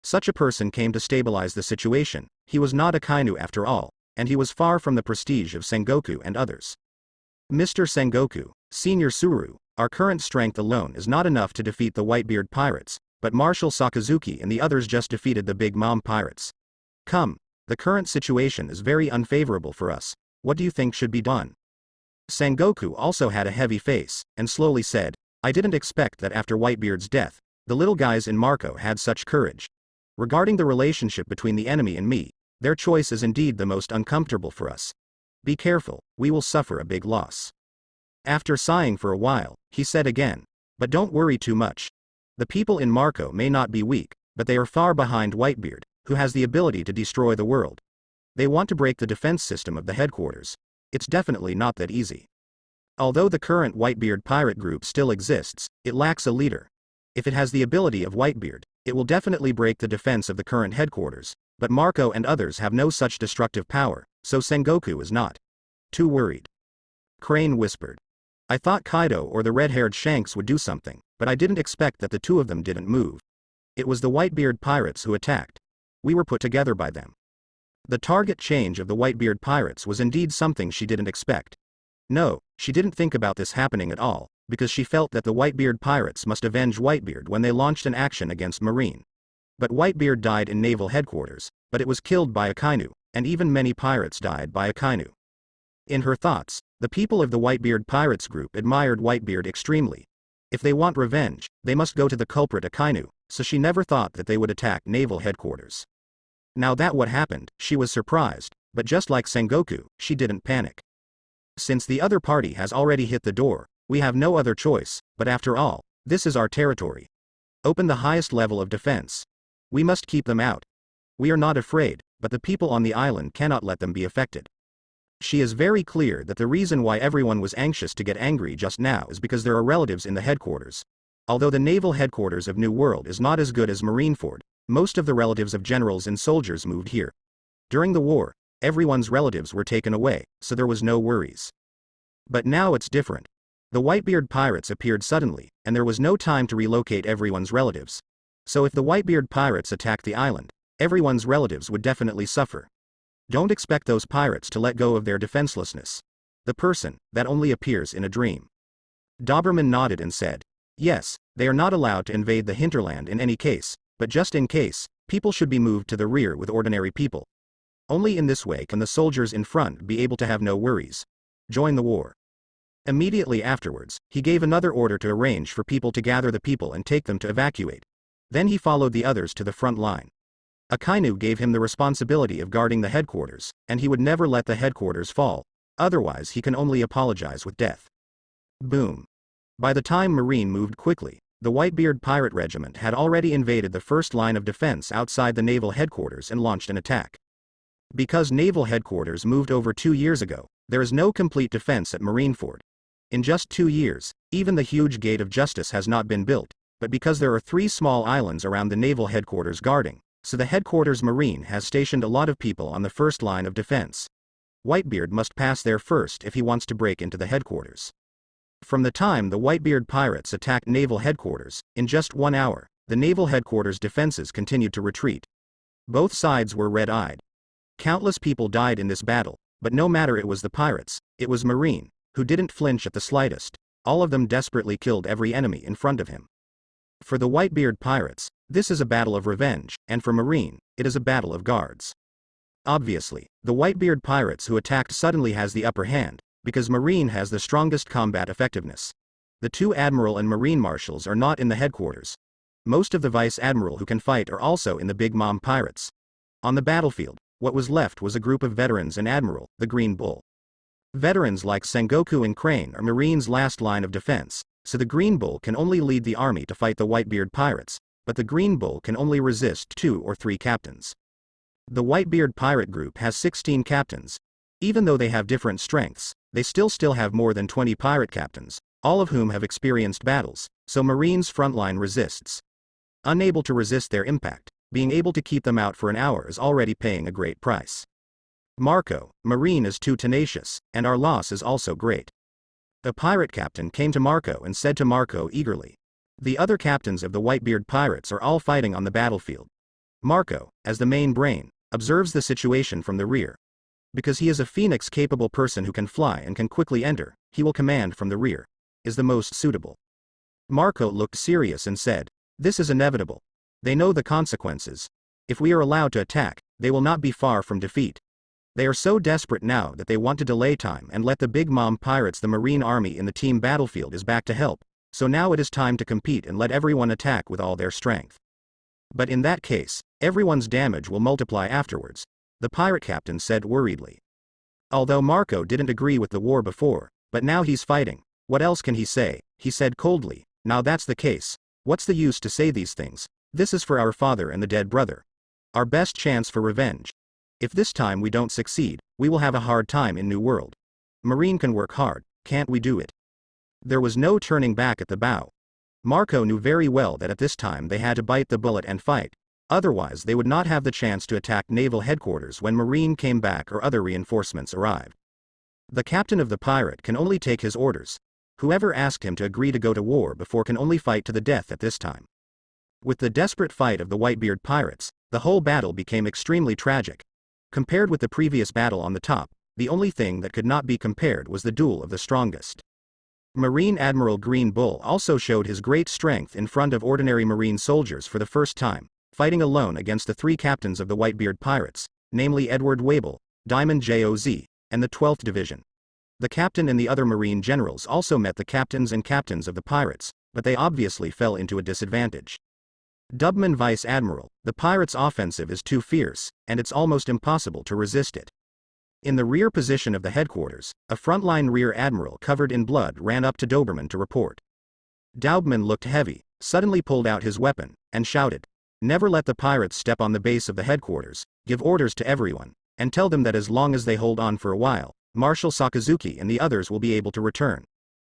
Such a person came to stabilize the situation. He was not Akainu after all, and he was far from the prestige of Sengoku and others. Mr. Sengoku, Senior Suru, our current strength alone is not enough to defeat the Whitebeard pirates, but Marshal Sakazuki and the others just defeated the Big Mom pirates. Come, the current situation is very unfavorable for us. What do you think should be done? Sengoku also had a heavy face, and slowly said, I didn't expect that after Whitebeard's death, the little guys in Marco had such courage. Regarding the relationship between the enemy and me, their choice is indeed the most uncomfortable for us. Be careful, we will suffer a big loss. After sighing for a while, he said again, but don't worry too much. The people in Marco may not be weak, but they are far behind Whitebeard, who has the ability to destroy the world. They want to break the defense system of the headquarters. It's definitely not that easy. Although the current Whitebeard pirate group still exists, it lacks a leader. If it has the ability of Whitebeard, it will definitely break the defense of the current headquarters, but Marco and others have no such destructive power, so Sengoku is not too worried. Crane whispered. I thought Kaido or the red-haired Shanks would do something, but I didn't expect that the two of them didn't move. It was the Whitebeard pirates who attacked. We were put together by them. The target change of the Whitebeard pirates was indeed something she didn't expect. No, she didn't think about this happening at all, because she felt that the Whitebeard pirates must avenge Whitebeard when they launched an action against Marine. But Whitebeard died in naval headquarters, but it was killed by Akainu, and even many pirates died by Akainu. In her thoughts, the people of the Whitebeard pirates group admired Whitebeard extremely. If they want revenge, they must go to the culprit Akainu, so she never thought that they would attack naval headquarters. Now that what happened, she was surprised, but just like Sengoku, she didn't panic. Since the other party has already hit the door, we have no other choice, but after all, this is our territory. Open the highest level of defense. We must keep them out. We are not afraid, but the people on the island cannot let them be affected. She is very clear that the reason why everyone was anxious to get angry just now is because there are relatives in the headquarters. Although the naval headquarters of New World is not as good as Marineford, most of the relatives of generals and soldiers moved here. During the war, everyone's relatives were taken away, so there was no worries. But now it's different. The Whitebeard pirates appeared suddenly, and there was no time to relocate everyone's relatives. So if the Whitebeard pirates attacked the island, everyone's relatives would definitely suffer. Don't expect those pirates to let go of their defenselessness. The person, that only appears in a dream. Doberman nodded and said, yes, they are not allowed to invade the hinterland in any case, but just in case, people should be moved to the rear with ordinary people. Only in this way can the soldiers in front be able to have no worries. Join the war. Immediately afterwards, he gave another order to arrange for people to gather the people and take them to evacuate. Then he followed the others to the front line. Akainu gave him the responsibility of guarding the headquarters, and he would never let the headquarters fall, otherwise he can only apologize with death. Boom. By the time Marine moved quickly, the Whitebeard pirate regiment had already invaded the first line of defense outside the naval headquarters and launched an attack. Because naval headquarters moved over 2 years ago, there is no complete defense at Marineford. In just 2 years, even the huge Gate of Justice has not been built, but because there are 3 small islands around the naval headquarters guarding, so the headquarters Marine has stationed a lot of people on the first line of defense. Whitebeard must pass there first if he wants to break into the headquarters. From the time the Whitebeard pirates attacked naval headquarters, in just 1 hour, the naval headquarters defenses continued to retreat. Both sides were red-eyed. Countless people died in this battle, but no matter it was the pirates, it was Marine, who didn't flinch at the slightest. All of them desperately killed every enemy in front of him. For the Whitebeard pirates, this is a battle of revenge, and for Marine, it is a battle of guards. Obviously, the Whitebeard pirates who attacked suddenly has the upper hand, because Marine has the strongest combat effectiveness. The 2 Admiral and Marine Marshals are not in the headquarters. Most of the Vice Admiral who can fight are also in the Big Mom pirates. On the battlefield, what was left was a group of veterans and Admiral, the Green Bull. Veterans like Sengoku and Crane are Marine's last line of defense, so the Green Bull can only lead the army to fight the Whitebeard pirates, but the Green Bull can only resist 2 or 3 captains. The Whitebeard pirate group has 16 captains. Even though they have different strengths, they still have more than 20 pirate captains, all of whom have experienced battles, so Marine's frontline resists. Unable to resist their impact, being able to keep them out for an hour is already paying a great price. Marco, Marine is too tenacious, and our loss is also great. A pirate captain came to Marco and said to Marco eagerly. The other captains of the Whitebeard pirates are all fighting on the battlefield. Marco, as the main brain, observes the situation from the rear. Because he is a phoenix-capable person who can fly and can quickly enter, he will command from the rear. Is the most suitable. Marco looked serious and said, "This is inevitable. They know the consequences. If we are allowed to attack, they will not be far from defeat. They are so desperate now that they want to delay time and let the Big Mom pirates. The Marine army in the team battlefield is back to help, so now it is time to compete and let everyone attack with all their strength. But in that case, everyone's damage will multiply afterwards," the pirate captain said worriedly. Although Marco didn't agree with the war before, but now he's fighting, what else can he say? He said coldly, "Now that's the case, what's the use to say these things? This is for our father and the dead brother. Our best chance for revenge. If this time we don't succeed, we will have a hard time in New World. Marine can work hard, can't we do it?" There was no turning back at the bow. Marco knew very well that at this time they had to bite the bullet and fight, otherwise they would not have the chance to attack naval headquarters when Marine came back or other reinforcements arrived. The captain of the pirate can only take his orders. Whoever asked him to agree to go to war before can only fight to the death at this time. With the desperate fight of the Whitebeard pirates, the whole battle became extremely tragic. Compared with the previous battle on the top, the only thing that could not be compared was the duel of the strongest. Marine Admiral Green Bull also showed his great strength in front of ordinary Marine soldiers for the first time, fighting alone against the 3 captains of the Whitebeard pirates, namely Edward Wable, Diamond Joz, and the 12th Division. The captain and the other Marine generals also met the captains of the pirates, but they obviously fell into a disadvantage. Dubman Vice Admiral, the pirates' offensive is too fierce, and it's almost impossible to resist it. In the rear position of the headquarters, a frontline rear admiral covered in blood ran up to Doberman to report. Doberman looked heavy, suddenly pulled out his weapon, and shouted, "Never let the pirates step on the base of the headquarters, give orders to everyone, and tell them that as long as they hold on for a while, Marshal Sakazuki and the others will be able to return.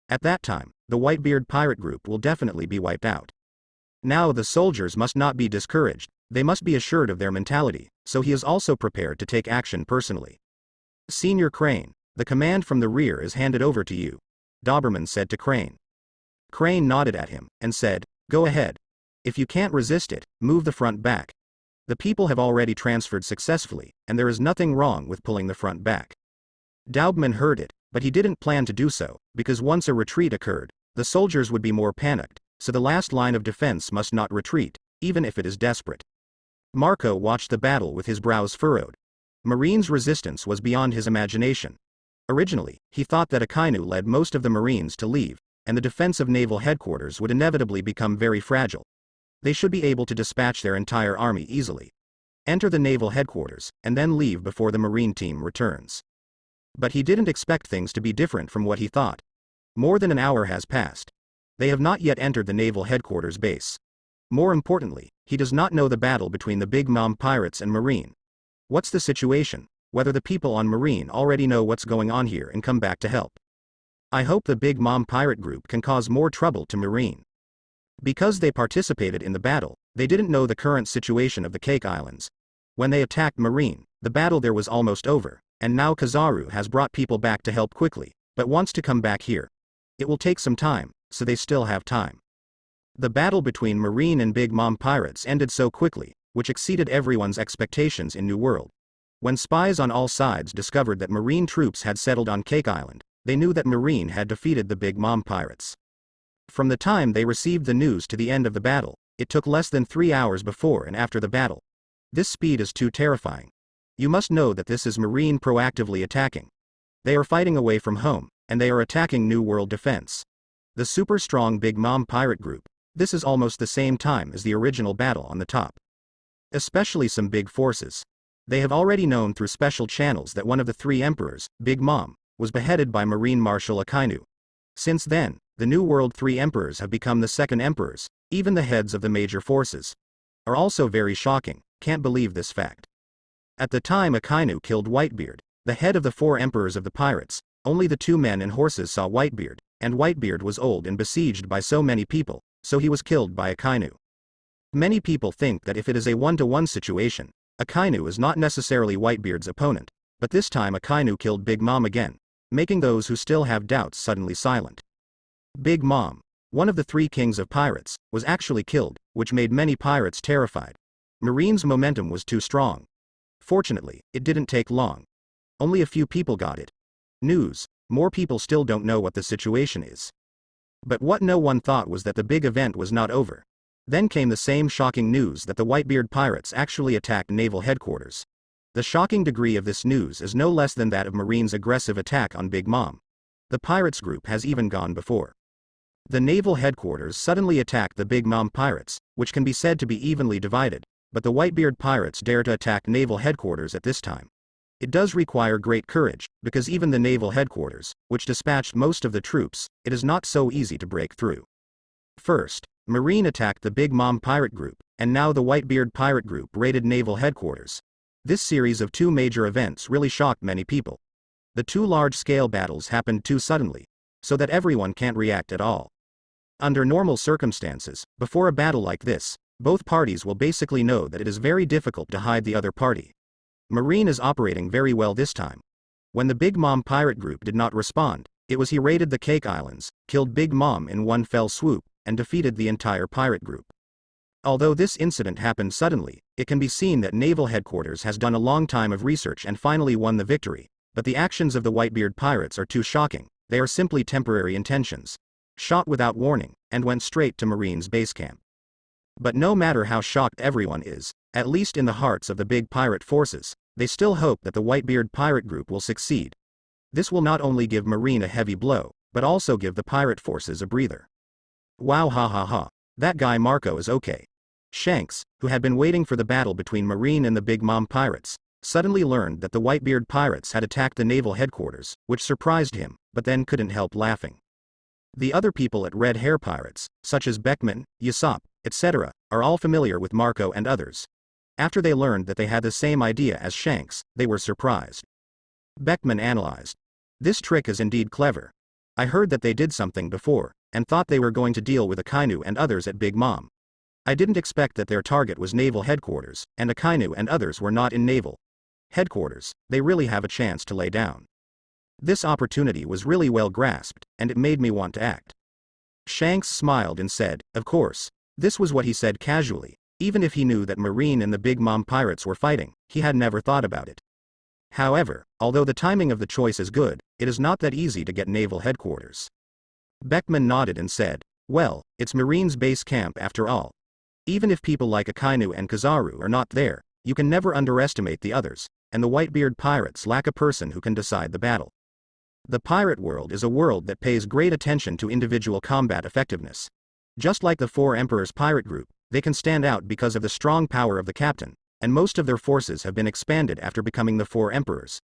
At that time, the Whitebeard pirate group will definitely be wiped out." Now the soldiers must not be discouraged, they must be assured of their mentality, so he is also prepared to take action personally. "Senior Crane, the command from the rear is handed over to you," Doberman said to Crane. Crane nodded at him, and said, "Go ahead. If you can't resist it, move the front back. The people have already transferred successfully, and there is nothing wrong with pulling the front back." Doberman heard it, but he didn't plan to do so, because once a retreat occurred, the soldiers would be more panicked, so the last line of defense must not retreat, even if it is desperate. Marco watched the battle with his brows furrowed. Marine's resistance was beyond his imagination. Originally, he thought that Akainu led most of the Marines to leave, and the defense of naval headquarters would inevitably become very fragile. They should be able to dispatch their entire army easily. Enter the naval headquarters, and then leave before the Marine team returns. But he didn't expect things to be different from what he thought. More than an hour has passed. They have not yet entered the naval headquarters base. More importantly, he does not know the battle between the Big Mom pirates and Marine. What's the situation? Whether the people on Marine already know what's going on here and come back to help. I hope the Big Mom pirate group can cause more trouble to Marine. Because they participated in the battle, they didn't know the current situation of the Cake Islands. When they attacked Marine, the battle there was almost over, and now Kizaru has brought people back to help quickly, but wants to come back here. It will take some time, so they still have time. The battle between Marine and Big Mom pirates ended so quickly, which exceeded everyone's expectations in New World. When spies on all sides discovered that Marine troops had settled on Cake Island, they knew that Marine had defeated the Big Mom pirates. From the time they received the news to the end of the battle, it took less than 3 hours before and after the battle. This speed is too terrifying. You must know that this is Marine proactively attacking. They are fighting away from home, and they are attacking New World defense. The super strong Big Mom pirate group, this is almost the same time as the original battle on the top. Especially some big forces. They have already known through special channels that one of the 3 emperors, Big Mom, was beheaded by Marine Marshal Akainu. Since then, the New World 3 emperors have become the 2nd emperors. Even the heads of the major forces are also very shocking. Can't believe this fact. At the time Akainu killed Whitebeard, the head of the 4 emperors of the pirates, only the 2 men and horses saw Whitebeard, and Whitebeard was old and besieged by so many people, so he was killed by Akainu. Many people think that if it is a 1-to-1 situation, Akainu is not necessarily Whitebeard's opponent, but this time Akainu killed Big Mom again, making those who still have doubts suddenly silent. Big Mom, one of the 3 kings of pirates, was actually killed, which made many pirates terrified. Marine's momentum was too strong. Fortunately, it didn't take long. Only a few people got it. News, more people still don't know what the situation is. But what no one thought was that the big event was not over. Then came the same shocking news that the Whitebeard pirates actually attacked naval headquarters. The shocking degree of this news is no less than that of Marine's aggressive attack on Big Mom. The pirates group has even gone before. The naval headquarters suddenly attacked the Big Mom pirates, which can be said to be evenly divided, but the Whitebeard pirates dare to attack naval headquarters at this time. It does require great courage, because even the naval headquarters, which dispatched most of the troops, it is not so easy to break through. First, Marine attacked the Big Mom pirate group, and now the Whitebeard pirate group raided naval headquarters. This series of 2 major events really shocked many people. The 2 large-scale battles happened too suddenly, so that everyone can't react at all. Under normal circumstances, before a battle like this, both parties will basically know that it is very difficult to hide the other party. Marine is operating very well this time. When the Big Mom pirate group did not respond, it was he raided the Cake Islands, killed Big Mom in one fell swoop, and defeated the entire pirate group. Although this incident happened suddenly, it can be seen that naval headquarters has done a long time of research and finally won the victory, but the actions of the Whitebeard pirates are too shocking. They are simply temporary intentions. Shot without warning, and went straight to Marine's base camp. But no matter how shocked everyone is, at least in the hearts of the big pirate forces, they still hope that the Whitebeard pirate group will succeed. This will not only give Marine a heavy blow, but also give the pirate forces a breather. Wow, ha ha ha, that guy Marco is okay. Shanks, who had been waiting for the battle between Marine and the Big Mom pirates, suddenly learned that the Whitebeard pirates had attacked the naval headquarters, which surprised him, but then couldn't help laughing. The other people at Red Hair Pirates, such as Beckman, Yasop, etc., are all familiar with Marco and others. After they learned that they had the same idea as Shanks, they were surprised. Beckman analyzed. This trick is indeed clever. I heard that they did something before, and thought they were going to deal with Akainu and others at Big Mom. I didn't expect that their target was naval headquarters, and Akainu and others were not in naval headquarters. They really have a chance to lay down. This opportunity was really well grasped, and it made me want to act. Shanks smiled and said, of course. This was what he said casually. Even if he knew that Marine and the Big Mom pirates were fighting, he had never thought about it. However, although the timing of the choice is good, it is not that easy to get naval headquarters. Beckman nodded and said, well, it's Marine's base camp after all. Even if people like Akainu and Kizaru are not there, you can never underestimate the others, and the Whitebeard pirates lack a person who can decide the battle. The pirate world is a world that pays great attention to individual combat effectiveness. Just like the Four Emperors pirate group, they can stand out because of the strong power of the captain, and most of their forces have been expanded after becoming the Four Emperors.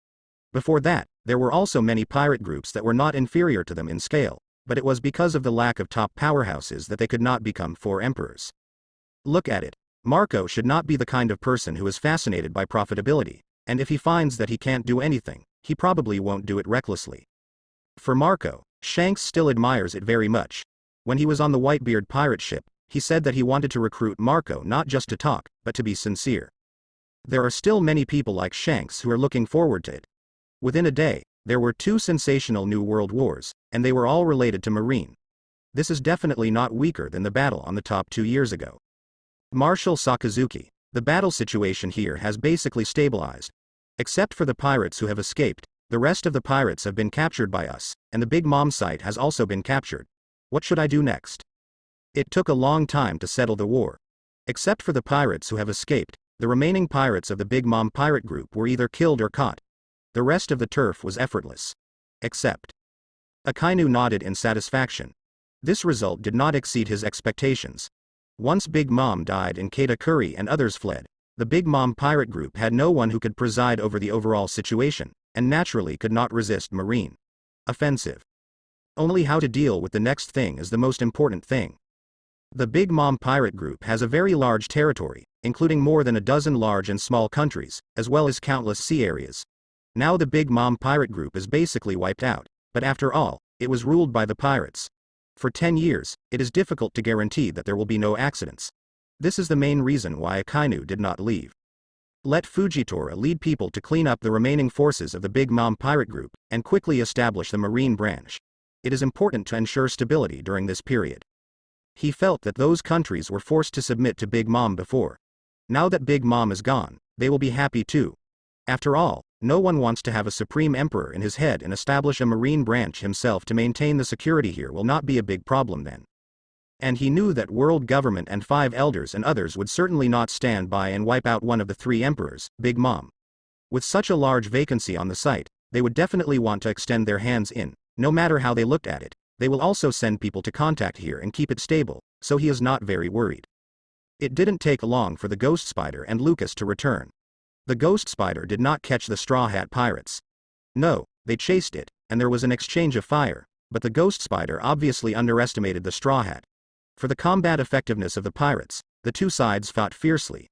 Before that, there were also many pirate groups that were not inferior to them in scale, but it was because of the lack of top powerhouses that they could not become Four Emperors. Look at it. Marco should not be the kind of person who is fascinated by profitability, and if he finds that he can't do anything, he probably won't do it recklessly. For Marco, Shanks still admires it very much. When he was on the Whitebeard pirate ship, he said that he wanted to recruit Marco not just to talk, but to be sincere. There are still many people like Shanks who are looking forward to it. Within a day, there were 2 sensational new world wars, and they were all related to marine. This is definitely not weaker than the battle on the top 2 years ago. Marshal Sakazuki, the battle situation here has basically stabilized. Except for the pirates who have escaped, the rest of the pirates have been captured by us, and the Big Mom site has also been captured. What should I do next? It took a long time to settle the war. Except for the pirates who have escaped, the remaining pirates of the Big Mom pirate group were either killed or caught. The rest of the turf was effortless. Except. Akainu nodded in satisfaction. This result did not exceed his expectations. Once Big Mom died and Katakuri and others fled, the Big Mom pirate group had no one who could preside over the overall situation, and naturally could not resist marine offensive. Only how to deal with the next thing is the most important thing. The Big Mom pirate group has a very large territory, including more than a dozen large and small countries, as well as countless sea areas. Now the Big Mom pirate group is basically wiped out, but after all, it was ruled by the pirates. For 10 years, it is difficult to guarantee that there will be no accidents. This is the main reason why Akainu did not leave. Let Fujitora lead people to clean up the remaining forces of the Big Mom pirate group, and quickly establish the marine branch. It is important to ensure stability during this period. He felt that those countries were forced to submit to Big Mom before. Now that Big Mom is gone, they will be happy too. After all, no one wants to have a supreme emperor in his head and establish a marine branch himself to maintain the security here will not be a big problem then. And he knew that world government and 5 elders and others would certainly not stand by and wipe out one of the 3 emperors, Big Mom. With such a large vacancy on the site, they would definitely want to extend their hands in, no matter how they looked at it. They will also send people to contact here and keep it stable, so he is not very worried. It didn't take long for the Ghost Spider and Lucas to return. The Ghost Spider did not catch the Straw Hat Pirates. No, they chased it, and there was an exchange of fire, but the Ghost Spider obviously underestimated the Straw Hat. For the combat effectiveness of the pirates, the 2 sides fought fiercely.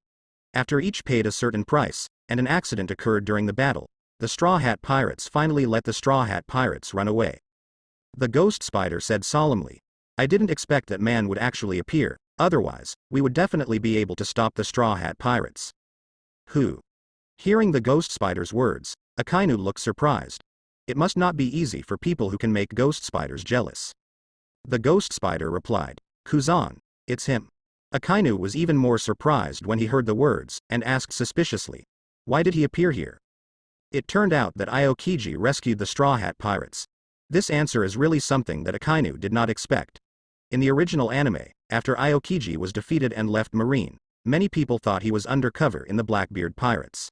After each paid a certain price, and an accident occurred during the battle, the Straw Hat Pirates finally let the Straw Hat Pirates run away. The Ghost Spider said solemnly, "I didn't expect that man would actually appear, otherwise, we would definitely be able to stop the Straw Hat Pirates." Who? Hearing the Ghost Spider's words, Akainu looked surprised. It must not be easy for people who can make Ghost Spiders jealous. The Ghost Spider replied, "Kuzan, it's him." Akainu was even more surprised when he heard the words, and asked suspiciously, "Why did he appear here?" It turned out that Aokiji rescued the Straw Hat Pirates. This answer is really something that Akainu did not expect. In the original anime, after Aokiji was defeated and left marine, many people thought he was undercover in the Blackbeard Pirates.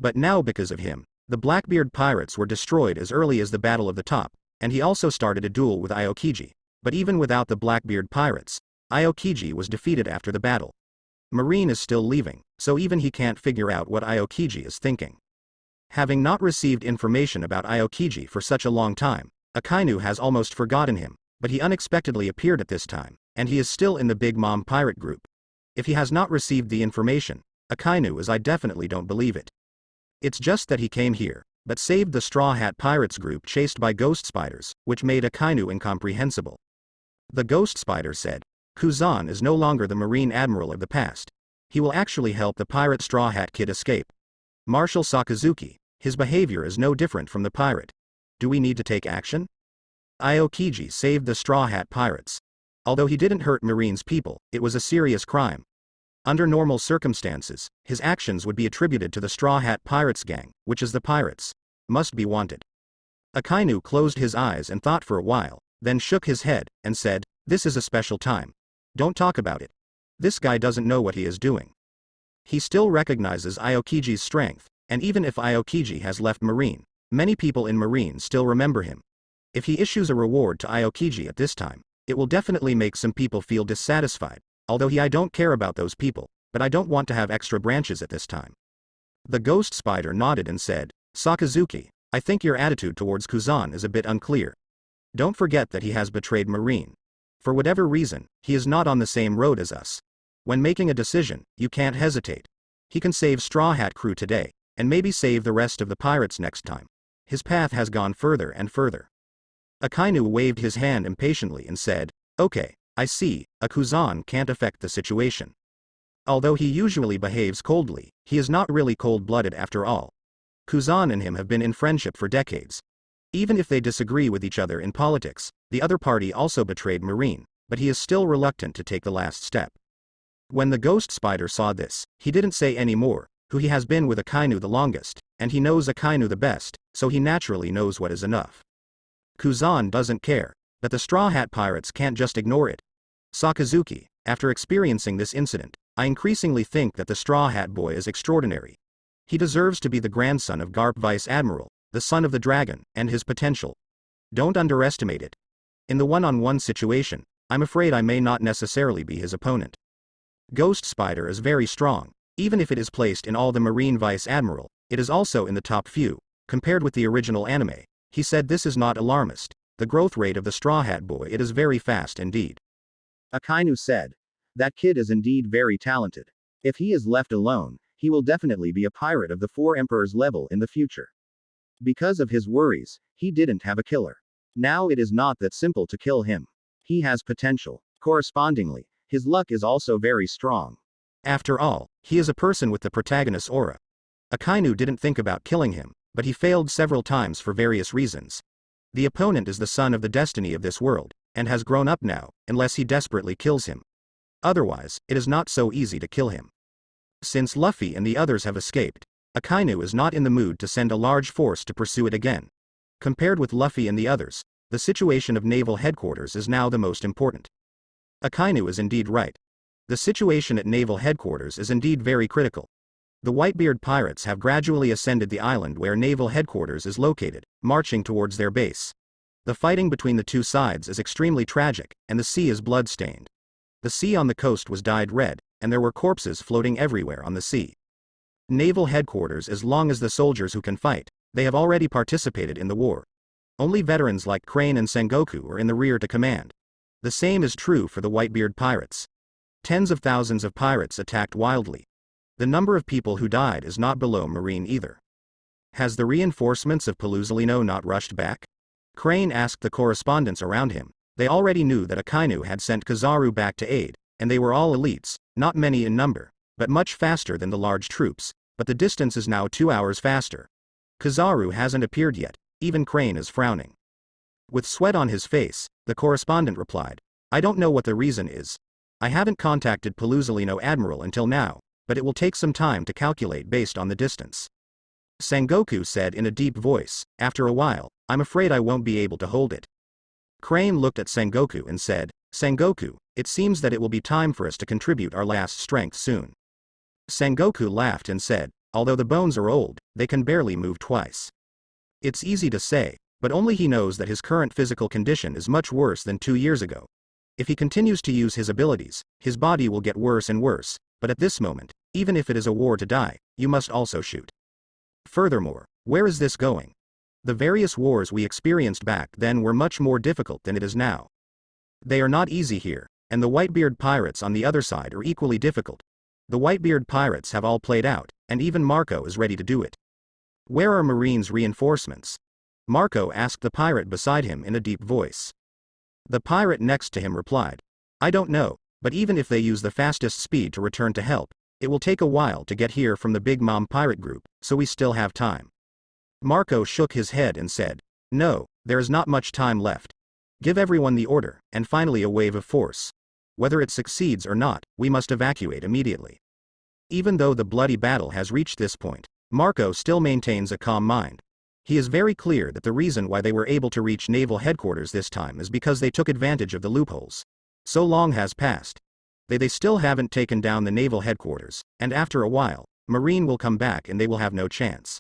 But now because of him, the Blackbeard Pirates were destroyed as early as the Battle of the Top, and he also started a duel with Aokiji. But even without the Blackbeard Pirates, Aokiji was defeated after the battle. Marine is still leaving, so even he can't figure out what Aokiji is thinking. Having not received information about Aokiji for such a long time, Akainu has almost forgotten him, but he unexpectedly appeared at this time, and he is still in the Big Mom pirate group. If he has not received the information, Akainu is I definitely don't believe it. It's just that he came here, but saved the Straw Hat Pirates group chased by Ghost Spiders, which made Akainu incomprehensible. The Ghost Spider said, "Kuzan is no longer the Marine Admiral of the past. He will actually help the pirate Straw Hat Kid escape. Marshal Sakazuki, his behavior is no different from the pirate. Do we need to take action?" Aokiji saved the Straw Hat Pirates. Although he didn't hurt Marine's people, it was a serious crime. Under normal circumstances, his actions would be attributed to the Straw Hat Pirates gang, which is the pirates. Must be wanted. Akainu closed his eyes and thought for a while, then shook his head, and said, "This is a special time. Don't talk about it. This guy doesn't know what he is doing." He still recognizes Aokiji's strength, and even if Aokiji has left Marine, Many people in Marine still remember him. If he issues a reward to Aokiji at this time, it will definitely make some people feel dissatisfied, although I don't care about those people, but I don't want to have extra branches at this time. The ghost spider nodded and said, Sakazuki, I think your attitude towards Kuzan is a bit unclear. Don't forget that he has betrayed Marine. For whatever reason, he is not on the same road as us. When making a decision, you can't hesitate. He can save Straw Hat Crew today, and maybe save the rest of the pirates next time. His path has gone further and further. Akainu waved his hand impatiently and said, Okay, I see, a Kuzan can't affect the situation. Although he usually behaves coldly, he is not really cold-blooded after all. Kuzan and him have been in friendship for decades. Even if they disagree with each other in politics, the other party also betrayed Marine, but he is still reluctant to take the last step. When the ghost spider saw this, he didn't say any more, who he has been with Akainu the longest, and he knows Akainu the best, so he naturally knows what is enough. Kuzan doesn't care, but the Straw Hat Pirates can't just ignore it. Sakazuki, after experiencing this incident, I increasingly think that the Straw Hat Boy is extraordinary. He deserves to be the grandson of Garp Vice Admiral, the son of the dragon, and his potential. Don't underestimate it. In the one-on-one situation, I'm afraid I may not necessarily be his opponent. Ghost Spider is very strong. Even if it is placed in all the Marine Vice Admiral, it is also in the top few, compared with the original anime. He said this is not alarmist. The growth rate of the Straw Hat Boy it is very fast indeed. Akainu said. That kid is indeed very talented. If he is left alone, he will definitely be a pirate of the Four Emperors level in the future. Because of his worries, he didn't have a killer. Now it is not that simple to kill him. He has potential. Correspondingly, his luck is also very strong. After all, he is a person with the protagonist's aura. Akainu didn't think about killing him, but he failed several times for various reasons. The opponent is the son of the destiny of this world, and has grown up now, unless he desperately kills him. Otherwise, it is not so easy to kill him. Since Luffy and the others have escaped, Akainu is not in the mood to send a large force to pursue it again. Compared with Luffy and the others, the situation of naval headquarters is now the most important. Akainu is indeed right. The situation at naval headquarters is indeed very critical. The Whitebeard pirates have gradually ascended the island where naval headquarters is located, marching towards their base. The fighting between the two sides is extremely tragic, and the sea is blood-stained. The sea on the coast was dyed red, and there were corpses floating everywhere on the sea. Naval headquarters, as long as the soldiers who can fight, they have already participated in the war. Only veterans like Crane and Sengoku are in the rear to command. The same is true for the Whitebeard pirates. Tens of thousands of pirates attacked wildly. The number of people who died is not below Marine either. Has the reinforcements of Pelusalino not rushed back? Crane asked the correspondents around him. They already knew that Akainu had sent Kizaru back to aid, and they were all elites, not many in number, but much faster than the large troops, but the distance is now 2 hours faster. Kizaru hasn't appeared yet, even Crane is frowning. With sweat on his face, the correspondent replied, I don't know what the reason is. I haven't contacted Pelusalino Admiral until now, but it will take some time to calculate based on the distance. Sengoku said in a deep voice, after a while, I'm afraid I won't be able to hold it. Crane looked at Sengoku and said, Sengoku, it seems that it will be time for us to contribute our last strength soon. Sengoku laughed and said, although the bones are old, they can barely move twice. It's easy to say, but only he knows that his current physical condition is much worse than 2 years ago. If he continues to use his abilities, his body will get worse and worse, but at this moment, even if it is a war to die, you must also shoot. Furthermore, where is this going? The various wars we experienced back then were much more difficult than it is now. They are not easy here, and the Whitebeard pirates on the other side are equally difficult. The Whitebeard pirates have all played out, and even Marco is ready to do it. Where are Marine's reinforcements? Marco asked the pirate beside him in a deep voice. The pirate next to him replied, I don't know, but even if they use the fastest speed to return to help, it will take a while to get here from the Big Mom pirate group, so we still have time. Marco shook his head and said, no, there is not much time left. Give everyone the order, and finally a wave of force. Whether it succeeds or not, we must evacuate immediately. Even though the bloody battle has reached this point, Marco still maintains a calm mind. He is very clear that the reason why they were able to reach naval headquarters this time is because they took advantage of the loopholes. So long has passed. They still haven't taken down the naval headquarters, and after a while, Marine will come back and they will have no chance.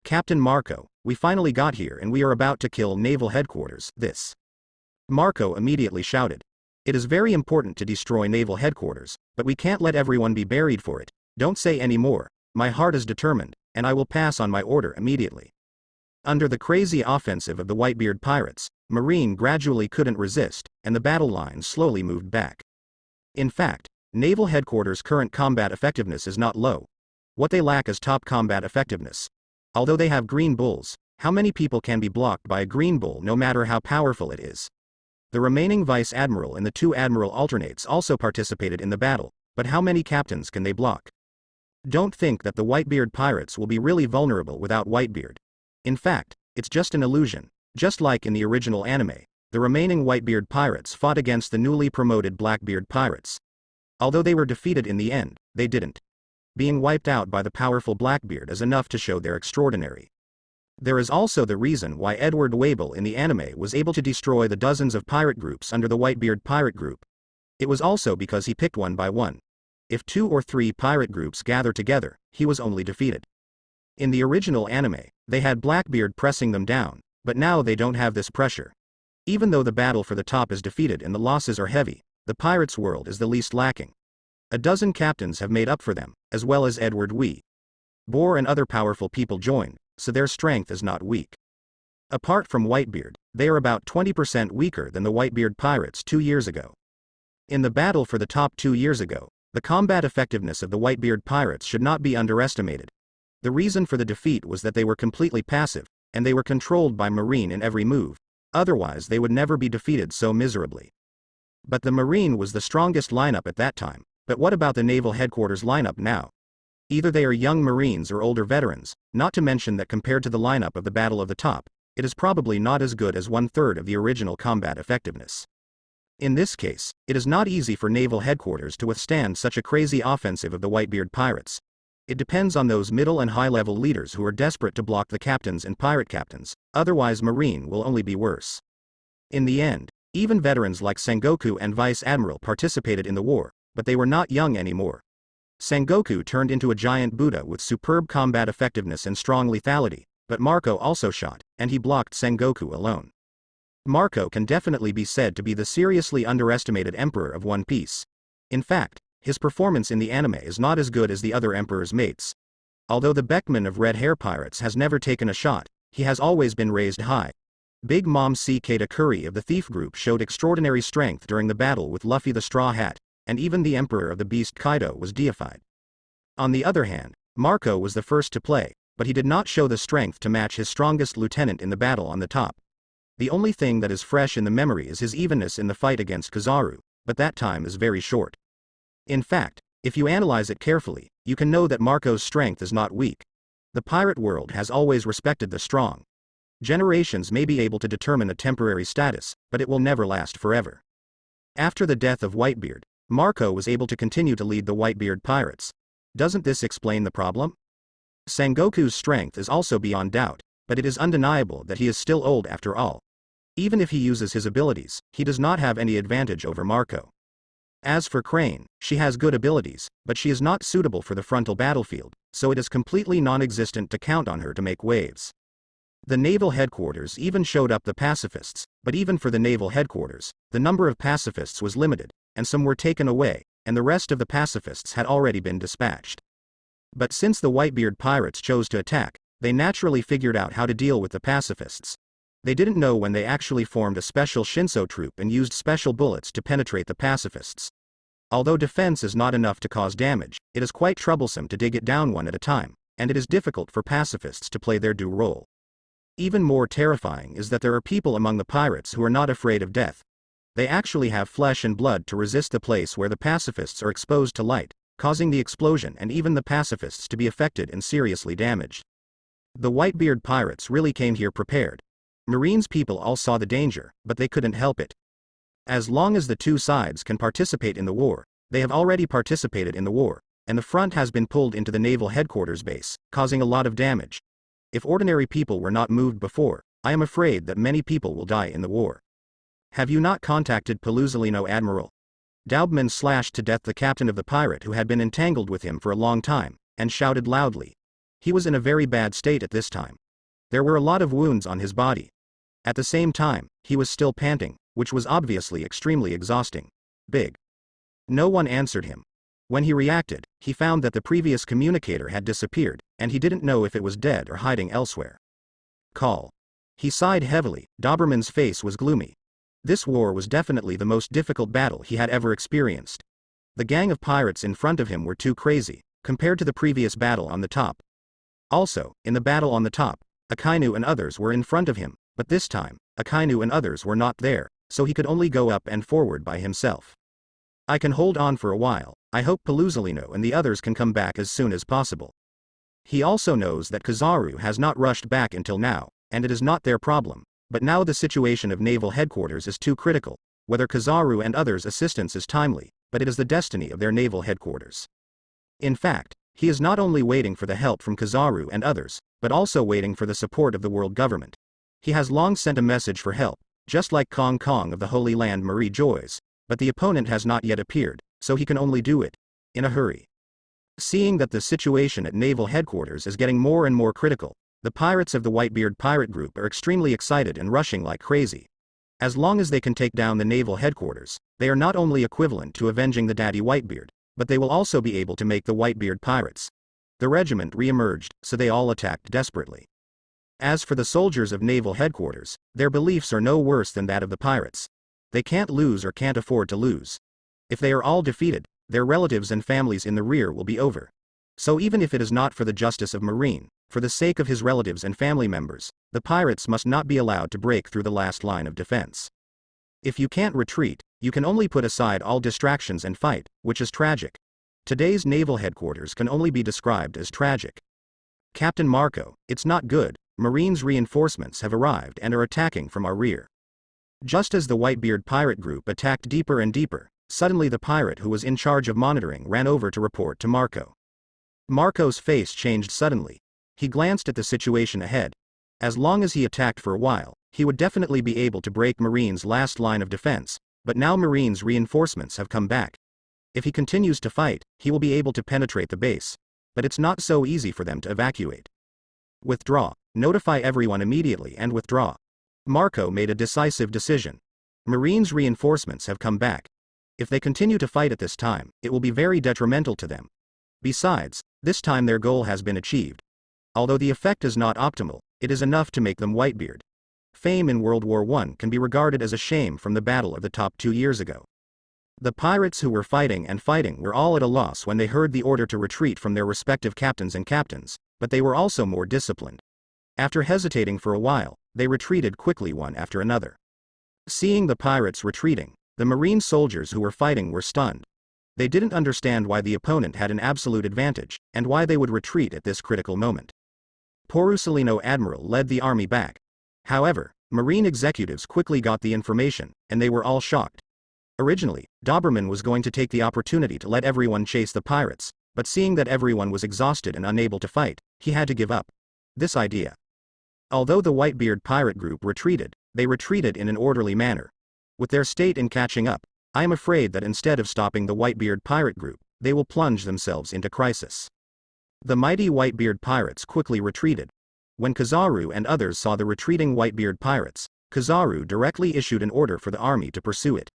"Captain Marco, we finally got here and we are about to kill naval headquarters." Marco immediately shouted. "It is very important to destroy naval headquarters, but we can't let everyone be buried for it. Don't say any more. My heart is determined, and I will pass on my order immediately." Under the crazy offensive of the Whitebeard pirates, Marine gradually couldn't resist, and the battle lines slowly moved back. In fact, naval headquarters' current combat effectiveness is not low. What they lack is top combat effectiveness. Although they have green bulls, how many people can be blocked by a green bull no matter how powerful it is? The remaining vice admiral and the 2 admiral alternates also participated in the battle, but how many captains can they block? Don't think that the Whitebeard pirates will be really vulnerable without Whitebeard. In fact, it's just an illusion. Just like in the original anime, the remaining Whitebeard pirates fought against the newly promoted Blackbeard pirates. Although they were defeated in the end, they didn't. Being wiped out by the powerful Blackbeard is enough to show they're extraordinary. There is also the reason why Edward Wabel in the anime was able to destroy the dozens of pirate groups under the Whitebeard pirate group. It was also because he picked one by one. If 2 or 3 pirate groups gather together, he was only defeated. In the original anime, they had Blackbeard pressing them down, but now they don't have this pressure. Even though the battle for the top is defeated and the losses are heavy, the pirates' world is the least lacking. A dozen captains have made up for them, as well as Edward Boar and other powerful people joined, so their strength is not weak. Apart from Whitebeard, they are about 20% weaker than the Whitebeard pirates 2 years ago. In the battle for the top 2 years ago, the combat effectiveness of the Whitebeard pirates should not be underestimated. The reason for the defeat was that they were completely passive, and they were controlled by Marine in every move, otherwise they would never be defeated so miserably. But the Marine was the strongest lineup at that time, but what about the naval headquarters lineup now? Either they are young Marines or older veterans, not to mention that compared to the lineup of the Battle of the Top, it is probably not as good as 1/3 of the original combat effectiveness. In this case, it is not easy for naval headquarters to withstand such a crazy offensive of the Whitebeard pirates. It depends on those middle and high-level leaders who are desperate to block the captains and pirate captains, otherwise Marine will only be worse. In the end, even veterans like Sengoku and Vice Admiral participated in the war, but they were not young anymore. Sengoku turned into a giant Buddha with superb combat effectiveness and strong lethality, but Marco also shot, and he blocked Sengoku alone. Marco can definitely be said to be the seriously underestimated Emperor of One Piece. In fact, his performance in the anime is not as good as the other Emperor's mates. Although the Beckman of Red Hair Pirates has never taken a shot, he has always been raised high. Big Mom C. Katakuri of the Thief Group showed extraordinary strength during the battle with Luffy the Straw Hat, and even the Emperor of the Beast Kaido was deified. On the other hand, Marco was the first to play, but he did not show the strength to match his strongest lieutenant in the battle on the top. The only thing that is fresh in the memory is his evenness in the fight against Kizaru, but that time is very short. In fact, if you analyze it carefully, you can know that Marco's strength is not weak. The pirate world has always respected the strong. Generations may be able to determine a temporary status, but it will never last forever. After the death of Whitebeard, Marco was able to continue to lead the Whitebeard pirates. Doesn't this explain the problem? Sengoku's strength is also beyond doubt, but it is undeniable that he is still old after all. Even if he uses his abilities, he does not have any advantage over Marco. As for Crane, she has good abilities, but she is not suitable for the frontal battlefield, so it is completely non-existent to count on her to make waves. The naval headquarters even showed up the pacifists, but even for the naval headquarters, the number of pacifists was limited, and some were taken away, and the rest of the pacifists had already been dispatched. But since the Whitebeard pirates chose to attack, they naturally figured out how to deal with the pacifists. They didn't know when they actually formed a special Shinso troop and used special bullets to penetrate the pacifists. Although defense is not enough to cause damage, it is quite troublesome to dig it down one at a time, and it is difficult for pacifists to play their due role. Even more terrifying is that there are people among the pirates who are not afraid of death. They actually have flesh and blood to resist the place where the pacifists are exposed to light, causing the explosion and even the pacifists to be affected and seriously damaged. The Whitebeard pirates really came here prepared. Marine's people all saw the danger, but they couldn't help it. As long as the two sides can participate in the war, they have already participated in the war, and the front has been pulled into the naval headquarters base, causing a lot of damage. If ordinary people were not moved before, I am afraid that many people will die in the war. Have you not contacted Peluzalino Admiral? Daubman slashed to death the captain of the pirate who had been entangled with him for a long time, and shouted loudly. He was in a very bad state at this time. There were a lot of wounds on his body. At the same time, he was still panting, which was obviously extremely exhausting. Big. No one answered him. When he reacted, he found that the previous communicator had disappeared, and he didn't know if it was dead or hiding elsewhere. Call. He sighed heavily. Doberman's face was gloomy. This war was definitely the most difficult battle he had ever experienced. The gang of pirates in front of him were too crazy, compared to the previous battle on the top. Also, in the battle on the top, Akainu and others were in front of him, but this time, Akainu and others were not there, so he could only go up and forward by himself. I can hold on for a while. I hope Paluzolino and the others can come back as soon as possible. He also knows that Kizaru has not rushed back until now, and it is not their problem, but now the situation of naval headquarters is too critical, whether Kizaru and others' assistance is timely, but it is the destiny of their naval headquarters. In fact, he is not only waiting for the help from Kizaru and others, but also waiting for the support of the world government. He has long sent a message for help, just like Kong Kong of the Holy Land Marie Joyce, but the opponent has not yet appeared, so he can only do it in a hurry. Seeing that the situation at naval headquarters is getting more and more critical, the pirates of the Whitebeard pirate group are extremely excited and rushing like crazy. As long as they can take down the naval headquarters, they are not only equivalent to avenging the Daddy Whitebeard, but they will also be able to make the Whitebeard pirates. The regiment re-emerged, so they all attacked desperately. As for the soldiers of naval headquarters, their beliefs are no worse than that of the pirates. They can't lose or can't afford to lose. If they are all defeated, their relatives and families in the rear will be over. So even if it is not for the justice of Marine, for the sake of his relatives and family members, the pirates must not be allowed to break through the last line of defense. If you can't retreat, you can only put aside all distractions and fight, which is tragic. Today's naval headquarters can only be described as tragic. Captain Marco, it's not good. Marines' reinforcements have arrived and are attacking from our rear. Just as the Whitebeard pirate group attacked deeper and deeper, suddenly the pirate who was in charge of monitoring ran over to report to Marco. Marco's face changed suddenly. He glanced at the situation ahead. As long as he attacked for a while, he would definitely be able to break Marine's last line of defense, but now Marine's reinforcements have come back. If he continues to fight, he will be able to penetrate the base. But it's not so easy for them to evacuate. Withdraw. Notify everyone immediately and withdraw. Marco made a decisive decision. Marine's reinforcements have come back. If they continue to fight at this time, it will be very detrimental to them. Besides, this time their goal has been achieved. Although the effect is not optimal, it is enough to make them Whitebeard. Fame in World War I can be regarded as a shame from the Battle of the Top 2 years ago. The pirates who were fighting were all at a loss when they heard the order to retreat from their respective captains, but they were also more disciplined. After hesitating for a while, they retreated quickly one after another. Seeing the pirates retreating, the Marine soldiers who were fighting were stunned. They didn't understand why the opponent had an absolute advantage, and why they would retreat at this critical moment. Porusolino Admiral led the army back. However, Marine executives quickly got the information, and they were all shocked. Originally, Doberman was going to take the opportunity to let everyone chase the pirates, but seeing that everyone was exhausted and unable to fight, he had to give up this idea. Although the Whitebeard pirate group retreated, they retreated in an orderly manner. With their state in catching up, I am afraid that instead of stopping the Whitebeard pirate group, they will plunge themselves into crisis. The mighty Whitebeard pirates quickly retreated. When Kizaru and others saw the retreating Whitebeard pirates, Kizaru directly issued an order for the army to pursue it.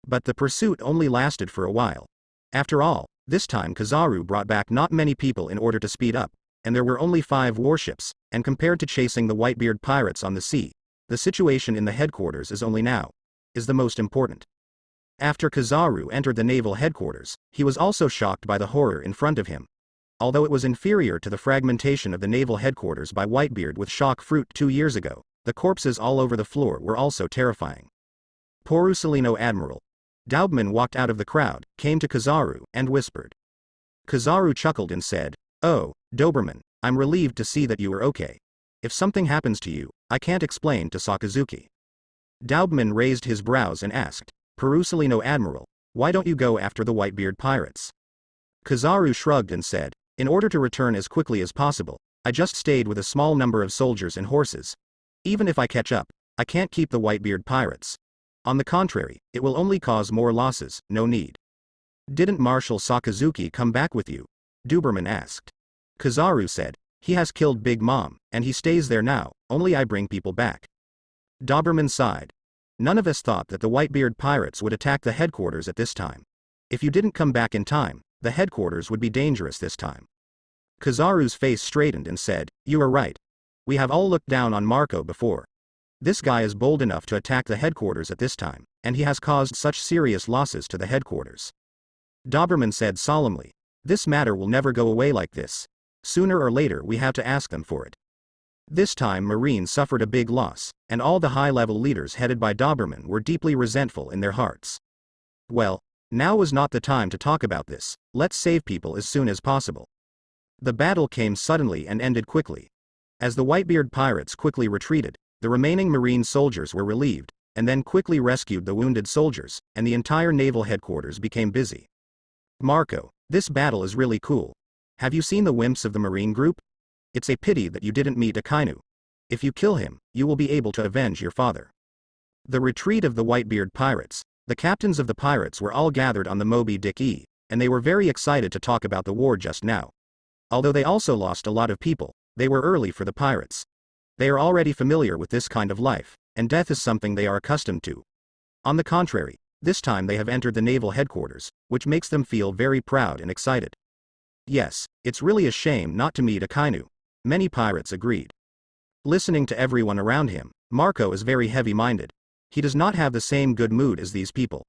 But the pursuit only lasted for a while. After all, this time Kizaru brought back not many people in order to speed up, and there were only 5 warships, and compared to chasing the Whitebeard pirates on the sea, the situation in the headquarters is the most important. After Kizaru entered the naval headquarters, he was also shocked by the horror in front of him. Although it was inferior to the fragmentation of the naval headquarters by Whitebeard with shock fruit 2 years ago, the corpses all over the floor were also terrifying. Porusolino Admiral. Daubman walked out of the crowd, came to Kizaru, and whispered. Kizaru chuckled and said, "Oh, Doberman, I'm relieved to see that you are okay. If something happens to you, I can't explain to Sakazuki." Daubman raised his brows and asked, "Porusolino Admiral, why don't you go after the Whitebeard pirates?" Kizaru shrugged and said, "In order to return as quickly as possible, I just stayed with a small number of soldiers and horses. Even if I catch up, I can't keep the Whitebeard pirates. On the contrary, it will only cause more losses, no need." "Didn't Marshal Sakazuki come back with you?" Doberman asked. Kizaru said, He has killed Big Mom, and he stays there now, only I bring people back. Doberman sighed. None of us thought that the Whitebeard pirates would attack the headquarters at this time. If you didn't come back in time, the headquarters would be dangerous this time. Kizaru's face straightened and said, "You are right. We have all looked down on Marco before. This guy is bold enough to attack the headquarters at this time, and he has caused such serious losses to the headquarters." Doberman said solemnly, "This matter will never go away like this. Sooner or later we have to ask them for it." This time Marine suffered a big loss, and all the high-level leaders headed by Doberman were deeply resentful in their hearts. Well, now was not the time to talk about this, let's save people as soon as possible. The battle came suddenly and ended quickly. As the Whitebeard pirates quickly retreated, the remaining Marine soldiers were relieved, and then quickly rescued the wounded soldiers, and the entire naval headquarters became busy. Marco, this battle is really cool. Have you seen the wimps of the Marine group? It's a pity that you didn't meet Akainu. If you kill him, you will be able to avenge your father. The retreat of the Whitebeard pirates. The captains of the pirates were all gathered on the Moby Dick E, and they were very excited to talk about the war just now. Although they also lost a lot of people, they were early for the pirates. They are already familiar with this kind of life, and death is something they are accustomed to. On the contrary, this time they have entered the naval headquarters, which makes them feel very proud and excited. Yes, it's really a shame not to meet Akainu. Many pirates agreed. Listening to everyone around him, Marco is very heavy-minded. He does not have the same good mood as these people.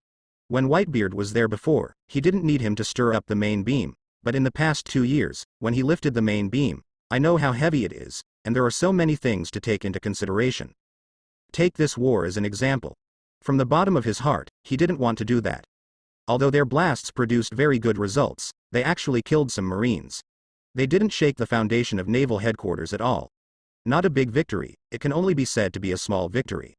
When Whitebeard was there before, he didn't need him to stir up the main beam, but in the past 2 years, when he lifted the main beam, I know how heavy it is, and there are so many things to take into consideration. Take this war as an example. From the bottom of his heart, he didn't want to do that. Although their blasts produced very good results, they actually killed some Marines. They didn't shake the foundation of naval headquarters at all. Not a big victory, it can only be said to be a small victory.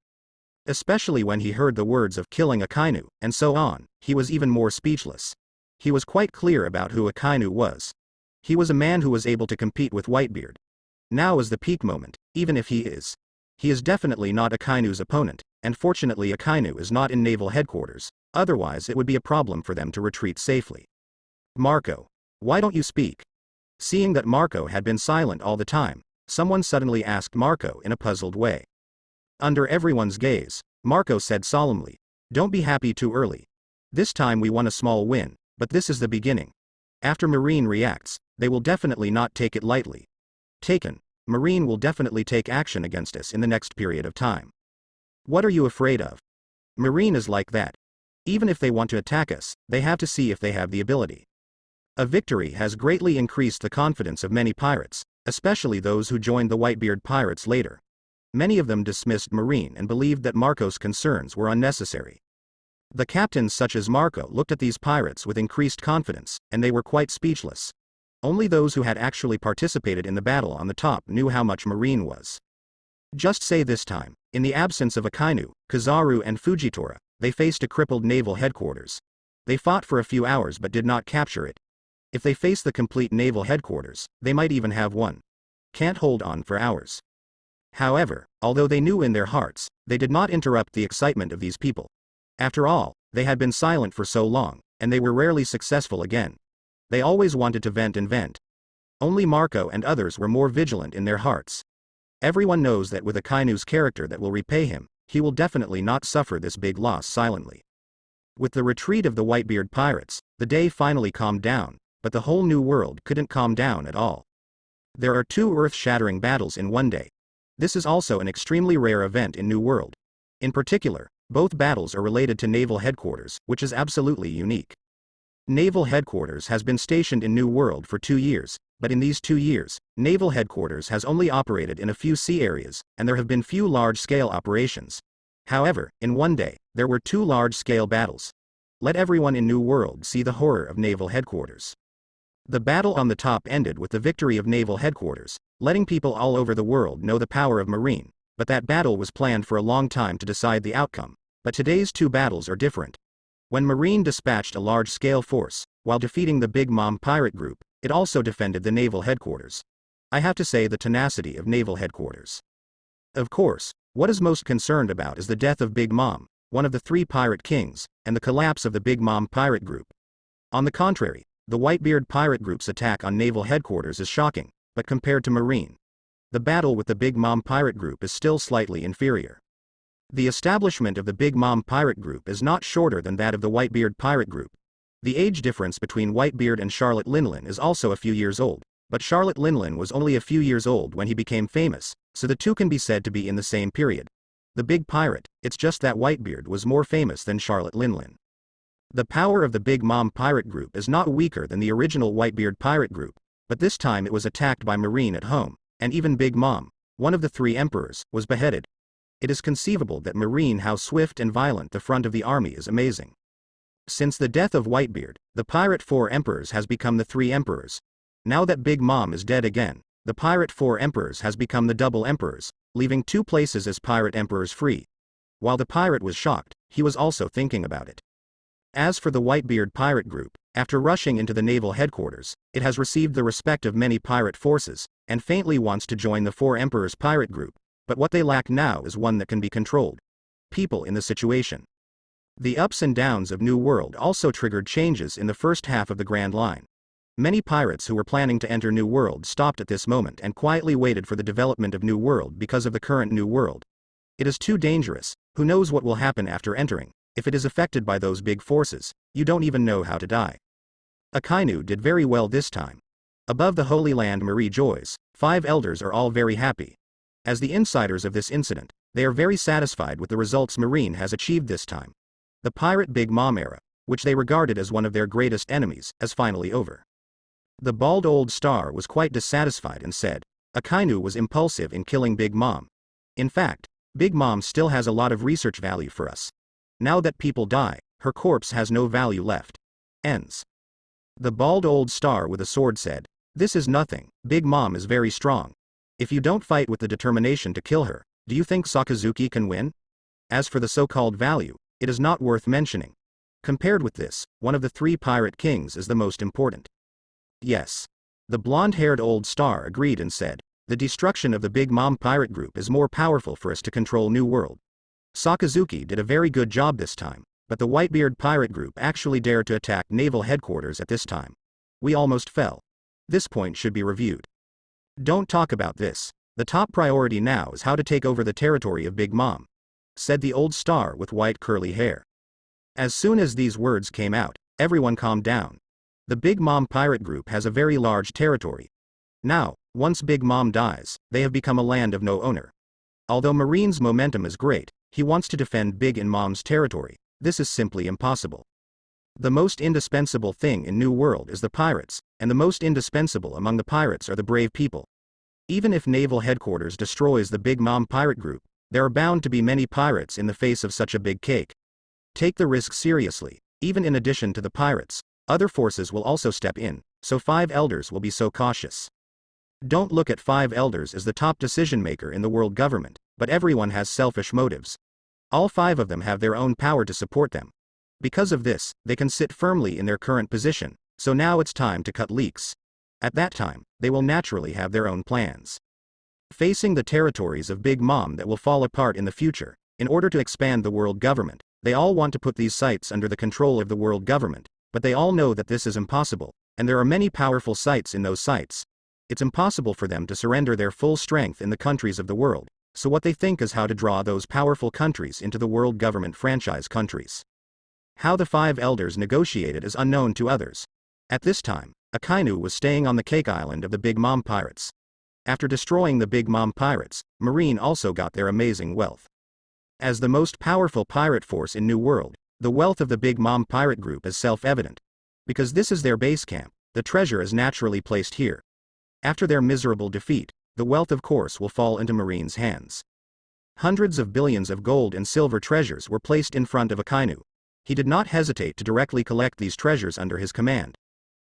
Especially when he heard the words of killing Akainu, and so on, he was even more speechless. He was quite clear about who Akainu was. He was a man who was able to compete with Whitebeard. Now is the peak moment, even if he is. He is definitely not Akainu's opponent, and fortunately Akainu is not in naval headquarters, otherwise it would be a problem for them to retreat safely. Marco, why don't you speak? Seeing that Marco had been silent all the time, someone suddenly asked Marco in a puzzled way. Under everyone's gaze, Marco said solemnly, "Don't be happy too early. This time we won a small win, but this is the beginning. After Marine reacts, they will definitely not take it lightly. Marine will definitely take action against us in the next period of time. What are you afraid of? Marine is like that. Even if they want to attack us, they have to see if they have the ability." A victory has greatly increased the confidence of many pirates, especially those who joined the Whitebeard pirates later. Many of them dismissed Marine and believed that Marco's concerns were unnecessary. The captains such as Marco looked at these pirates with increased confidence, and they were quite speechless. Only those who had actually participated in the battle on the top knew how much Marine was. Just say this time, in the absence of Akainu, Kizaru and Fujitora, they faced a crippled naval headquarters. They fought for a few hours but did not capture it. If they face the complete naval headquarters, they might even have won. Can't hold on for hours. However, although they knew in their hearts, they did not interrupt the excitement of these people. After all, they had been silent for so long, and they were rarely successful again. They always wanted to vent and vent. Only Marco and others were more vigilant in their hearts. Everyone knows that with Akainu's character that will repay him, he will definitely not suffer this big loss silently. With the retreat of the Whitebeard pirates, the day finally calmed down, but the whole new world couldn't calm down at all. There are 2 earth-shattering battles in one day. This is also an extremely rare event in New World. In particular, both battles are related to naval headquarters, which is absolutely unique. Naval headquarters has been stationed in New World for 2 years, but in these 2 years, naval headquarters has only operated in a few sea areas, and there have been few large-scale operations. However, in one day, there were 2 large-scale battles. Let everyone in New World see the horror of naval headquarters. The battle on the top ended with the victory of naval headquarters, letting people all over the world know the power of Marine, but that battle was planned for a long time to decide the outcome. But today's 2 battles are different. When Marine dispatched a large-scale force, while defeating the Big Mom pirate group, it also defended the naval headquarters. I have to say the tenacity of naval headquarters. Of course, what is most concerned about is the death of Big Mom, one of the 3 pirate kings, and the collapse of the Big Mom pirate group. On the contrary, the Whitebeard pirate group's attack on naval headquarters is shocking, but compared to Marine, the battle with the Big Mom pirate group is still slightly inferior. The establishment of the Big Mom pirate group is not shorter than that of the Whitebeard pirate group. The age difference between Whitebeard and Charlotte Linlin is also a few years old, but Charlotte Linlin was only a few years old when he became famous, so the two can be said to be in the same period. The big pirate, it's just that Whitebeard was more famous than Charlotte Linlin. The power of the Big Mom pirate group is not weaker than the original Whitebeard pirate group, but this time it was attacked by Marine at home, and even Big Mom, one of the three emperors, was beheaded. It is conceivable that Marine how swift and violent the front of the army is amazing. Since the death of Whitebeard, the pirate four emperors has become the three emperors. Now that Big Mom is dead again, the pirate four emperors has become the double emperors, leaving two places as pirate emperors free. While the pirate was shocked, he was also thinking about it. As for the Whitebeard pirate group, after rushing into the naval headquarters, it has received the respect of many pirate forces, and faintly wants to join the four emperors pirate group, but what they lack now is one that can be controlled. People in the situation. The ups and downs of New World also triggered changes in the first half of the Grand Line. Many pirates who were planning to enter New World stopped at this moment and quietly waited for the development of New World because of the current New World. It is too dangerous, who knows what will happen after entering. If it is affected by those big forces, you don't even know how to die. Akainu did very well this time. Above the Holy Land Marie joys, 5 elders are all very happy. As the insiders of this incident, they are very satisfied with the results Marine has achieved this time. The pirate Big Mom era, which they regarded as one of their greatest enemies, is finally over. The bald old star was quite dissatisfied and said, Akainu was impulsive in killing Big Mom. In fact, Big Mom still has a lot of research value for us. Now that people die, her corpse has no value left. Ends. The bald old star with a sword said, this is nothing, Big Mom is very strong. If you don't fight with the determination to kill her, do you think Sakazuki can win? As for the so-called value, it is not worth mentioning. Compared with this, one of the 3 pirate kings is the most important. Yes. The blonde-haired old star agreed and said, the destruction of the Big Mom pirate group is more powerful for us to control New World. Sakazuki did a very good job this time, but the Whitebeard pirate group actually dared to attack naval headquarters at this time. We almost fell. This point should be reviewed. Don't talk about this. The top priority now is how to take over the territory of Big Mom, said the old star with white curly hair. As soon as these words came out, everyone calmed down. The Big Mom pirate group has a very large territory. Now, once Big Mom dies, they have become a land of no owner. Although Marine's momentum is great, he wants to defend Big and Mom's territory. This is simply impossible. The most indispensable thing in New World is the pirates, and the most indispensable among the pirates are the brave people. Even if naval headquarters destroys the Big Mom pirate group, there are bound to be many pirates in the face of such a big cake. Take the risk seriously. Even in addition to the pirates, other forces will also step in, so 5 elders will be so cautious. Don't look at 5 elders as the top decision maker in the world government, but everyone has selfish motives. All 5 of them have their own power to support them. Because of this, they can sit firmly in their current position, so now it's time to cut leaks. At that time, they will naturally have their own plans. Facing the territories of Big Mom that will fall apart in the future, in order to expand the world government, they all want to put these sites under the control of the world government, but they all know that this is impossible, and there are many powerful sites in those sites. It's impossible for them to surrender their full strength in the countries of the world, so what they think is how to draw those powerful countries into the world government franchise countries. How the 5 elders negotiated is unknown to others. At this time, Akainu was staying on the Cake Island of the Big Mom pirates. After destroying the Big Mom pirates, Marine also got their amazing wealth. As the most powerful pirate force in New World, the wealth of the Big Mom pirate group is self-evident. Because this is their base camp, the treasure is naturally placed here. After their miserable defeat, the wealth of course will fall into Marine's hands. Hundreds of billions of gold and silver treasures were placed in front of Akainu. He did not hesitate to directly collect these treasures under his command.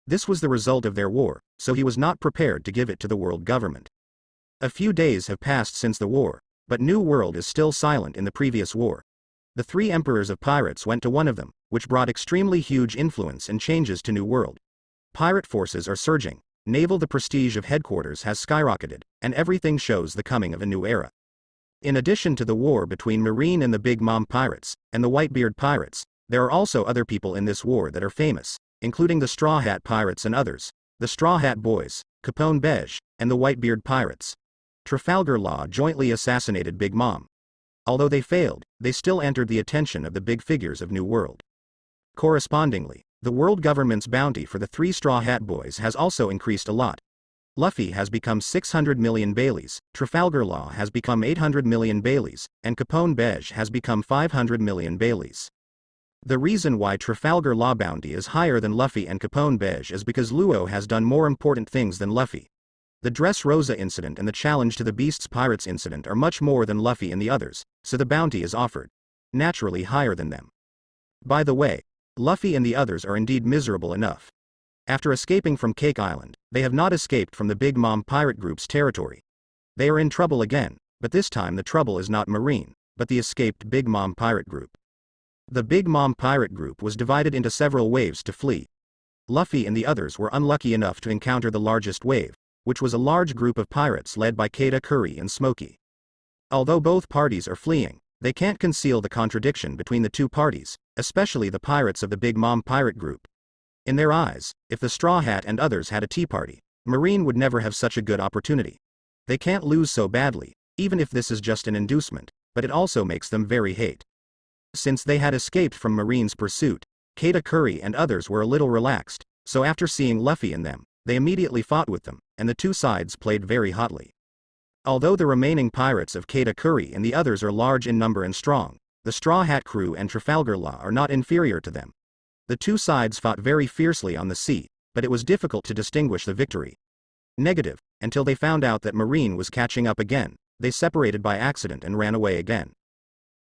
This was the result of their war, so he was not prepared to give it to the world government. A few days have passed since the war, but New World is still silent in the previous war. The 3 emperors of pirates went to one of them, which brought extremely huge influence and changes to New World. Pirate forces are surging. The prestige of headquarters has skyrocketed, and everything shows the coming of a new era. In addition to the war between Marine and the Big Mom pirates, and the Whitebeard pirates, there are also other people in this war that are famous, including the Straw Hat pirates and others. the Straw Hat Boys, Capone Beige, and the Whitebeard Pirates. Trafalgar Law jointly assassinated Big Mom. Although they failed, they still entered the attention of the big figures of New World. Correspondingly, the world government's bounty for the 3 Straw Hat Boys has also increased a lot. Luffy has become 600 million Baileys, Trafalgar Law has become 800 million Baileys, and Capone Beige has become 500 million Baileys. The reason why Trafalgar Law bounty is higher than Luffy and Capone Beige is because Luo has done more important things than Luffy. The Dressrosa incident and the challenge to the Beasts Pirates incident are much more than Luffy and the others, so the bounty is offered, naturally higher than them. By the way, Luffy and the others are indeed miserable enough. After escaping from Cake Island, they have not escaped from the Big Mom Pirate Group's territory. They are in trouble again, but this time the trouble is not Marine, but the escaped Big Mom Pirate Group. The Big Mom Pirate Group was divided into several waves to flee. Luffy and the others were unlucky enough to encounter the largest wave, which was a large group of pirates led by Kata Curry and Smokey. Although both parties are fleeing, they can't conceal the contradiction between the two parties, especially the pirates of the Big Mom Pirate Group. In their eyes, if the Straw Hat and others had a tea party, Marine would never have such a good opportunity. They can't lose so badly, even if this is just an inducement, but it also makes them very hate. Since they had escaped from Marine's pursuit, Kata Curry and others were a little relaxed, so after seeing Luffy and them, they immediately fought with them, and the two sides played very hotly. Although the remaining pirates of Kata Curry and the others are large in number and strong, the Straw Hat crew and Trafalgar Law are not inferior to them. The two sides fought very fiercely on the sea, but it was difficult to distinguish the victory. Negative, until they found out that Marine was catching up again, they separated by accident and ran away again.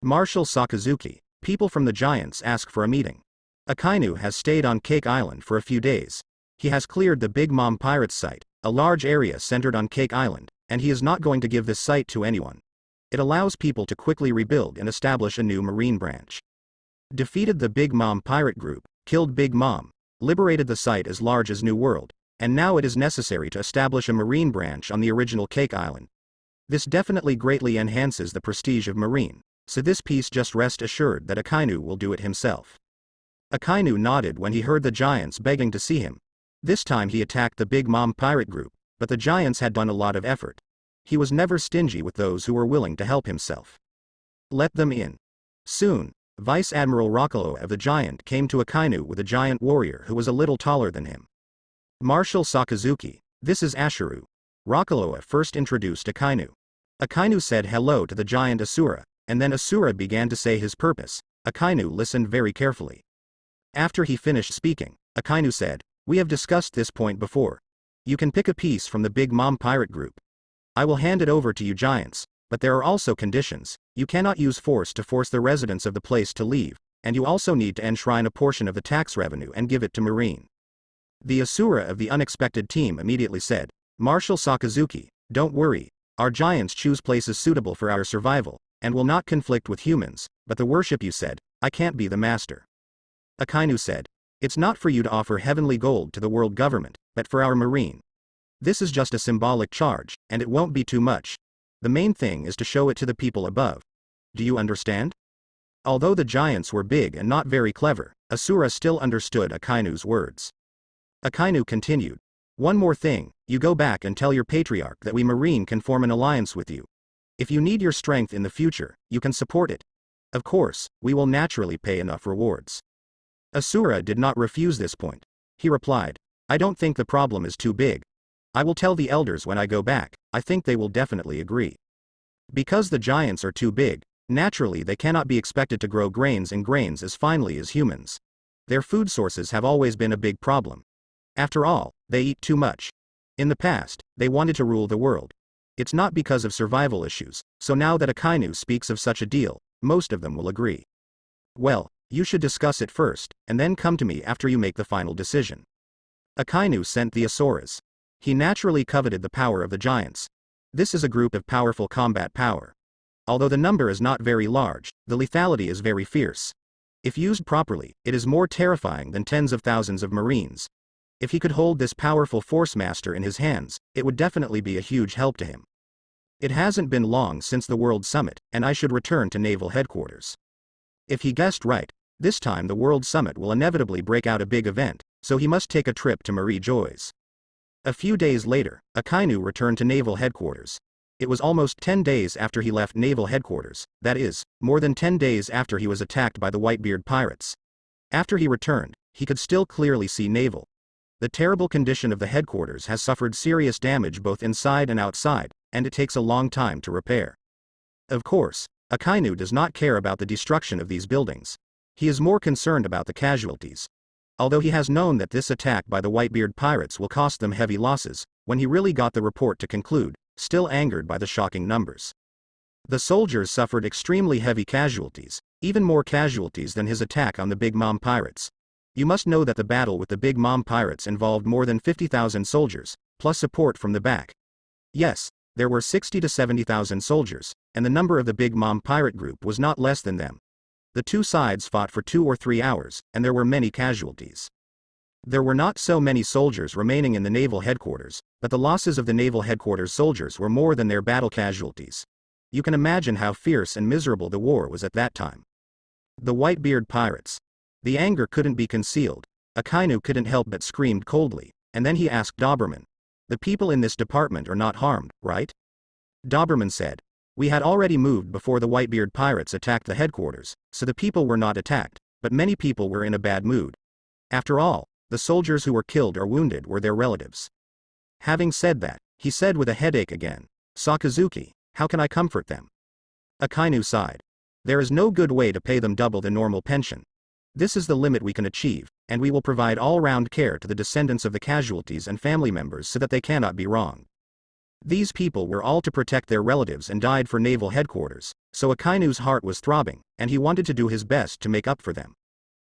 Marshal Sakazuki, people from the Giants ask for a meeting. Akainu has stayed on Cake Island for a few days. He has cleared the Big Mom Pirates site, a large area centered on Cake Island, and he is not going to give this site to anyone. It allows people to quickly rebuild and establish a new Marine branch. Defeated the Big Mom Pirate Group, killed Big Mom, liberated the site as large as New World, and now it is necessary to establish a Marine branch on the original Cake Island. This definitely greatly enhances the prestige of Marine, so this piece just rest assured that Akainu will do it himself. Akainu nodded when he heard the Giants begging to see him. This time he attacked the Big Mom Pirate Group, but the Giants had done a lot of effort. He was never stingy with those who were willing to help himself. Let them in. Soon, Vice Admiral Rockaloa of the Giant came to Akainu with a giant warrior who was a little taller than him. Marshal Sakazuki, this is Ashuru. Rockaloa first introduced Akainu. Akainu said hello to the giant Asura, and then Asura began to say his purpose. Akainu listened very carefully. After he finished speaking, Akainu said, "We have discussed this point before. You can pick a piece from the Big Mom Pirate Group. I will hand it over to you Giants, but there are also conditions. You cannot use force to force the residents of the place to leave, and you also need to enshrine a portion of the tax revenue and give it to Marine." The Asura of the unexpected team immediately said, "Marshal Sakazuki, don't worry, our Giants choose places suitable for our survival, and will not conflict with humans, but the worship you said, I can't be the master." Akainu said, "It's not for you to offer heavenly gold to the world government, but for our Marine. This is just a symbolic charge, and it won't be too much. The main thing is to show it to the people above. Do you understand?" Although the Giants were big and not very clever, Asura still understood Akainu's words. Akainu continued, "One more thing, you go back and tell your patriarch that we Marine can form an alliance with you. If you need your strength in the future, you can support it. Of course, we will naturally pay enough rewards." Asura did not refuse this point. He replied, "I don't think the problem is too big. I will tell the elders when I go back, I think they will definitely agree. Because the Giants are too big, naturally they cannot be expected to grow grains and grains as finely as humans. Their food sources have always been a big problem. After all, they eat too much. In the past, they wanted to rule the world. It's not because of survival issues, so now that Akainu speaks of such a deal, most of them will agree. Well, you should discuss it first, and then come to me after you make the final decision." Akainu sent the Asuras. He naturally coveted the power of the Giants. This is a group of powerful combat power. Although the number is not very large, the lethality is very fierce. If used properly, it is more terrifying than tens of thousands of Marines. If he could hold this powerful force master in his hands, it would definitely be a huge help to him. It hasn't been long since the World Summit, and I should return to Naval Headquarters. If he guessed right, this time the World Summit will inevitably break out a big event, so he must take a trip to Marie Joy's. A few days later, Akainu returned to naval headquarters. It was almost 10 days after he left naval headquarters, that is, more than 10 days after he was attacked by the Whitebeard pirates. After he returned, he could still clearly see naval. The terrible condition of the headquarters has suffered serious damage both inside and outside, and it takes a long time to repair. Of course, Akainu does not care about the destruction of these buildings. He is more concerned about the casualties. Although he has known that this attack by the Whitebeard pirates will cost them heavy losses, when he really got the report to conclude, still angered by the shocking numbers. The soldiers suffered extremely heavy casualties, even more casualties than his attack on the Big Mom pirates. You must know that the battle with the Big Mom pirates involved more than 50,000 soldiers, plus support from the back. Yes, there were 60 to 70,000 soldiers, and the number of the Big Mom pirate group was not less than them. The two sides fought for 2 or 3 hours, and there were many casualties. There were not so many soldiers remaining in the naval headquarters, but the losses of the naval headquarters soldiers were more than their battle casualties. You can imagine how fierce and miserable the war was at that time. The Whitebeard pirates. The anger couldn't be concealed. Akainu couldn't help but screamed coldly, and then he asked Doberman, "The people in this department are not harmed, right?" Doberman said, "We had already moved before the Whitebeard pirates attacked the headquarters, so the people were not attacked, but many people were in a bad mood. After all, the soldiers who were killed or wounded were their relatives." Having said that, he said with a headache again, "Sakazuki, how can I comfort them?" Akainu sighed. "There is no good way to pay them double the normal pension. This is the limit we can achieve, and we will provide all-round care to the descendants of the casualties and family members so that they cannot be wronged." These people were all to protect their relatives and died for naval headquarters, so Akainu's heart was throbbing, and he wanted to do his best to make up for them.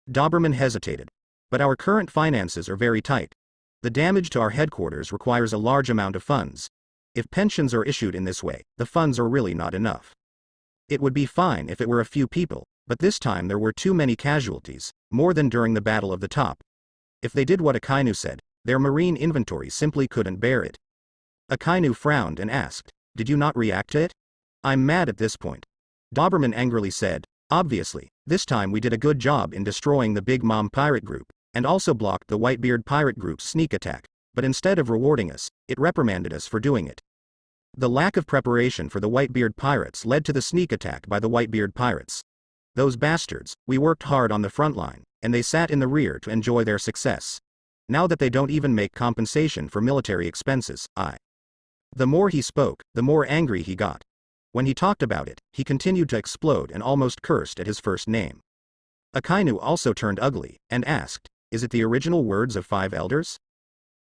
Doberman hesitated. "But our current finances are very tight. The damage to our headquarters requires a large amount of funds. If pensions are issued in this way, the funds are really not enough. It would be fine if it were a few people, but this time there were too many casualties, more than during the Battle of the Top. If they did what Akainu said, their marine inventory simply couldn't bear it." Akainu frowned and asked, "Did you not react to it?" "I'm mad at this point." Doberman angrily said, "Obviously, this time we did a good job in destroying the Big Mom pirate group, and also blocked the Whitebeard pirate group's sneak attack, but instead of rewarding us, it reprimanded us for doing it. The lack of preparation for the Whitebeard pirates led to the sneak attack by the Whitebeard pirates. Those bastards, we worked hard on the front line, and they sat in the rear to enjoy their success. Now that they don't even make compensation for military expenses, The more he spoke, the more angry he got. When he talked about it, he continued to explode and almost cursed at his first name. Akainu also turned ugly, and asked, "Is it the original words of 5 elders?"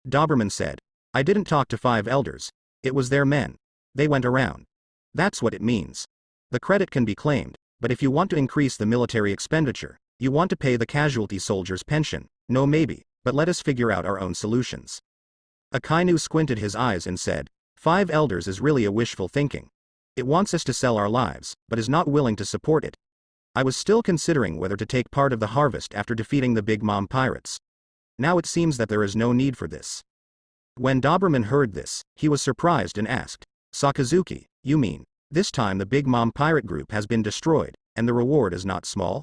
Doberman said, "I didn't talk to 5 elders. It was their men. They went around. That's what it means. The credit can be claimed, but if you want to increase the military expenditure, you want to pay the casualty soldiers' pension, no maybe, but let us figure out our own solutions." Akainu squinted his eyes and said, 5 elders is really a wishful thinking. It wants us to sell our lives, but is not willing to support it. I was still considering whether to take part of the harvest after defeating the Big Mom pirates. Now it seems that there is no need for this. When Doberman heard this, he was surprised and asked, "Sakazuki, you mean, this time the Big Mom pirate group has been destroyed, and the reward is not small?"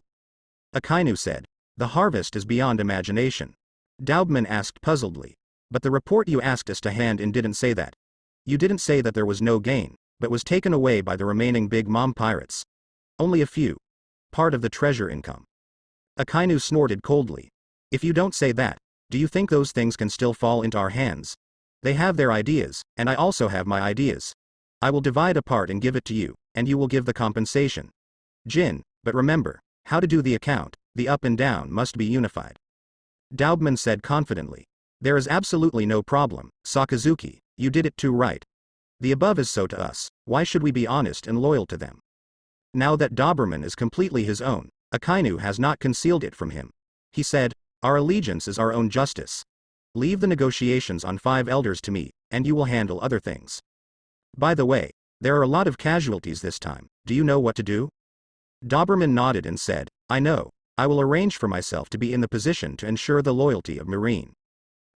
Akainu said, "The harvest is beyond imagination." Doberman asked puzzledly, "But the report you asked us to hand in didn't say that. You didn't say that there was no gain, but was taken away by the remaining Big Mom pirates. Only a few. Part of the treasure income." Akainu snorted coldly. "If you don't say that, do you think those things can still fall into our hands? They have their ideas, and I also have my ideas. I will divide a part and give it to you, and you will give the compensation. Jin, but remember, how to do the account, the up and down must be unified." Doberman said confidently, "There is absolutely no problem, Sakazuki, you did it too right. The above is so to us, why should we be honest and loyal to them?" Now that Doberman is completely his own, Akainu has not concealed it from him. He said, "Our allegiance is our own justice. Leave the negotiations on 5 elders to me, and you will handle other things. By the way, there are a lot of casualties this time, do you know what to do?" Doberman nodded and said, "I know, I will arrange for myself to be in the position to ensure the loyalty of Marine."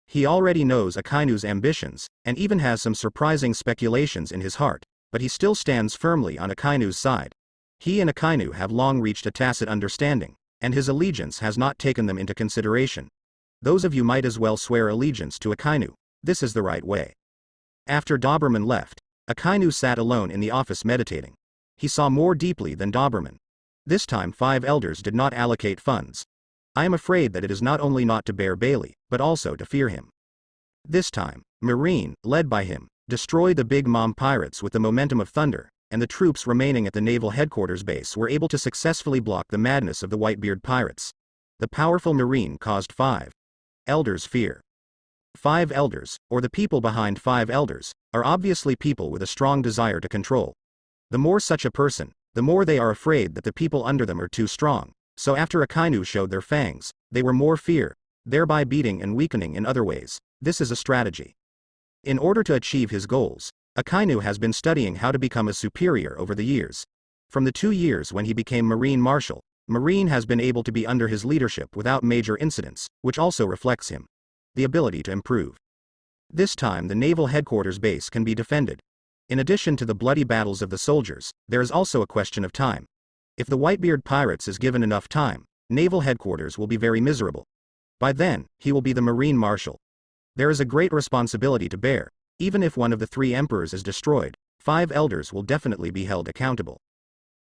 He already knows Akainu's ambitions, and even has some surprising speculations in his heart, but he still stands firmly on Akainu's side. He and Akainu have long reached a tacit understanding, and his allegiance has not taken them into consideration. Those of you might as well swear allegiance to Akainu. This is the right way. After Doberman left, Akainu sat alone in the office meditating. He saw more deeply than Doberman. This time 5 elders did not allocate funds. I am afraid that it is not only not to bear Bailey, but also to fear him. This time, Marine, led by him, destroyed the Big Mom pirates with the momentum of thunder, and the troops remaining at the naval headquarters base were able to successfully block the madness of the Whitebeard pirates. The powerful Marine caused 5 elders fear. 5 elders, or the people behind 5 elders, are obviously people with a strong desire to control. The more such a person, the more they are afraid that the people under them are too strong, so after Akainu showed their fangs, they were more fear, thereby beating and weakening in other ways. This is a strategy. In order to achieve his goals, Akainu has been studying how to become a superior over the years. From the 2 years when he became Marine Marshal, Marine has been able to be under his leadership without major incidents, which also reflects him. The ability to improve. This time the naval headquarters base can be defended. In addition to the bloody battles of the soldiers, there is also a question of time. If the Whitebeard pirates is given enough time, naval headquarters will be very miserable. By then, he will be the Marine Marshal. There is a great responsibility to bear. Even if one of the 3 emperors is destroyed, 5 elders will definitely be held accountable.